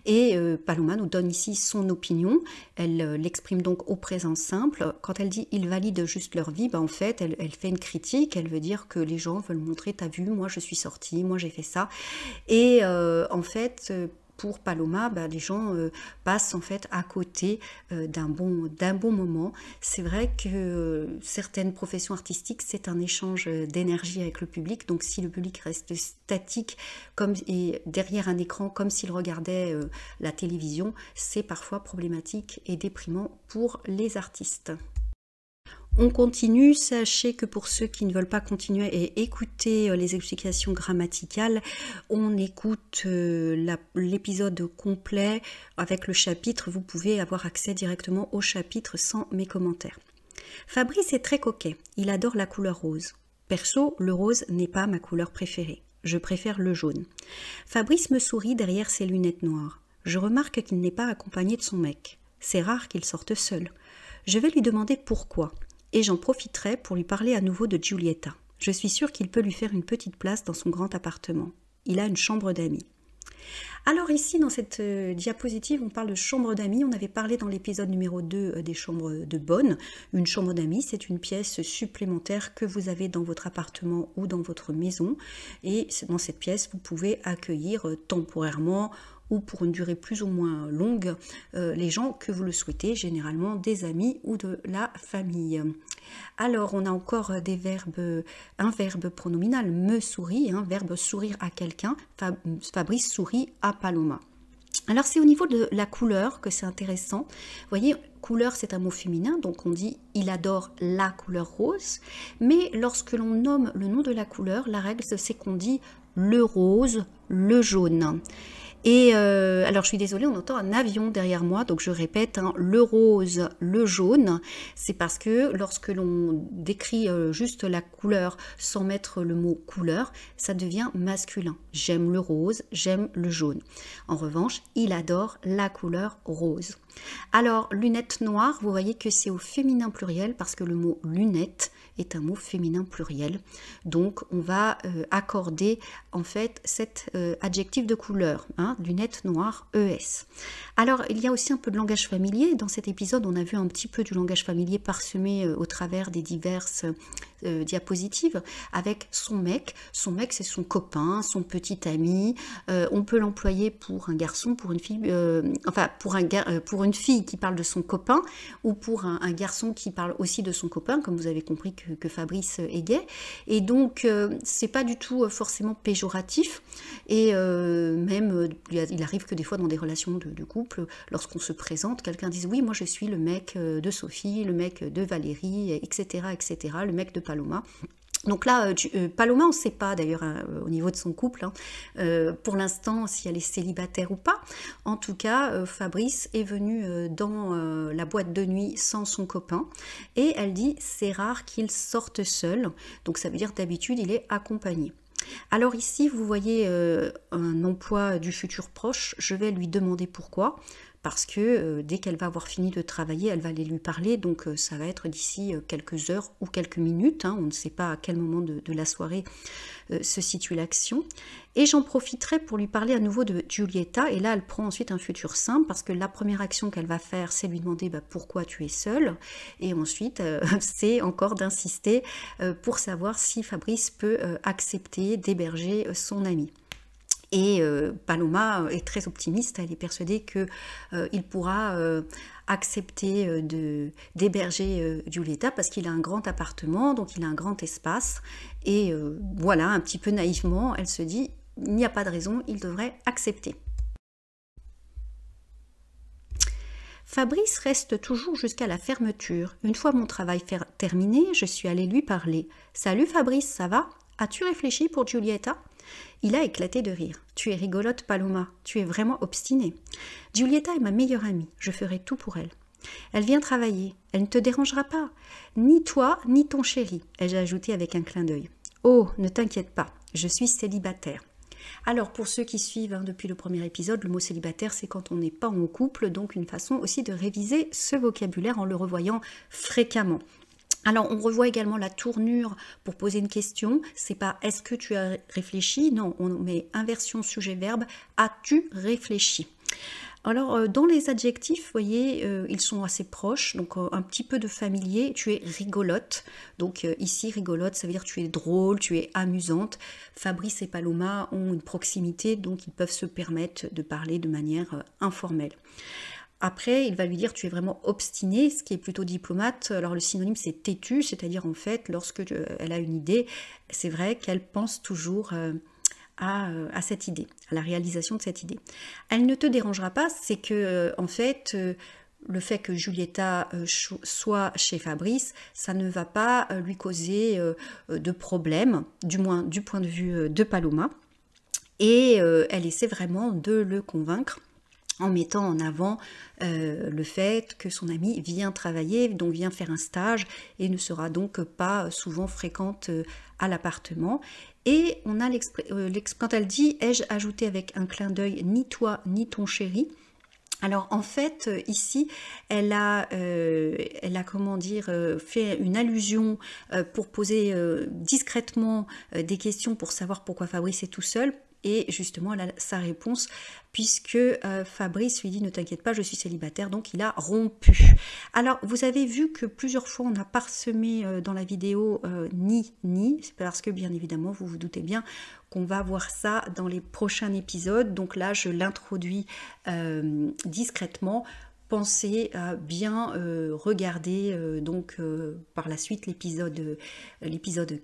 Et Paloma nous donne ici son opinion. Elle l'exprime donc au présent simple. Quand elle dit « ils valident juste leur vie », en fait, elle fait une critique. Elle veut dire que les gens veulent montrer « t'as vu, moi je suis sortie, moi j'ai fait ça ». Et en fait, pour Paloma, les gens passent en fait à côté d'un bon moment. C'est vrai que certaines professions artistiques, c'est un échange d'énergie avec le public. Donc si le public reste statique et derrière un écran comme s'il regardait la télévision, c'est parfois problématique et déprimant pour les artistes. On continue, sachez que pour ceux qui ne veulent pas continuer et écouter les explications grammaticales, on écoute l'épisode complet avec le chapitre, vous pouvez avoir accès directement au chapitre sans mes commentaires. Fabrice est très coquet, il adore la couleur rose. Perso, le rose n'est pas ma couleur préférée, je préfère le jaune. Fabrice me sourit derrière ses lunettes noires. Je remarque qu'il n'est pas accompagné de son mec. C'est rare qu'il sorte seul. Je vais lui demander pourquoi. Et j'en profiterai pour lui parler à nouveau de Giulietta. Je suis sûre qu'il peut lui faire une petite place dans son grand appartement. Il a une chambre d'amis. Alors ici, dans cette diapositive, on parle de chambre d'amis. On avait parlé dans l'épisode numéro 2 des chambres de bonne. Une chambre d'amis, c'est une pièce supplémentaire que vous avez dans votre appartement ou dans votre maison. Et dans cette pièce, vous pouvez accueillir temporairement ou pour une durée plus ou moins longue, les gens que vous le souhaitez, généralement des amis ou de la famille. Alors, on a encore des verbes, un verbe pronominal, me sourit, verbe sourire à quelqu'un, Fabrice sourit à Paloma. Alors, c'est au niveau de la couleur que c'est intéressant. Vous voyez, couleur, c'est un mot féminin, donc on dit « il adore la couleur rose ». Mais lorsque l'on nomme le nom de la couleur, la règle, c'est qu'on dit « le rose », « le jaune ». Et alors je suis désolée, on entend un avion derrière moi, donc je répète, le rose, le jaune, c'est parce que lorsque l'on décrit juste la couleur sans mettre le mot couleur, ça devient masculin. J'aime le rose, j'aime le jaune. En revanche, il adore la couleur rose. Alors, lunettes noires, vous voyez que c'est au féminin pluriel parce que le mot lunette est un mot féminin pluriel. Donc, on va accorder en fait cet adjectif de couleur, hein, lunettes noires, ES. Alors, il y a aussi un peu de langage familier. Dans cet épisode, on a vu un petit peu du langage familier parsemé au travers des diverses diapositives avec son mec. Son mec, c'est son copain, son petit ami. On peut l'employer pour un garçon, pour une fille, enfin pour une fille qui parle de son copain ou pour un garçon qui parle aussi de son copain, comme vous avez compris que Fabrice est gay. Et donc, c'est pas du tout forcément péjoratif. Et même, il arrive que des fois dans des relations de couple, lorsqu'on se présente, quelqu'un dise oui, moi je suis le mec de Sophie, le mec de Valérie, etc., etc., le mec de Paloma. Donc là, Paloma, on ne sait pas d'ailleurs au niveau de son couple, hein, pour l'instant, si elle est célibataire ou pas. En tout cas, Fabrice est venu dans la boîte de nuit sans son copain et elle dit c'est rare qu'il sorte seul. Donc ça veut dire d'habitude, il est accompagné. Alors ici, vous voyez un emploi du futur proche. Je vais lui demander pourquoi. Parce que dès qu'elle va avoir fini de travailler, elle va aller lui parler, donc ça va être d'ici quelques heures ou quelques minutes, hein, on ne sait pas à quel moment de la soirée se situe l'action. Et j'en profiterai pour lui parler à nouveau de Giulietta, et là elle prend ensuite un futur simple, parce que la première action qu'elle va faire, c'est lui demander pourquoi tu es seule, et ensuite c'est encore d'insister pour savoir si Fabrice peut accepter d'héberger son ami. Et Paloma est très optimiste, elle est persuadée qu'il pourra accepter d'héberger Giulietta parce qu'il a un grand appartement, donc il a un grand espace. Et voilà, un petit peu naïvement, elle se dit, il n'y a pas de raison, il devrait accepter. Fabrice reste toujours jusqu'à la fermeture. Une fois mon travail terminé, je suis allée lui parler. « Salut Fabrice, ça va? As-tu réfléchi pour Giulietta ?» Il a éclaté de rire. « Tu es rigolote, Paloma, tu es vraiment obstinée. Giulietta est ma meilleure amie, je ferai tout pour elle. Elle vient travailler, elle ne te dérangera pas, ni toi, ni ton chéri, ai-je ajouté avec un clin d'œil. Oh, ne t'inquiète pas, je suis célibataire. » Alors, pour ceux qui suivent depuis le premier épisode, le mot célibataire, c'est quand on n'est pas en couple, donc une façon aussi de réviser ce vocabulaire en le revoyant fréquemment. Alors, on revoit également la tournure pour poser une question. C'est pas « est-ce que tu as réfléchi ?» Non, on met inversion sujet-verbe « as-tu réfléchi ?» Alors, dans les adjectifs, vous voyez, ils sont assez proches, donc un petit peu de familier. Tu es rigolote, donc ici, rigolote, ça veut dire tu es drôle, tu es amusante. Fabrice et Paloma ont une proximité, donc ils peuvent se permettre de parler de manière informelle. Après, il va lui dire « tu es vraiment obstiné », ce qui est plutôt diplomate. Alors le synonyme c'est « têtu », c'est-à-dire en fait, lorsque elle a une idée, c'est vrai qu'elle pense toujours à cette idée, à la réalisation de cette idée. Elle ne te dérangera pas, c'est que en fait, le fait que Giulietta soit chez Fabrice, ça ne va pas lui causer de problème, du moins du point de vue de Paloma. Et elle essaie vraiment de le convaincre en mettant en avant le fait que son amie vient travailler, donc vient faire un stage et ne sera donc pas souvent fréquente à l'appartement. Et on a quand elle dit « ai-je ajouté avec un clin d'œil ni toi ni ton chéri ?» Alors en fait, ici, elle a comment dire, fait une allusion pour poser discrètement des questions pour savoir pourquoi Fabrice est tout seul. Et justement, elle a sa réponse, puisque Fabrice lui dit « ne t'inquiète pas, je suis célibataire », donc il a rompu. Alors, vous avez vu que plusieurs fois, on a parsemé dans la vidéo « ni », c'est parce que, bien évidemment, vous vous doutez bien qu'on va voir ça dans les prochains épisodes. Donc là, je l'introduis discrètement. Pensez à bien regarder par la suite l'épisode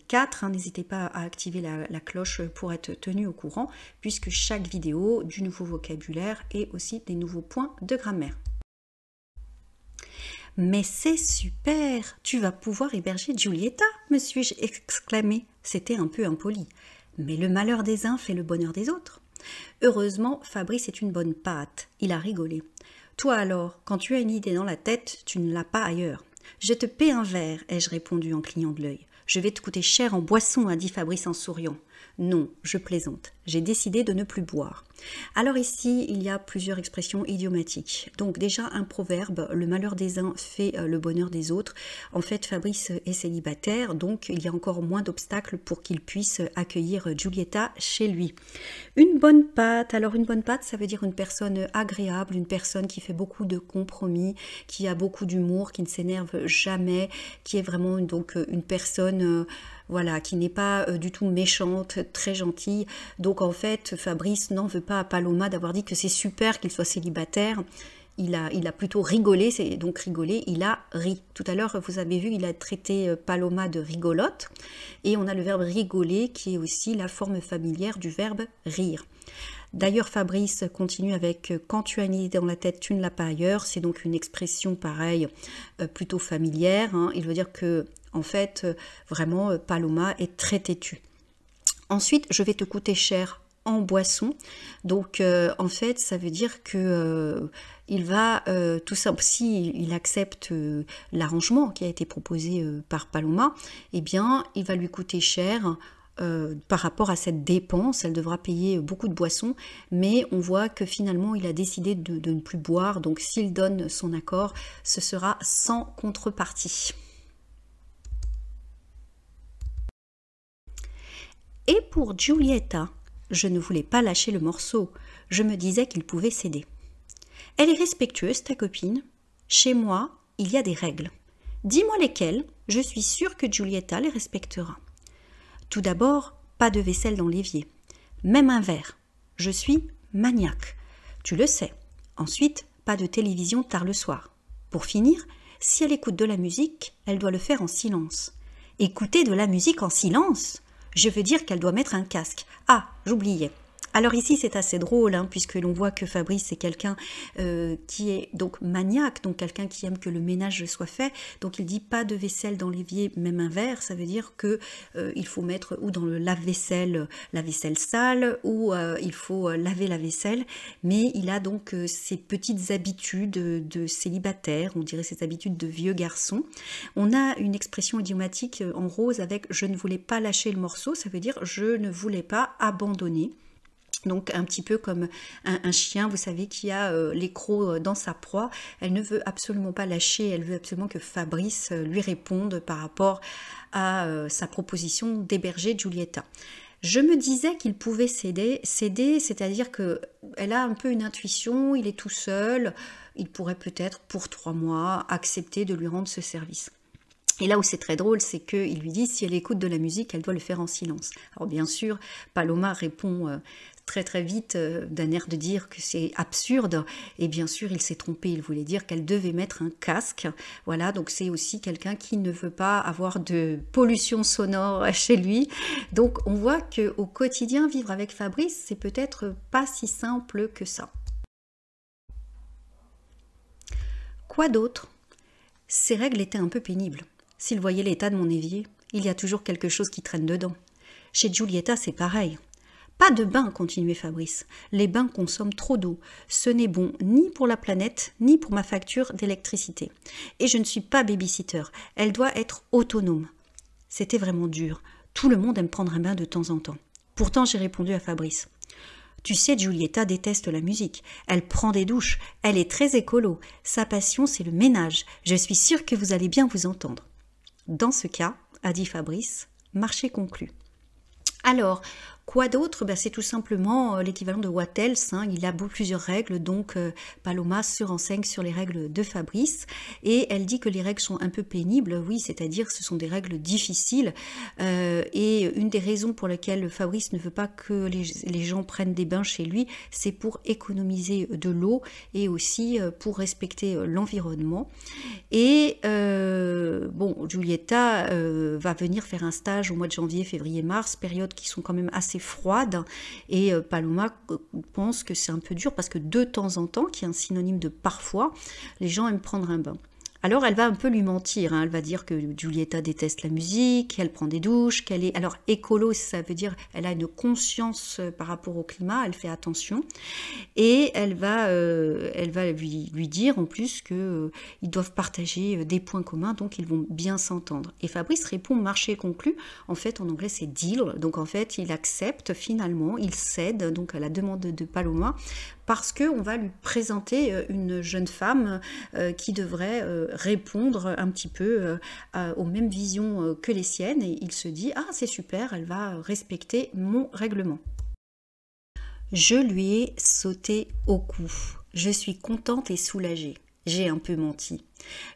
4. N'hésitez pas à activer la cloche pour être tenu au courant, puisque chaque vidéo du nouveau vocabulaire et aussi des nouveaux points de grammaire. « Mais c'est super! Tu vas pouvoir héberger Giulietta !» me suis-je exclamé. C'était un peu impoli. Mais le malheur des uns fait le bonheur des autres. Heureusement, Fabrice est une bonne pâte. Il a rigolé. Toi alors, quand tu as une idée dans la tête, tu ne l'as pas ailleurs. Je te paie un verre, ai-je répondu en clignant de l'œil. Je vais te coûter cher en boisson, a dit Fabrice en souriant. Non, je plaisante. J'ai décidé de ne plus boire. Alors ici, il y a plusieurs expressions idiomatiques. Donc déjà un proverbe, le malheur des uns fait le bonheur des autres. En fait, Fabrice est célibataire, donc il y a encore moins d'obstacles pour qu'il puisse accueillir Giulietta chez lui. Une bonne patte, alors une bonne patte, ça veut dire une personne agréable, une personne qui fait beaucoup de compromis, qui a beaucoup d'humour, qui ne s'énerve jamais, qui est vraiment donc une personne... voilà, qui n'est pas du tout méchante, très gentille. Donc en fait, Fabrice n'en veut pas à Paloma d'avoir dit que c'est super qu'il soit célibataire. Il a plutôt rigolé, c'est donc rigolé, il a ri. Tout à l'heure, vous avez vu, il a traité Paloma de rigolote. Et on a le verbe rigoler qui est aussi la forme familière du verbe rire. D'ailleurs, Fabrice continue avec « quand tu as une idée dans la tête, tu ne l'as pas ailleurs ». C'est donc une expression pareille, plutôt familière. Hein. Il veut dire que, en fait, vraiment, Paloma est très têtue. Ensuite, je vais te coûter cher en boisson. Donc, en fait, ça veut dire que il va, tout simple, si il accepte l'arrangement qui a été proposé par Paloma, eh bien, il va lui coûter cher. Par rapport à cette dépense, elle devra payer beaucoup de boissons, mais on voit que finalement il a décidé de ne plus boire, donc s'il donne son accord, ce sera sans contrepartie. Et pour Giulietta, je ne voulais pas lâcher le morceau, je me disais qu'il pouvait céder. Elle est respectueuse, ta copine. Chez moi, il y a des règles. Dis-moi lesquelles, je suis sûre que Giulietta les respectera. Tout d'abord, pas de vaisselle dans l'évier, même un verre. Je suis maniaque, tu le sais. Ensuite, pas de télévision tard le soir. Pour finir, si elle écoute de la musique, elle doit le faire en silence. Écouter de la musique en silence? Je veux dire qu'elle doit mettre un casque. Ah, j'oubliais. Alors ici, c'est assez drôle, hein, puisque l'on voit que Fabrice, c'est quelqu'un qui est donc maniaque, donc quelqu'un qui aime que le ménage soit fait. Donc il dit pas de vaisselle dans l'évier, même un verre. Ça veut dire que il faut mettre ou dans le lave-vaisselle, la vaisselle sale, ou il faut laver la vaisselle. Mais il a donc ces petites habitudes de célibataire, on dirait ces habitudes de vieux garçon. On a une expression idiomatique en rose avec « je ne voulais pas lâcher le morceau », ça veut dire « je ne voulais pas abandonner ». Donc un petit peu comme un chien, vous savez, qui a les crocs dans sa proie. Elle ne veut absolument pas lâcher, elle veut absolument que Fabrice lui réponde par rapport à sa proposition d'héberger Giulietta. Je me disais qu'il pouvait céder, c'est-à-dire qu'elle a un peu une intuition, il est tout seul, il pourrait peut-être pour 3 mois accepter de lui rendre ce service. Et là où c'est très drôle, c'est qu'il lui dit si elle écoute de la musique, elle doit le faire en silence. Alors bien sûr, Paloma répond très vite d'un air de dire que c'est absurde, et bien sûr il s'est trompé, il voulait dire qu'elle devait mettre un casque. Voilà, donc c'est aussi quelqu'un qui ne veut pas avoir de pollution sonore chez lui. Donc on voit qu'au quotidien, vivre avec Fabrice, c'est peut-être pas si simple que ça. Quoi d'autre? Ces règles étaient un peu pénibles. S'il voyait l'état de mon évier, il y a toujours quelque chose qui traîne dedans. Chez Giulietta, c'est pareil. Pas de bain, continuait Fabrice. Les bains consomment trop d'eau. Ce n'est bon ni pour la planète, ni pour ma facture d'électricité. Et je ne suis pas baby-sitter. Elle doit être autonome. C'était vraiment dur. Tout le monde aime prendre un bain de temps en temps. Pourtant, j'ai répondu à Fabrice. Tu sais, Giulietta déteste la musique. Elle prend des douches. Elle est très écolo. Sa passion, c'est le ménage. Je suis sûre que vous allez bien vous entendre. Dans ce cas, a dit Fabrice, marché conclu. Alors, quoi d'autre? C'est tout simplement l'équivalent de what else, hein. Il a plusieurs règles, donc Paloma se renseigne sur les règles de Fabrice et elle dit que les règles sont un peu pénibles, oui, c'est-à-dire ce sont des règles difficiles et une des raisons pour lesquelles Fabrice ne veut pas que les gens prennent des bains chez lui, c'est pour économiser de l'eau et aussi pour respecter l'environnement. Et bon, Giulietta va venir faire un stage au mois de janvier, février, mars, période qui sont quand même assez froides, et Paloma pense que c'est un peu dur parce que de temps en temps, qui est un synonyme de parfois, les gens aiment prendre un bain. Alors elle va un peu lui mentir, hein. Elle va dire que Giulietta déteste la musique, qu'elle prend des douches, qu'elle est... Alors écolo, ça veut dire elle a une conscience par rapport au climat, elle fait attention. Et elle va lui dire en plus qu'ils doivent partager des points communs, donc ils vont bien s'entendre. Et Fabrice répond marché conclu. En fait, en anglais, c'est deal. Donc en fait, il accepte finalement, il cède donc à la demande de Paloma, parce qu'on va lui présenter une jeune femme qui devrait répondre un petit peu aux mêmes visions que les siennes. Et il se dit, ah c'est super, elle va respecter mon règlement. Je lui ai sauté au cou. Je suis contente et soulagée. J'ai un peu menti.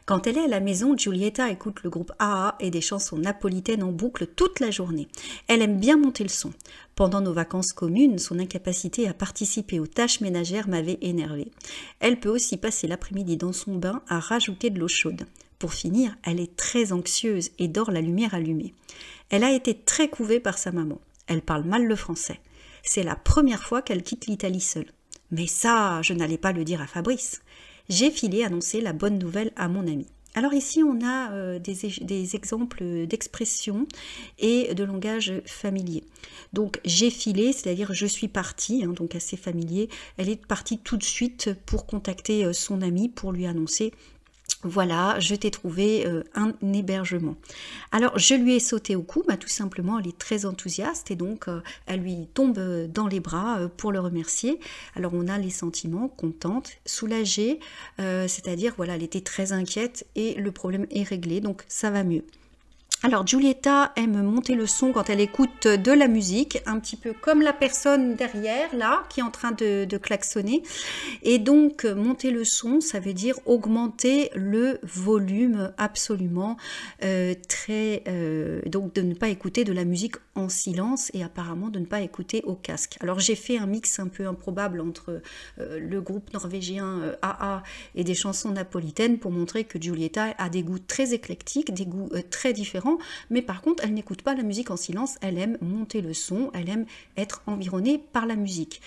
Quand elle est à la maison, Giulietta écoute le groupe AA et des chansons napolitaines en boucle toute la journée. Elle aime bien monter le son. Pendant nos vacances communes, son incapacité à participer aux tâches ménagères m'avait énervée. Elle peut aussi passer l'après-midi dans son bain à rajouter de l'eau chaude. Pour finir, elle est très anxieuse et dort la lumière allumée. Elle a été très couvée par sa maman. Elle parle mal le français. C'est la première fois qu'elle quitte l'Italie seule. Mais ça, je n'allais pas le dire à Fabrice. J'ai filé annoncer la bonne nouvelle à mon ami. Alors ici, on a des exemples d'expressions et de langage familier. Donc, j'ai filé, c'est-à-dire je suis partie, hein, donc assez familier. Elle est partie tout de suite pour contacter son ami pour lui annoncer: voilà, je t'ai trouvé un hébergement. Alors, je lui ai sauté au cou, tout simplement, elle est très enthousiaste et donc elle lui tombe dans les bras pour le remercier. Alors, on a les sentiments, contente, soulagée, c'est-à-dire, voilà, elle était très inquiète et le problème est réglé, donc ça va mieux. Alors, Giulietta aime monter le son quand elle écoute de la musique, un petit peu comme la personne derrière, là, qui est en train de klaxonner. Et donc, monter le son, ça veut dire augmenter le volume absolument, donc de ne pas écouter de la musique en silence et apparemment de ne pas écouter au casque. Alors, j'ai fait un mix un peu improbable entre le groupe norvégien AA et des chansons napolitaines pour montrer que Giulietta a des goûts très éclectiques, des goûts très différents. Mais par contre, elle n'écoute pas la musique en silence, elle aime monter le son, elle aime être environnée par la musique.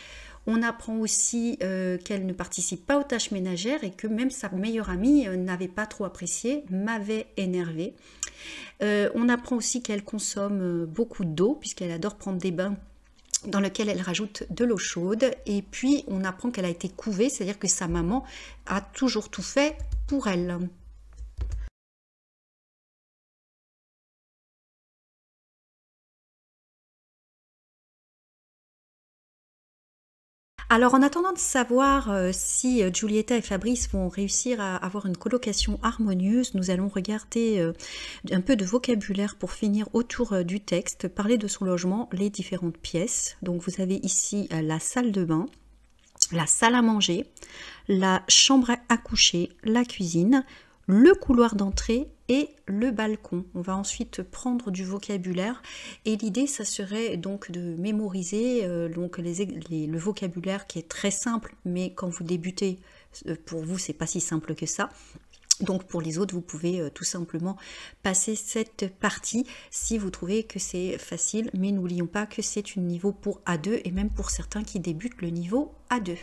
On apprend aussi qu'elle ne participe pas aux tâches ménagères et que même sa meilleure amie n'avait pas trop apprécié, m'avait énervée. On apprend aussi qu'elle consomme beaucoup d'eau puisqu'elle adore prendre des bains dans lequel elle rajoute de l'eau chaude. Et puis, on apprend qu'elle a été couvée, c'est-à-dire que sa maman a toujours tout fait pour elle. Alors, en attendant de savoir si Giulietta et Fabrice vont réussir à avoir une colocation harmonieuse, nous allons regarder un peu de vocabulaire pour finir autour du texte, parler de son logement, les différentes pièces. Donc, vous avez ici la salle de bain, la salle à manger, la chambre à coucher, la cuisine, le couloir d'entrée et le balcon. On va ensuite prendre du vocabulaire et l'idée, ça serait donc de mémoriser donc le vocabulaire qui est très simple, mais quand vous débutez, pour vous, c'est pas si simple que ça. Donc pour les autres, vous pouvez tout simplement passer cette partie si vous trouvez que c'est facile, mais n'oublions pas que c'est un niveau pour A2 et même pour certains qui débutent le niveau A2.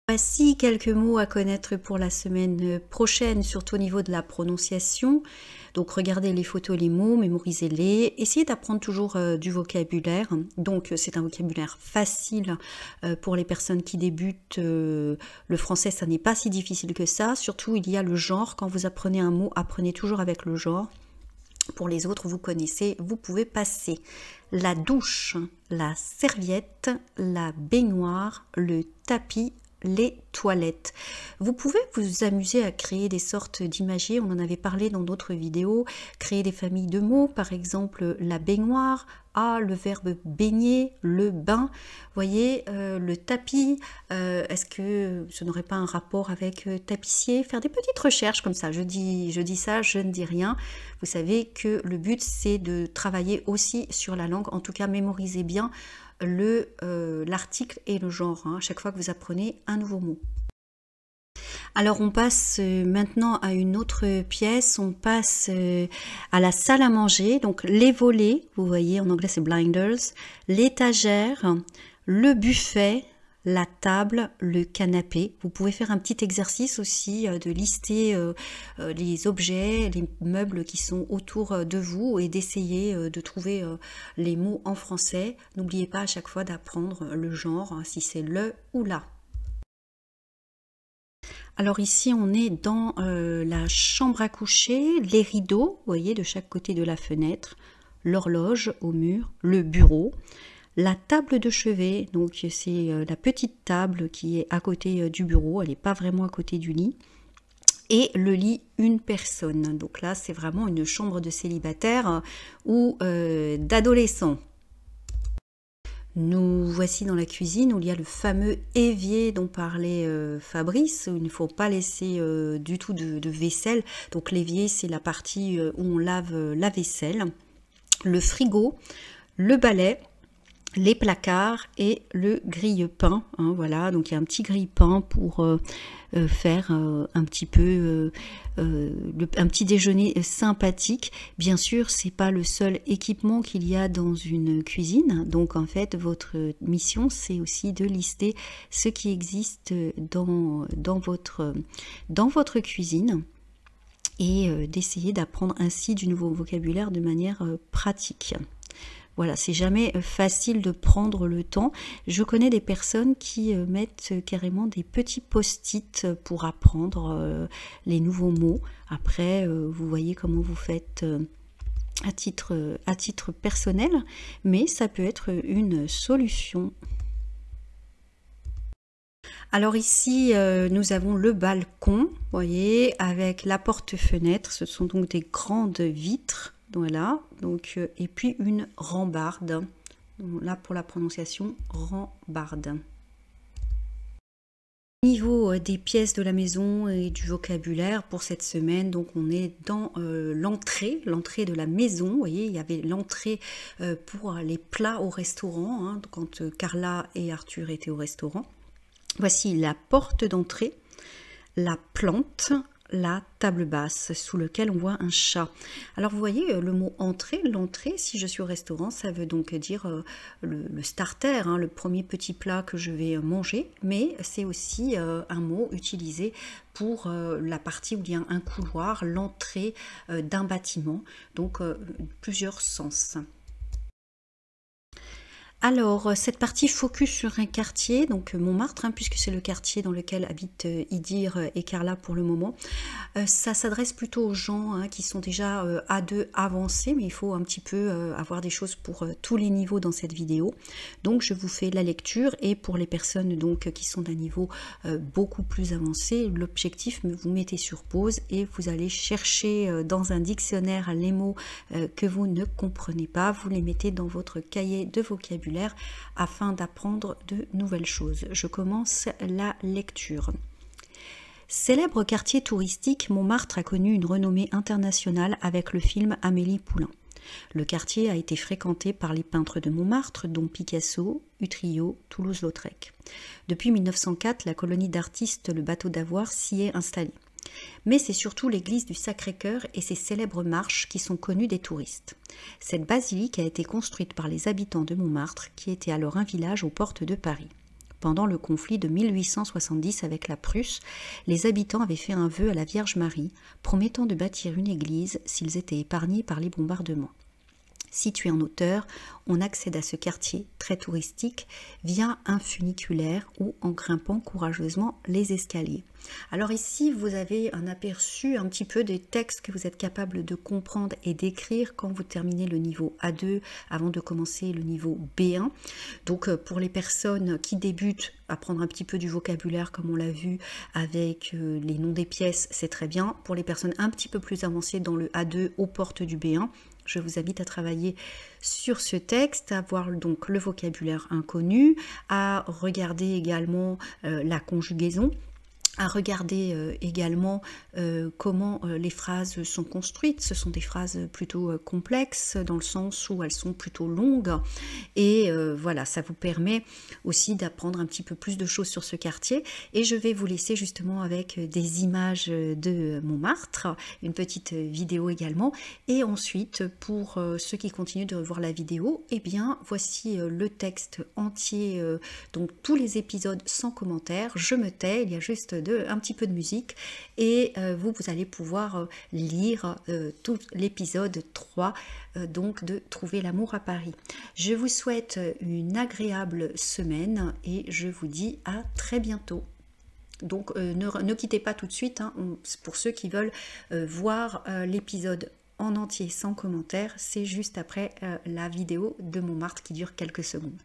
Voici quelques mots à connaître pour la semaine prochaine, surtout au niveau de la prononciation. Donc regardez les photos, les mots, mémorisez-les. Essayez d'apprendre toujours du vocabulaire. Donc c'est un vocabulaire facile pour les personnes qui débutent. Le français, ça n'est pas si difficile que ça. Surtout, il y a le genre. Quand vous apprenez un mot, apprenez toujours avec le genre. Pour les autres, vous connaissez, vous pouvez passer. La douche, la serviette, la baignoire, le tapis, les toilettes. Vous pouvez vous amuser à créer des sortes d'imagiers, on en avait parlé dans d'autres vidéos, créer des familles de mots, par exemple la baignoire, le verbe baigner, le bain, voyez, le tapis, est-ce que ce n'aurait pas un rapport avec tapissier? Faire des petites recherches comme ça, je dis ça, je ne dis rien. Vous savez que le but c'est de travailler aussi sur la langue, en tout cas mémorisez bien l'article et le genre, à chaque fois que vous apprenez un nouveau mot. Alors on passe maintenant à une autre pièce, on passe à la salle à manger, donc les volets, vous voyez en anglais c'est blinders, l'étagère, le buffet, la table, le canapé. Vous pouvez faire un petit exercice aussi de lister les objets, les meubles qui sont autour de vous et d'essayer de trouver les mots en français. N'oubliez pas à chaque fois d'apprendre le genre, hein, si c'est le ou la. Alors ici, on est dans la chambre à coucher, les rideaux, vous voyez, de chaque côté de la fenêtre, l'horloge au mur, le bureau, la table de chevet, donc c'est la petite table qui est à côté du bureau, elle n'est pas vraiment à côté du lit, et le lit une personne. Donc là, c'est vraiment une chambre de célibataire ou d'adolescent. Nous voici dans la cuisine où il y a le fameux évier dont parlait Fabrice, où il ne faut pas laisser du tout de vaisselle. Donc l'évier, c'est la partie où on lave la vaisselle. Le frigo, le balai, les placards et le grille-pain. Hein, voilà, donc il y a un petit grille-pain pour faire un petit peu un petit déjeuner sympathique. Bien sûr, c'est pas le seul équipement qu'il y a dans une cuisine. Donc en fait, votre mission, c'est aussi de lister ce qui existe dans votre cuisine et d'essayer d'apprendre ainsi du nouveau vocabulaire de manière pratique. Voilà, c'est jamais facile de prendre le temps. Je connais des personnes qui mettent carrément des petits post-it pour apprendre les nouveaux mots. Après, vous voyez comment vous faites à titre personnel, mais ça peut être une solution. Alors ici, nous avons le balcon, vous voyez, avec la porte-fenêtre. Ce sont donc des grandes vitres. Voilà, donc, et puis une rambarde. Donc, là, pour la prononciation, rambarde. Au niveau des pièces de la maison et du vocabulaire pour cette semaine, donc on est dans l'entrée de la maison. Vous voyez, il y avait l'entrée pour les plats au restaurant, hein, quand Carla et Arthur étaient au restaurant. Voici la porte d'entrée, la plante, la table basse sous lequel on voit un chat. Alors vous voyez le mot entrée, l'entrée, si je suis au restaurant, ça veut donc dire le starter, hein, le premier petit plat que je vais manger, mais c'est aussi un mot utilisé pour la partie où il y a un couloir, l'entrée d'un bâtiment, donc plusieurs sens. Alors, cette partie focus sur un quartier, donc Montmartre, hein, puisque c'est le quartier dans lequel habitent Idir et Carla pour le moment. Ça s'adresse plutôt aux gens hein, qui sont déjà A2 avancés, mais il faut un petit peu avoir des choses pour tous les niveaux dans cette vidéo. Donc, je vous fais la lecture et pour les personnes donc qui sont d'un niveau beaucoup plus avancé, l'objectif, vous mettez sur pause et vous allez chercher dans un dictionnaire les mots que vous ne comprenez pas. Vous les mettez dans votre cahier de vocabulaire afin d'apprendre de nouvelles choses. Je commence la lecture. Célèbre quartier touristique, Montmartre a connu une renommée internationale avec le film Amélie Poulain. Le quartier a été fréquenté par les peintres de Montmartre, dont Picasso, Utrillo, Toulouse-Lautrec. Depuis 1904, la colonie d'artistes Le Bateau d'Avoir s'y est installée. Mais c'est surtout l'église du Sacré-Cœur et ses célèbres marches qui sont connues des touristes. Cette basilique a été construite par les habitants de Montmartre, qui était alors un village aux portes de Paris. Pendant le conflit de 1870 avec la Prusse, les habitants avaient fait un vœu à la Vierge Marie, promettant de bâtir une église s'ils étaient épargnés par les bombardements. Situé en hauteur, on accède à ce quartier très touristique via un funiculaire ou en grimpant courageusement les escaliers. Alors ici, vous avez un aperçu un petit peu des textes que vous êtes capable de comprendre et d'écrire quand vous terminez le niveau A2 avant de commencer le niveau B1. Donc pour les personnes qui débutent, apprendre un petit peu du vocabulaire comme on l'a vu avec les noms des pièces, c'est très bien. Pour les personnes un petit peu plus avancées dans le A2 aux portes du B1, je vous invite à travailler sur ce texte, à voir donc le vocabulaire inconnu, à regarder également la conjugaison, à regarder également comment les phrases sont construites. Ce sont des phrases plutôt complexes dans le sens où elles sont plutôt longues et voilà, ça vous permet aussi d'apprendre un petit peu plus de choses sur ce quartier. Et je vais vous laisser justement avec des images de Montmartre, une petite vidéo également. Et ensuite, pour ceux qui continuent de revoir la vidéo, eh bien voici le texte entier, donc tous les épisodes sans commentaire. Je me tais, il y a juste un petit peu de musique et vous allez pouvoir lire tout l'épisode 3 donc de Trouver l'amour à Paris. Je vous souhaite une agréable semaine et je vous dis à très bientôt. Donc ne quittez pas tout de suite, hein, pour ceux qui veulent voir l'épisode en entier sans commentaire, c'est juste après la vidéo de Montmartre qui dure quelques secondes.